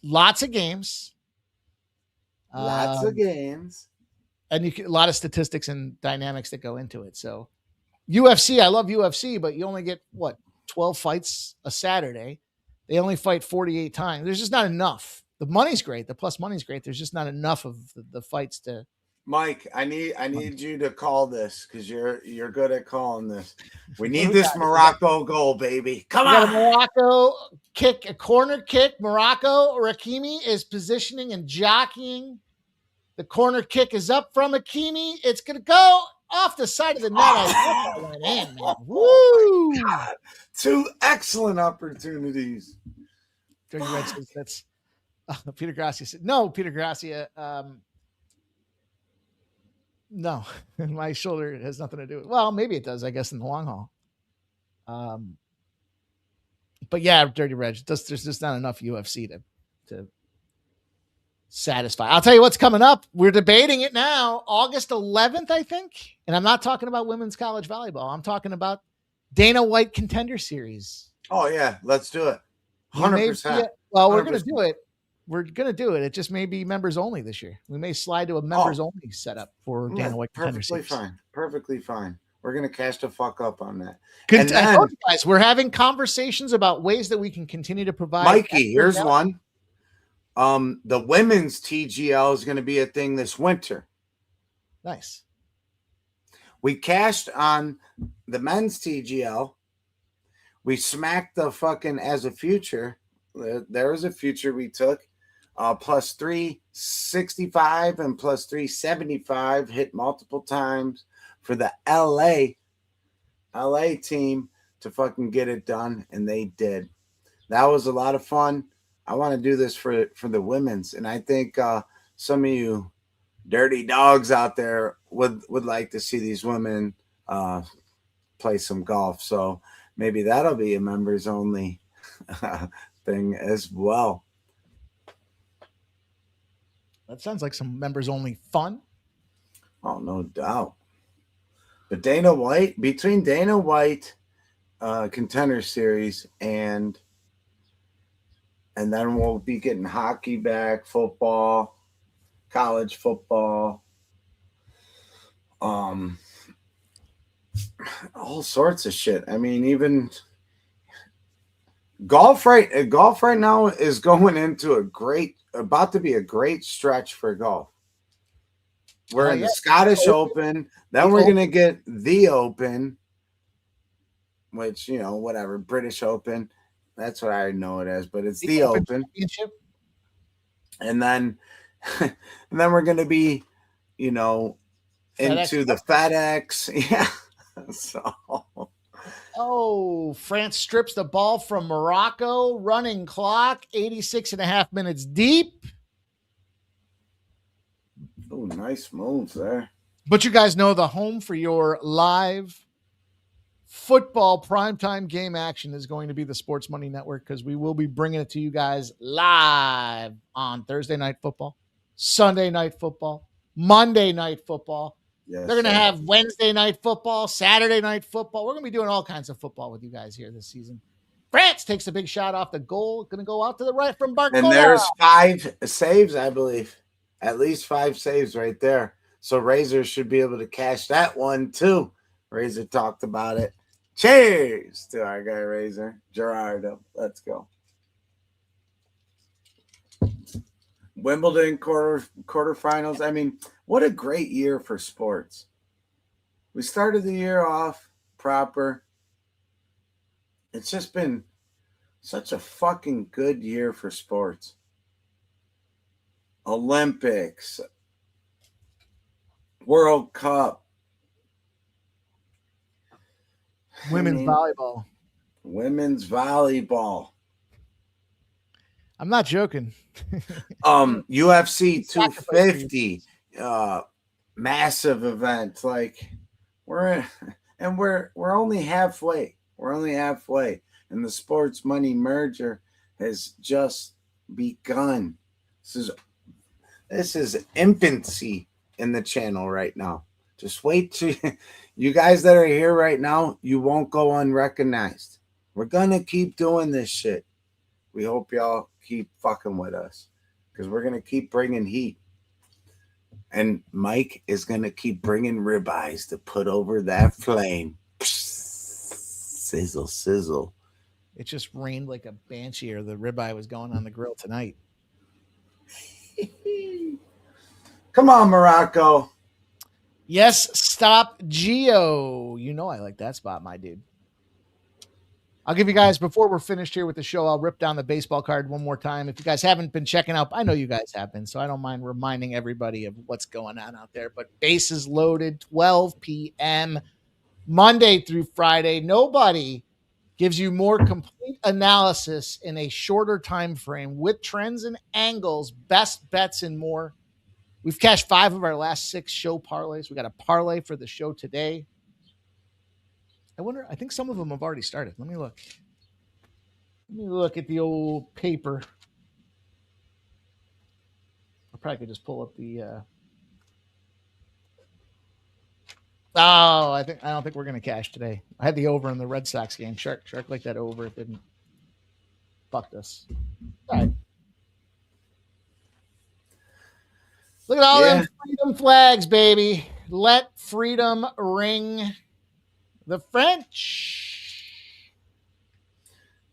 lots of games. Lots of games. And a lot of statistics and dynamics that go into it. So UFC, I love UFC, but you only get 12 fights a Saturday. They only fight 48 times. There's just not enough. The money's great. The plus money's great. There's just not enough of the fights to... Mike, I need you to call this because you're good at calling this. We need this Morocco goal, baby. Come on. Morocco kick, a corner kick. Morocco, Hakimi is positioning and jockeying. The corner kick is up from Hakimi. It's going to go off the side of the net. I went in, man. Woo! God. 2 excellent opportunities. Dirty Red says that's Peter Gracia said, no, Peter Gracia. No, my shoulder has nothing to do with it. Well, maybe it does, I guess, in the long haul. But yeah, Dirty Reg, there's just not enough UFC to satisfy. I'll tell you what's coming up. We're debating it now, August 11th, I think. And I'm not talking about women's college volleyball. I'm talking about Dana White Contender Series. Oh yeah, let's do it. 100%. Well, we're going to do it. We're going to do it. It just may be members only this year. We may slide to a members only setup for Dana White Contender Series. Perfectly fine. We're going to cash the fuck up on that. I told you guys, we're having conversations about ways that we can continue to provide. Mikey, here's one. The women's TGL is going to be a thing this winter. Nice. We cashed on the men's TGL. We smacked the fucking as a future. There was a future we took. Plus 365 and plus 375 hit multiple times for the LA team to fucking get it done, and they did. That was a lot of fun. I want to do this for the women's, and I think some of you dirty dogs out there would like to see these women play some golf. So maybe that'll be a members only thing as well. That sounds like some members only fun. Oh, no doubt. But Dana White, between Dana White Contender Series and then we'll be getting hockey back, football, college football, all sorts of shit. I mean, even golf right now is going into about to be a great stretch for golf. We're in the Scottish Open. Then we're going to get the Open, which, whatever, British Open. That's what I know it as, but it's the Open. And then we're going to be, into the FedEx. Yeah. So. Oh, France strips the ball from Morocco. Running clock, 86.5 minutes deep. Oh, nice moves there. But you guys know the home for your live football primetime game action is going to be the Sports Money Network, because we will be bringing it to you guys live on Thursday Night Football, Sunday Night Football, Monday Night Football. Yes, they're going to have Wednesday Night Football, Saturday Night Football. We're going to be doing all kinds of football with you guys here this season. France takes a big shot off the goal. Going to go out to the right from Barcola. And there's 5 saves, I believe. At least 5 saves right there. So Razor should be able to cash that one too. Razor talked about it. Cheers to our guy Razor Gerardo. Let's go. Wimbledon quarterfinals. I mean, what a great year for sports. We started the year off proper. It's just been such a fucking good year for sports. Olympics, World Cup, Women's volleyball. Women's volleyball. I'm not joking. UFC 250, massive event. Like we're only halfway. We're only halfway, and the sports money merger has just begun. This is infancy in the channel right now. Just wait till you guys that are here right now, you won't go unrecognized. We're gonna keep doing this shit. We hope y'all keep fucking with us because we're gonna keep bringing heat. And Mike is gonna keep bringing ribeyes to put over that flame. Sizzle, sizzle. It just rained like a banshee, or the ribeye was going on the grill tonight. Come on, Morocco. Yes, stop Geo. You know I like that spot, my dude. I'll give you guys, before we're finished here with the show, I'll rip down the baseball card one more time. If you guys haven't been checking out, I know you guys have been, so I don't mind reminding everybody of what's going on out there. But bases loaded, 12 p.m., Monday through Friday. Nobody gives you more complete analysis in a shorter time frame with trends and angles, best bets, and more. We've cashed 5 of our last 6 show parlays. We got a parlay for the show today. I think some of them have already started. Let me look. Let me look at the old paper. I probably could just pull up the I don't think we're gonna cash today. I had the over in the Red Sox game. Shark like that over. It didn't. Fucked us. All right. Look at all them freedom flags, baby. Let freedom ring. The French.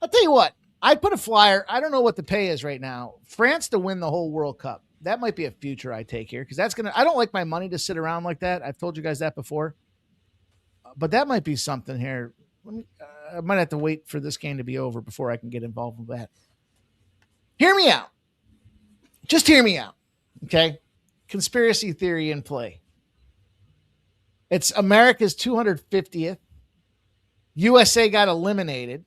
I'll tell you what. I put a flyer. I don't know what the pay is right now. France to win the whole World Cup. That might be a future I take here, because I don't like my money to sit around like that. I've told you guys that before. But that might be something here. I might have to wait for this game to be over before I can get involved with that. Hear me out. Just hear me out. Okay? Conspiracy theory in play. It's America's 250th. USA got eliminated.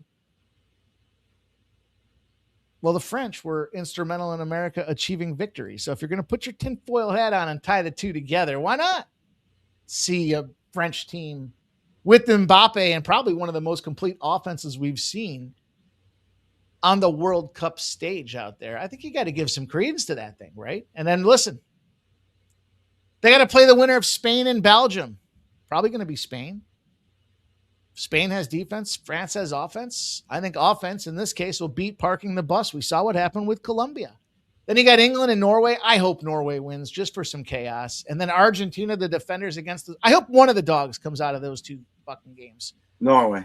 Well, the French were instrumental in America achieving victory. So if you're going to put your tinfoil hat on and tie the two together, why not see a French team with Mbappe and probably one of the most complete offenses we've seen on the World Cup stage out there? I think you got to give some credence to that thing, right? And then listen, they got to play the winner of Spain and Belgium. Probably going to be Spain. Spain has defense. France has offense. I think offense in this case will beat parking the bus. We saw what happened with Colombia. Then you got England and Norway. I hope Norway wins just for some chaos. And then Argentina, the defenders against I hope one of the dogs comes out of those 2 fucking games. Norway.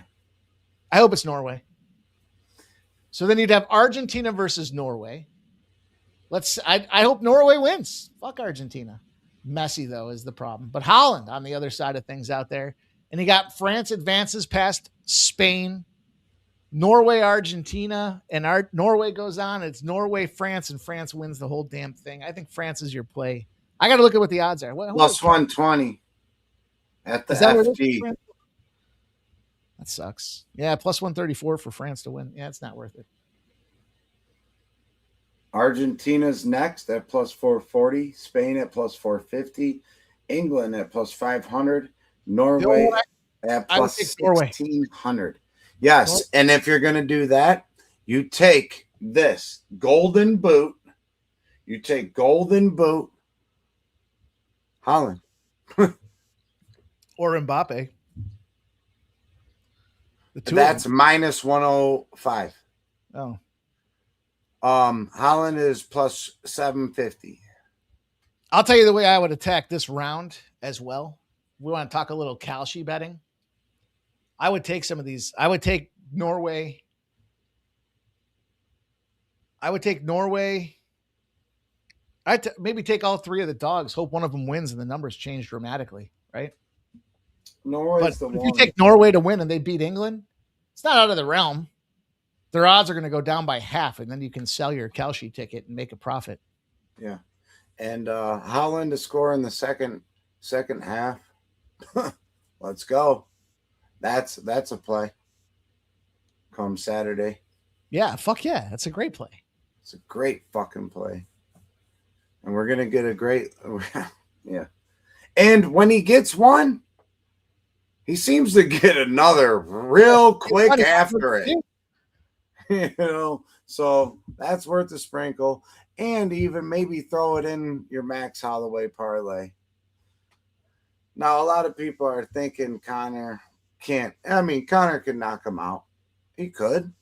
I hope it's Norway. So then you'd have Argentina versus Norway. I hope Norway wins. Fuck Argentina. Messi, though, is the problem. But Holland on the other side of things out there. And you got France advances past Spain, Norway, Argentina, and Norway goes on. It's Norway, France, and France wins the whole damn thing. I think France is your play. I got to look at what the odds are. Plus 120 at the FG. That sucks. Yeah, plus 134 for France to win. Yeah, it's not worth it. Argentina's next at plus 440. Spain at plus 450. England at plus 500. Norway at plus 1,600. Yes, and if you're going to do that, you take this golden boot. You take golden boot. Holland. Or Mbappe. That's minus 105. Oh. Holland is plus 750. I'll tell you the way I would attack this round as well. We want to talk a little Kalshi betting. I would take some of these. I would take Norway. I'd maybe take all three of the dogs. Hope one of them wins and the numbers change dramatically, right? Norway's But the if you one. take Norway to win and they beat England, it's not out of the realm. Their odds are going to go down by half, and then you can sell your Kalshi ticket and make a profit. Yeah. And Holland to score in the second half. Let's go. That's a play. Come Saturday. Yeah, fuck yeah. That's a great play. It's a great fucking play. And we're gonna get a great yeah. And when he gets one, he seems to get another real quick after it. You know, so that's worth a sprinkle. And even maybe throw it in your Max Holloway parlay. Now, a lot of people are thinking Connor can't. I mean, Connor can knock him out. He could.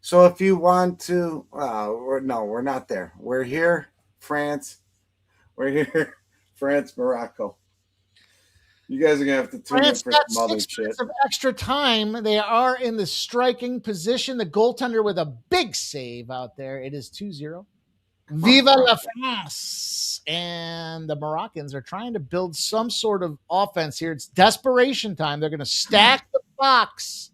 So if you want to, we're not there. We're here, France. We're here, France, Morocco. You guys are going to have to tune in for some other shit. Of extra time. They are in the striking position. The goaltender with a big save out there. It is 2-0. Viva la France. And the Moroccans are trying to build some sort of offense here. It's desperation time. They're going to stack the box.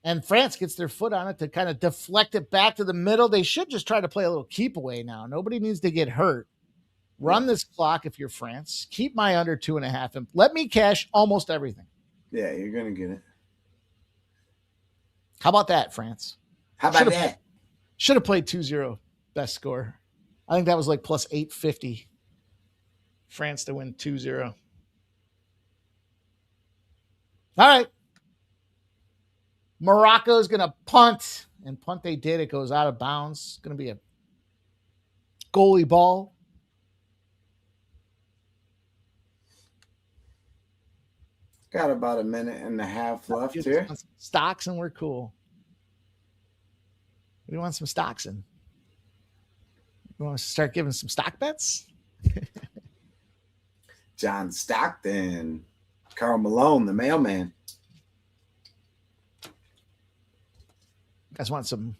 And France gets their foot on it to kind of deflect it back to the middle. They should just try to play a little keep away now. Nobody needs to get hurt. Run this clock if you're France. Keep my under 2.5 and let me cash almost everything. Yeah, you're going to get it. How about that, France? How about that? Should have played 2-0 best score. I think that was like plus 850. France to win 2-0. All right. Morocco's going to punt, and punt they did. It goes out of bounds. It's going to be a goalie ball. Got about a minute and a half left here. Stocks, and we're cool. We want some stocks in. You want to start giving some stock bets? John Stockton, Carl Malone, the mailman. You guys want to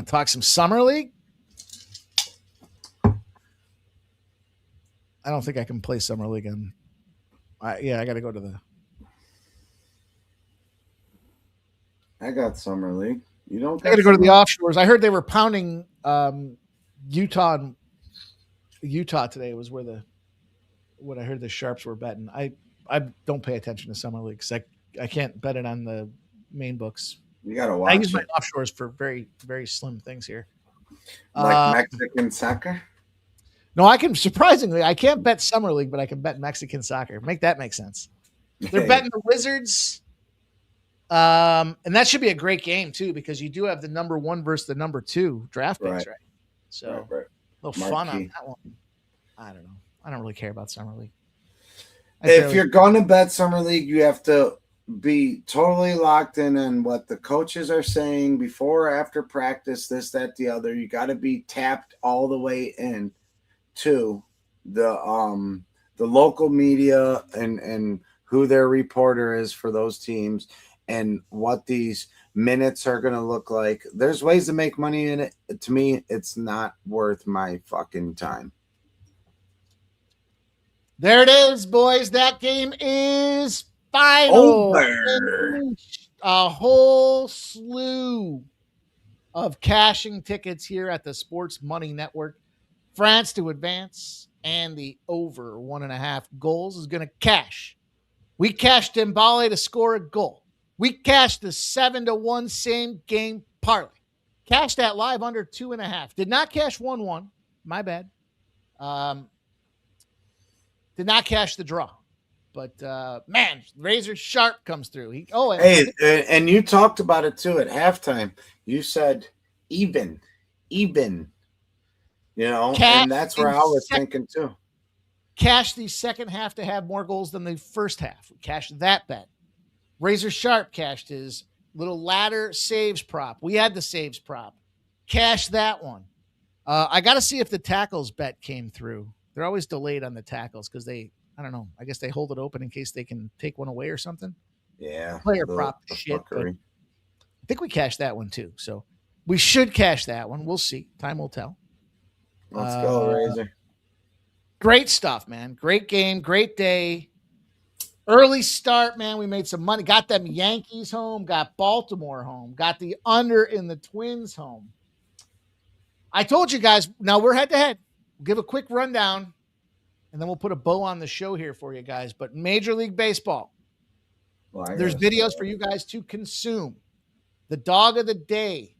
talk some Summer League? I don't think I can play Summer League. I got to go to the. I got Summer League. You don't. I got to go to the offshores. I heard they were pounding Utah. And Utah today was what I heard the sharps were betting. I don't pay attention to Summer League because I can't bet it on the main books. You got to watch. I use my offshores for very, very slim things here. Like Mexican soccer? No, I can't bet Summer League, but I can bet Mexican soccer. Make that make sense. They're betting the Wizards. And that should be a great game too, because you do have the number 1 versus the number 2 draft picks, right? So a little fun on that one. I don't know. I don't really care about Summer League. If you're going to bet Summer League, you have to be totally locked in on what the coaches are saying before or after practice, this, that, the other. You got to be tapped all the way in to the local media and who their reporter is for those teams and what these minutes are going to look like. There's ways to make money in it. To me, it's not worth my fucking time. There it is, boys. That game is final. Over. A whole slew of cashing tickets here at the Sports Money Network. France to advance, and the over 1.5 goals is going to cash. We cashed Dembele to score a goal. We cashed the 7-1 same game parlay. Cashed that live under 2.5. Did not cash 1-1. My bad. Did not cash the draw. But, man, Razor Sharp comes through. And you talked about it, too, at halftime. You said even. You know, and that's where I was thinking, too. Cash the second half to have more goals than the first half. We cashed that bet. Razor Sharp cashed his little ladder saves prop. We had the saves prop. Cash that one. I got to see if the tackles bet came through. They're always delayed on the tackles because they I don't know. I guess they hold it open in case they can take one away or something. Yeah. Player prop shit. But fuckery. I think we cashed that one too. So we should cash that one. We'll see. Time will tell. Let's go, Razor. Great stuff, man. Great game. Great day. Early start, man. We made some money. Got them Yankees home. Got Baltimore home. Got the under in the Twins home. I told you guys, now we're head to head. We'll give a quick rundown, and then we'll put a bow on the show here for you guys. But Major League Baseball, there's videos for you guys to consume. The dog of the day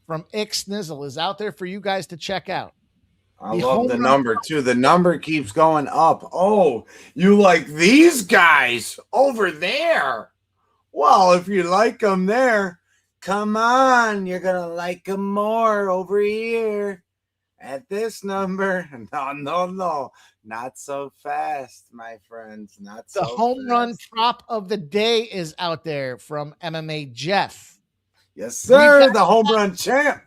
from Ixnizzle is out there for you guys to check out. I love the number, too. The number keeps going up. Oh, you like these guys over there? Well, if you like them there, come on. You're going to like them more over here at this number. No. Not so fast, my friends. Not so fast. The home run prop of the day is out there from MMA Jeff. Yes, sir. The home run champ.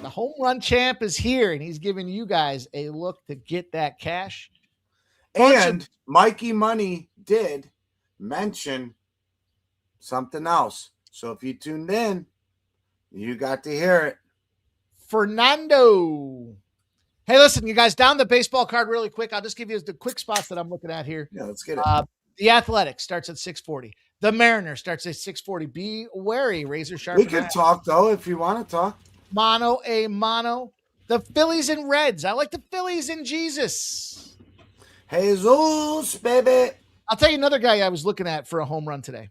The home run champ is here, and he's giving you guys a look to get that cash. And Mikey Money did mention something else. So if you tuned in, you got to hear it. Fernando. Hey, listen, you guys, down the baseball card really quick. I'll just give you the quick spots that I'm looking at here. Yeah, let's get it. The Athletic starts at 640. The Mariner starts at 640. Be wary, razor sharp. We can talk, though, if you want to talk. Mono a mono. The Phillies and Reds. I like the Phillies and Jesus. Jesus, baby. I'll tell you another guy I was looking at for a home run today.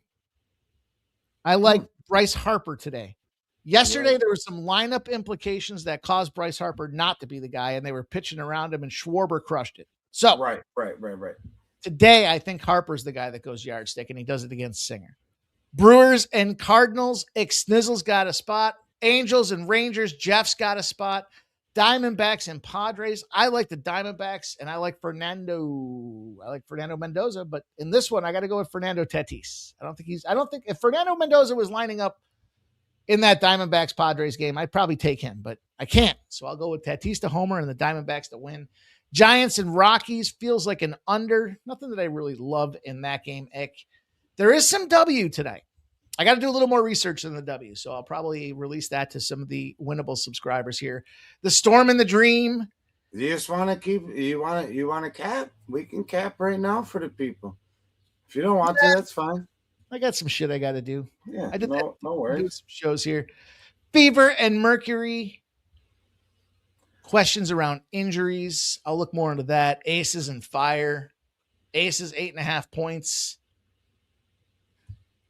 I like Bryce Harper today. Yesterday, there were some lineup implications that caused Bryce Harper not to be the guy, and they were pitching around him, and Schwarber crushed it. So Right. today, I think Harper's the guy that goes yardstick, and he does it against Singer. Brewers and Cardinals, Ixnizzle's got a spot. Angels and Rangers, Jeff's got a spot. Diamondbacks and Padres. I like the Diamondbacks, and I like Fernando. I like Fernando Mendoza, but in this one, I got to go with Fernando Tatis. I don't think if Fernando Mendoza was lining up in that Diamondbacks Padres game, I'd probably take him, but I can't. So I'll go with Tatis to homer and the Diamondbacks to win. Giants and Rockies feels like an under. Nothing that I really love in that game. There is some W today. I got to do a little more research than the W, so I'll probably release that to some of the winnable subscribers here. The Storm and the Dream. You just want to keep, you want to cap? We can cap right now for the people. If you don't want to, that's fine. I got some shit I got to do. Yeah, I did no worries. some shows here. Fever and Mercury. Questions around injuries. I'll look more into that. Aces and Fire. Aces 8.5 points.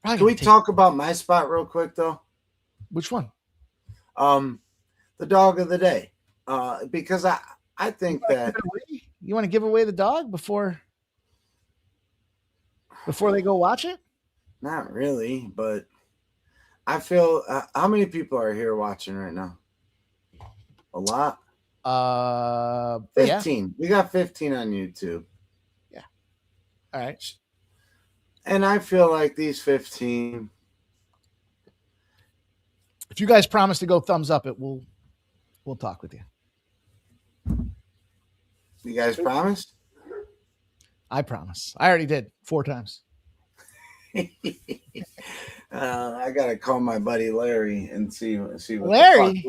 Can we talk about my spot real quick, though? Which one? The dog of the day. Because I think that you want to give away the dog before they go watch it? Not really, but I feel how many people are here watching right now? A lot. 15. Yeah. We got 15 on YouTube. Yeah. All right. And I feel like these 15. If you guys promise to go thumbs up, we'll talk with you. You guys promise? I promise. I already did 4 times. I gotta call my buddy Larry and see what Larry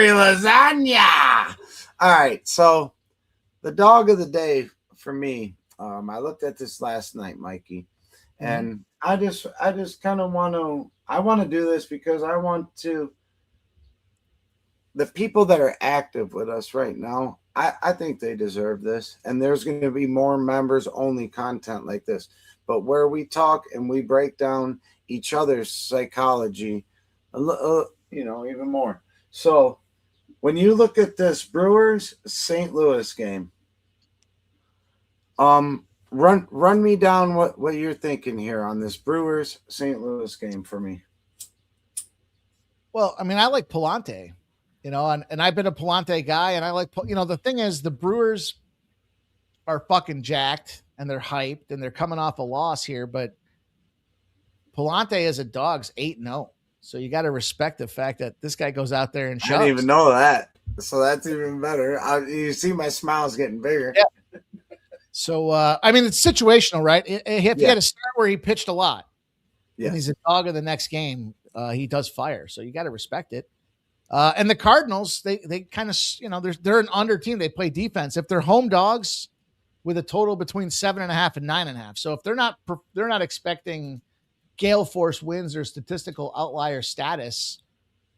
Lasagna. All right, so the dog of the day for me. I looked at this last night, Mikey, and I just kind of want to do this because I want to. The people that are active with us right now, I think they deserve this, and there's going to be more members only content like this. But where we talk and we break down each other's psychology, even more. So when you look at this Brewers St. Louis game, run me down what you're thinking here on this Brewers St. Louis game for me. Well, I mean, I like Palante, and I've been a Palante guy, and I like, the thing is the Brewers are fucking jacked and they're hyped and they're coming off a loss here, but Palante as a dog's 8-0. So you got to respect the fact that this guy goes out there and shoves. I didn't even know that. So that's even better. You see my smile's getting bigger. Yeah. So, I mean, it's situational, right? If you Yeah. had a start where he pitched a lot and he's Yes. a dog of the next game, he does fire. So you got to respect it. And the Cardinals, they kind of, they're an under team. They play defense. If they're home dogs with a total between 7.5 and 9.5. So if they're not expecting gale force wins or statistical outlier status,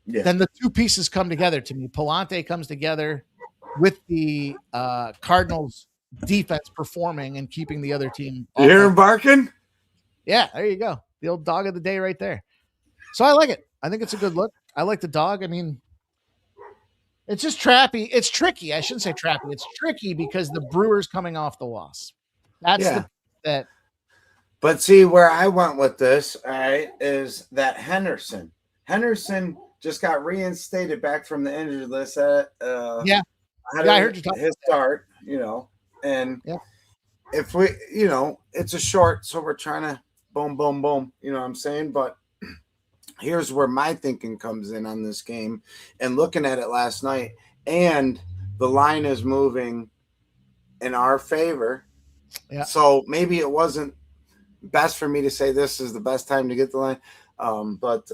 Yeah. then the two pieces come together to me. Palante comes together with the Cardinals defense performing and keeping the other team. You hear him barking? Yeah, there you go. The old dog of the day right there. So I like it. I think it's a good look. I like the dog. I mean, it's just trappy. It's tricky. I shouldn't say trappy. It's tricky because the Brewers coming off the loss. That's that. But see, where I went with this, all right, is that Henderson just got reinstated back from the injured list. I heard you talk his start, and if we, it's a short, so we're trying to boom, boom, boom. You know what I'm saying? But here's where my thinking comes in on this game, and looking at it last night, and the line is moving in our favor. Yeah. So maybe it wasn't best for me to say this is the best time to get the line. But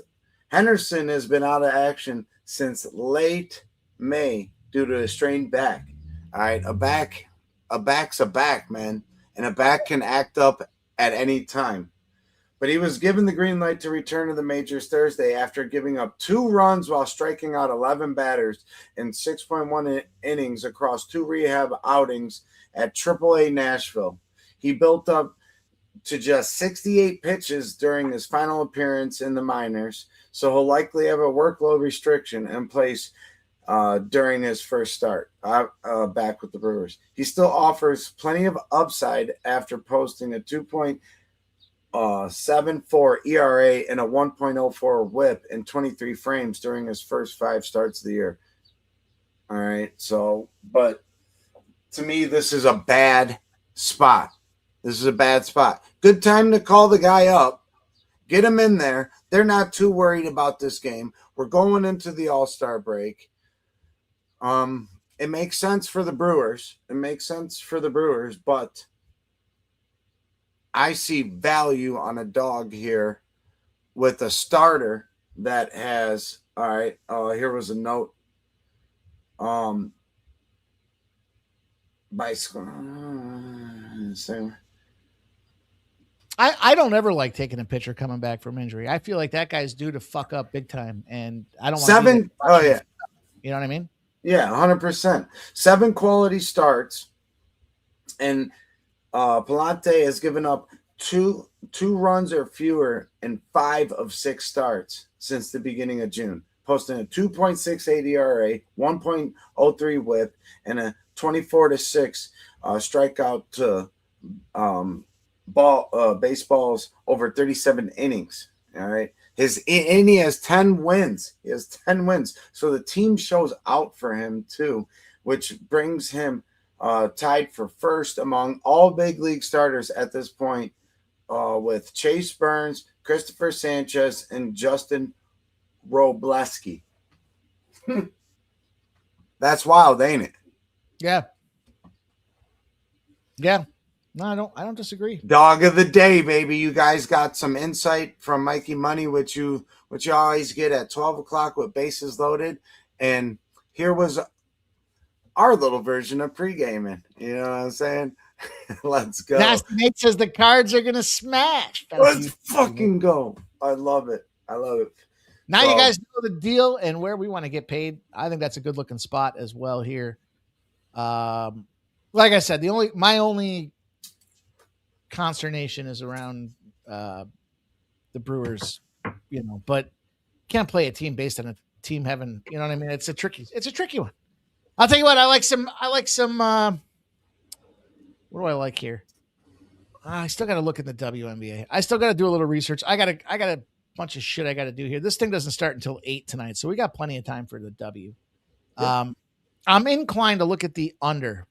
Henderson has been out of action since late May due to a strained back. All right. A back's a back, man. And a back can act up at any time. But he was given the green light to return to the majors Thursday after giving up 2 runs while striking out 11 batters in 6.1 innings across 2 rehab outings at AAA Nashville. He built up to just 68 pitches during his final appearance in the minors, so he'll likely have a workload restriction in place during his first start back with the Brewers. He still offers plenty of upside after posting a 2.74 ERA and a 1.04 WHIP in 23 frames during his first 5 starts of the year. All right, so, but to me, this is a bad spot. This is a bad spot. Good time to call the guy up. Get him in there. They're not too worried about this game. We're going into the All-Star break. It makes sense for the Brewers. But I see value on a dog here with a starter that has, all right, here was a note. Bicycle. I don't ever like taking a pitcher coming back from injury. I feel like that guy's due to fuck up big time, and I don't want 7. Oh yeah, you know what I mean? Yeah, 100%. 7 quality starts, and Palante has given up two runs or fewer in 5 of 6 starts since the beginning of June, posting a 2.68 ERA, 1.03 WHIP, and a 24-6 strikeout to baseballs over 37 innings. All right. And he has 10 wins. So the team shows out for him too, which brings him tied for first among all big league starters at this point, with Chase Burns, Christopher Sanchez, and Justin Robleski. That's wild, ain't it? Yeah. No, I don't disagree. Dog of the day, baby. You guys got some insight from Mikey Money, which you always get at 12 o'clock with bases loaded. And here was our little version of pre-gaming. You know what I'm saying? Let's go. Nasty Nate says the Cards are gonna smash. Let's fucking go. I love it. Now you guys know the deal and where we want to get paid. I think that's a good looking spot as well here. Like I said, my only consternation is around the Brewers, but can't play a team based on a team having, you know what I mean? It's a tricky one. I'll tell you what, I like some what do I like here? I still got to look at the WNBA. I still got to do a little research. I got a bunch of shit I got to do here. This thing doesn't start until 8 tonight, so we got plenty of time for the W. Yeah. I'm inclined to look at the under.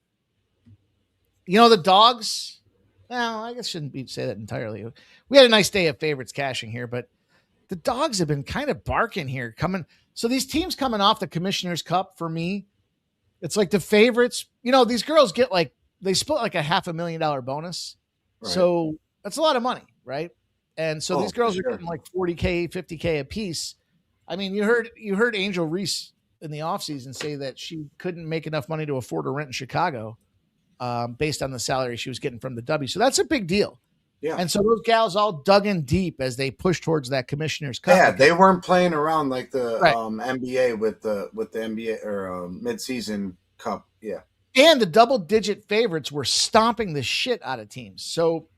The dogs. Well, I guess shouldn't say that entirely. We had a nice day of favorites cashing here, but the dogs have been kind of barking here coming. So these teams coming off the Commissioner's Cup, for me, it's like the favorites. These girls get like they split like a $500,000 bonus. Right. So that's a lot of money, right? And so these girls for are sure. getting like 40K, 50K a piece. I mean, you heard Angel Reese in the offseason say that she couldn't make enough money to afford a rent in Chicago based on the salary she was getting from the W. So that's a big deal. Yeah. And so those gals all dug in deep as they pushed towards that Commissioner's Cup. Yeah, they weren't playing around like the Right. NBA with the NBA or midseason cup. Yeah. And the double-digit favorites were stomping the shit out of teams. So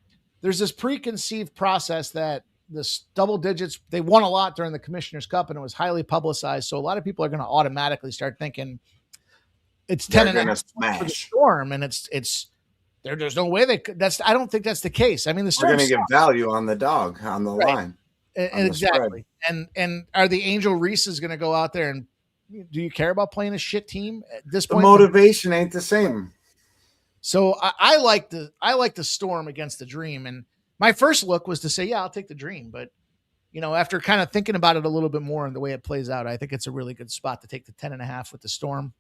there's this preconceived process that this double digits, they won a lot during the Commissioner's Cup, and it was highly publicized. So a lot of people are going to automatically start thinking it's 10 They're and a gonna half for the smash. Storm, and it's there's no way they could. I don't think that's the case. I mean, the We're Storm going to give value on the dog on the line. and exactly. And are the Angel Reeses going to go out there and do you care about playing a shit team at this The point? motivation ain't the same. So I like the Storm against the Dream, and my first look was to say, yeah, I'll take the Dream, but after kind of thinking about it a little bit more and the way it plays out, I think it's a really good spot to take the 10.5 with the Storm.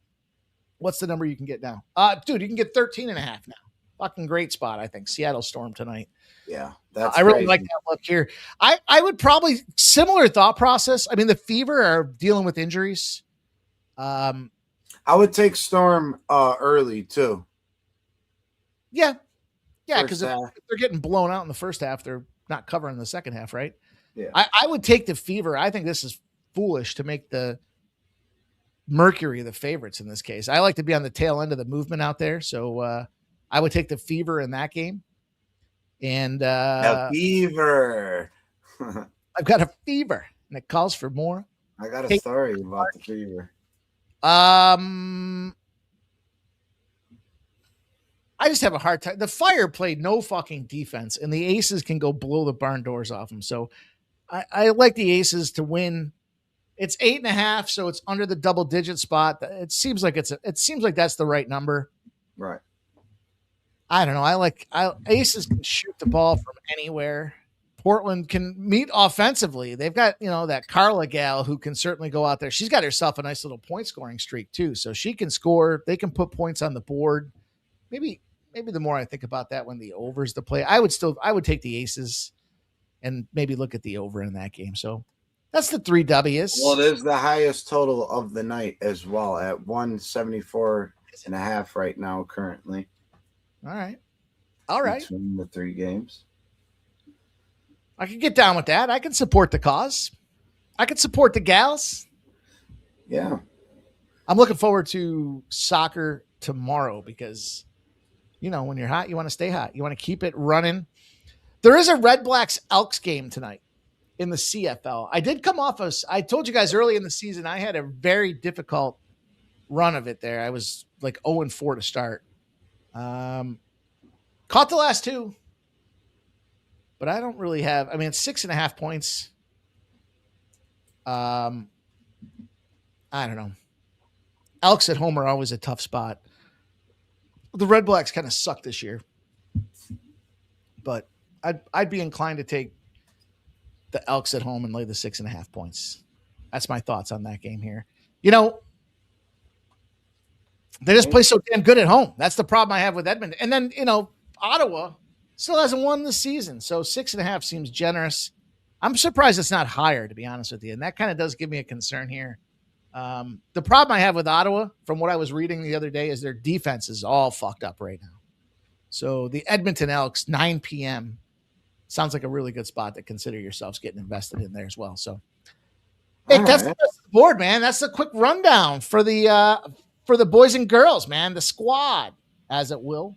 What's the number you can get now? Dude, you can get 13.5 now. Fucking great spot, I think. Seattle Storm tonight. Yeah, that's I really crazy. like that look here. I would probably similar thought process. I mean, the Fever are dealing with injuries. I would take Storm early too. Yeah, because First if half. they're getting blown out in the first half, they're not covering the second half, right? Yeah. I would take the Fever. I think this is foolish to make the Mercury the favorites in this case. I like to be on the tail end of the movement out there, so I would take the Fever in that game. And The Fever. I've got a fever, and it calls for more. I got a story about the Fever. I just have a hard time. The Fire played no fucking defense, and the Aces can go blow the barn doors off them. So I like the Aces to win. It's 8.5, so it's under the double digit spot. It seems like that's the right number. Right. I don't know. Aces can shoot the ball from anywhere. Portland can meet offensively. They've got, that Carla gal who can certainly go out there. She's got herself a nice little point scoring streak too. So she can score. They can put points on the board. Maybe the more I think about that, when the over's the play, I would take the Aces and maybe look at the over in that game. So that's the 3 W's. Well, it is the highest total of the night as well at 174.5 right now currently. All right. Between the 3 games. I can get down with that. I can support the cause. I can support the gals. Yeah. I'm looking forward to soccer tomorrow because, when you're hot, you want to stay hot. You want to keep it running. There is a Red Blacks Elks game tonight in the CFL. I did come off I told you guys early in the season, I had a very difficult run of it there. I was like 0-4 to start. Caught the last 2, but I don't really have, it's 6.5 points. I don't know. Elks at home are always a tough spot. The Red Blacks kind of suck this year, but I'd be inclined to take the Elks at home and lay the 6.5 points. That's my thoughts on that game here. They just play so damn good at home. That's the problem I have with Edmonton. And then, Ottawa still hasn't won this season. So 6.5 seems generous. I'm surprised it's not higher, to be honest with you. And that kind of does give me a concern here. The problem I have with Ottawa, from what I was reading the other day, is their defense is all fucked up right now. So the Edmonton Elks, 9 p.m. sounds like a really good spot to consider yourselves getting invested in there as well. So hey, that's the board, man. That's a quick rundown for the boys and girls, man, the squad, as it will.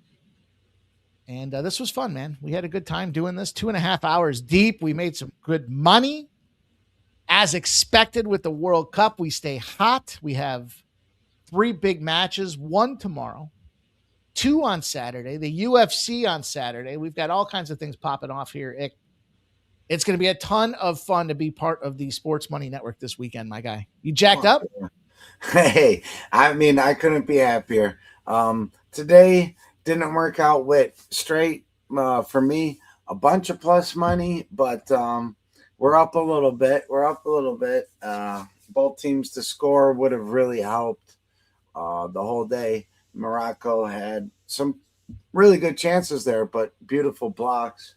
And this was fun, man. We had a good time doing this. 2.5 hours deep. We made some good money. As expected with the World Cup, we stay hot. We have 3 big matches, 1 tomorrow, 2 on Saturday, the UFC on Saturday. We've got all kinds of things popping off here. It's going to be a ton of fun to be part of the Sports Money Network this weekend, my guy. You jacked up? Hey, I couldn't be happier. Today didn't work out with straight for me. A bunch of plus money, but we're up a little bit. Both teams to score would have really helped the whole day. Morocco had some really good chances there, but beautiful blocks,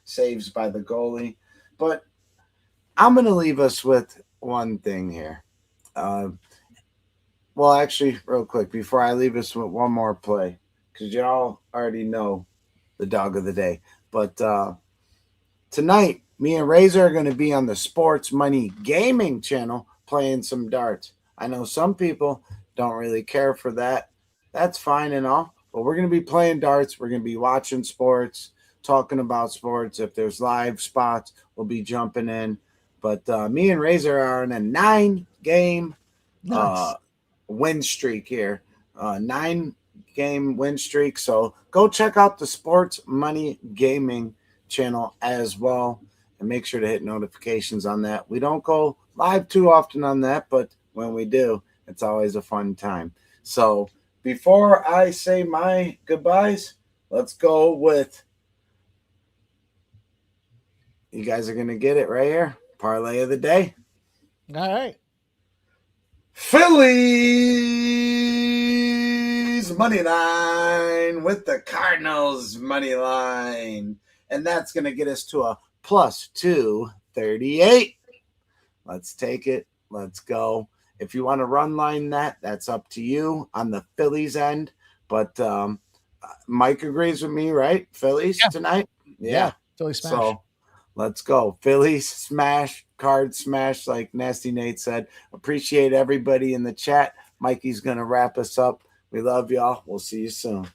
saves by the goalie. But I'm going to leave us with one thing here. Well, actually, real quick, before I leave us with one more play, because y'all already know the dog of the day. But tonight, me and Razor are going to be on the Sports Money Gaming channel playing some darts. I know some people don't really care for that. That's fine and all. But we're going to be playing darts. We're going to be watching sports, talking about sports. If there's live spots, we'll be jumping in. But me and Razor are in a 9-game Nice. win streak here. 9-game win streak. So go check out the Sports Money Gaming channel as well, and make sure to hit notifications on that. We don't go live too often on that, but when we do, it's always a fun time. So before I say my goodbyes, let's go with, you guys are going to get it right here. Parlay of the day. All right. Phillies money line with the Cardinals money line. And that's going to get us to a plus 238. Let's take it. Let's go. If you want to run line that, that's up to you on the Phillies end. But Mike agrees with me, right? Phillies tonight? Yeah. Phillies smash. So let's go. Phillies smash, card smash, like Nasty Nate said. Appreciate everybody in the chat. Mikey's going to wrap us up. We love y'all. We'll see you soon.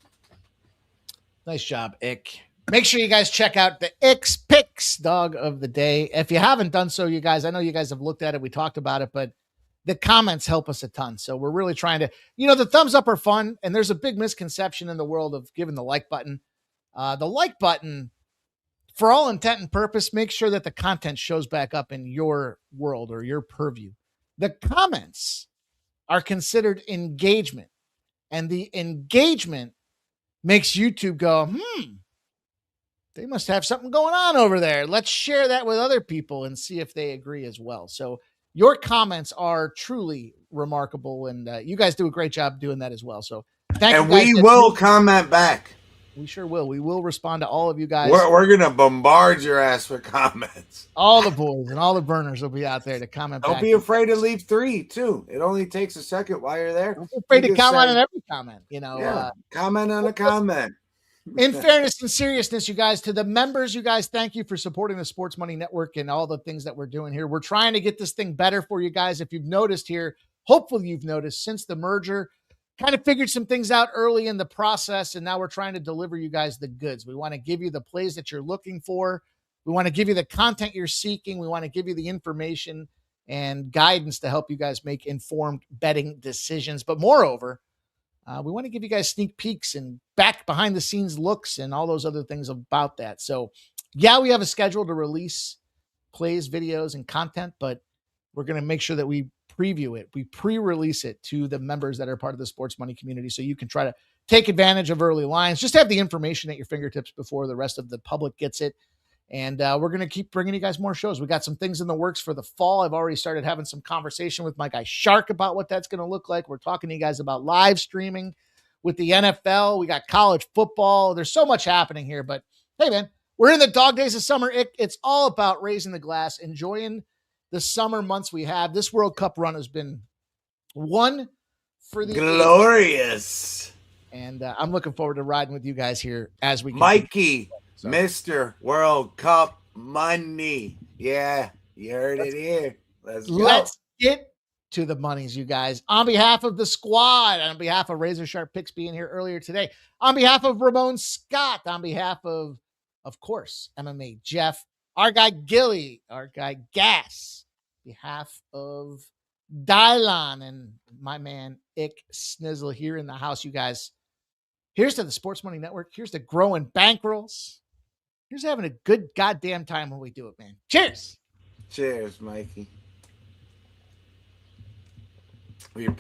Nice job, Ick. Make sure you guys check out the Ix Picks dog of the day. If you haven't done so, you guys, I know you guys have looked at it. We talked about it, but the comments help us a ton. So we're really trying to, the thumbs up are fun. And there's a big misconception in the world of giving the like button. The like button, for all intent and purpose, make sure that the content shows back up in your world or your purview. The comments are considered engagement, and the engagement makes YouTube go, they must have something going on over there. Let's share that with other people and see if they agree as well. So your comments are truly remarkable, and you guys do a great job doing that as well. So thank you guys. And we will comment back. We sure will. We will respond to all of you guys. We're going to bombard your ass with comments. All the boys and all the burners will be out there to comment Don't back. be afraid to leave 3, too. It only takes a second while you're there. Don't be afraid to comment on every comment. Comment on a comment. In fairness and seriousness, you guys, to the members, you guys, thank you for supporting the Sports Money Network and all the things that we're doing here. We're trying to get this thing better for you guys. If you've noticed here, hopefully you've noticed since the merger, kind of figured some things out early in the process, and now we're trying to deliver you guys the goods. We want to give you the plays that you're looking for. We want to give you the content you're seeking. We want to give you the information and guidance to help you guys make informed betting decisions. But moreover, we want to give you guys sneak peeks and back behind the scenes looks and all those other things about that. So yeah, we have a schedule to release plays, videos, and content, but we're going to make sure that we preview it. We pre-release it to the members that are part of the Sports Money community, so you can try to take advantage of early lines. Just have the information at your fingertips before the rest of the public gets it. And we're going to keep bringing you guys more shows. We got some things in the works for the fall. I've already started having some conversation with my guy Shark about what that's going to look like. We're talking to you guys about live streaming with the NFL. We got college football. There's so much happening here, but hey, man, we're in the dog days of summer. It's all about raising the glass, enjoying the summer months we have. This World Cup run has been one for the glorious. And I'm looking forward to riding with you guys here as we Mikey, Mr. World Cup Money. Yeah, you heard it here. Let's get to the monies, you guys. On behalf of the squad, on behalf of Razor Sharp Picks being here earlier today, on behalf of Ramon Scott, on behalf of course, MMA Jeff, our guy Gilly, our guy Gas, behalf of Dylon and my man Ick Snizzle here in the house, you guys. Here's to the Sports Money Network. Here's to growing bankrolls. Here's having a good goddamn time when we do it, man. Cheers. Cheers, Mikey. We appreciate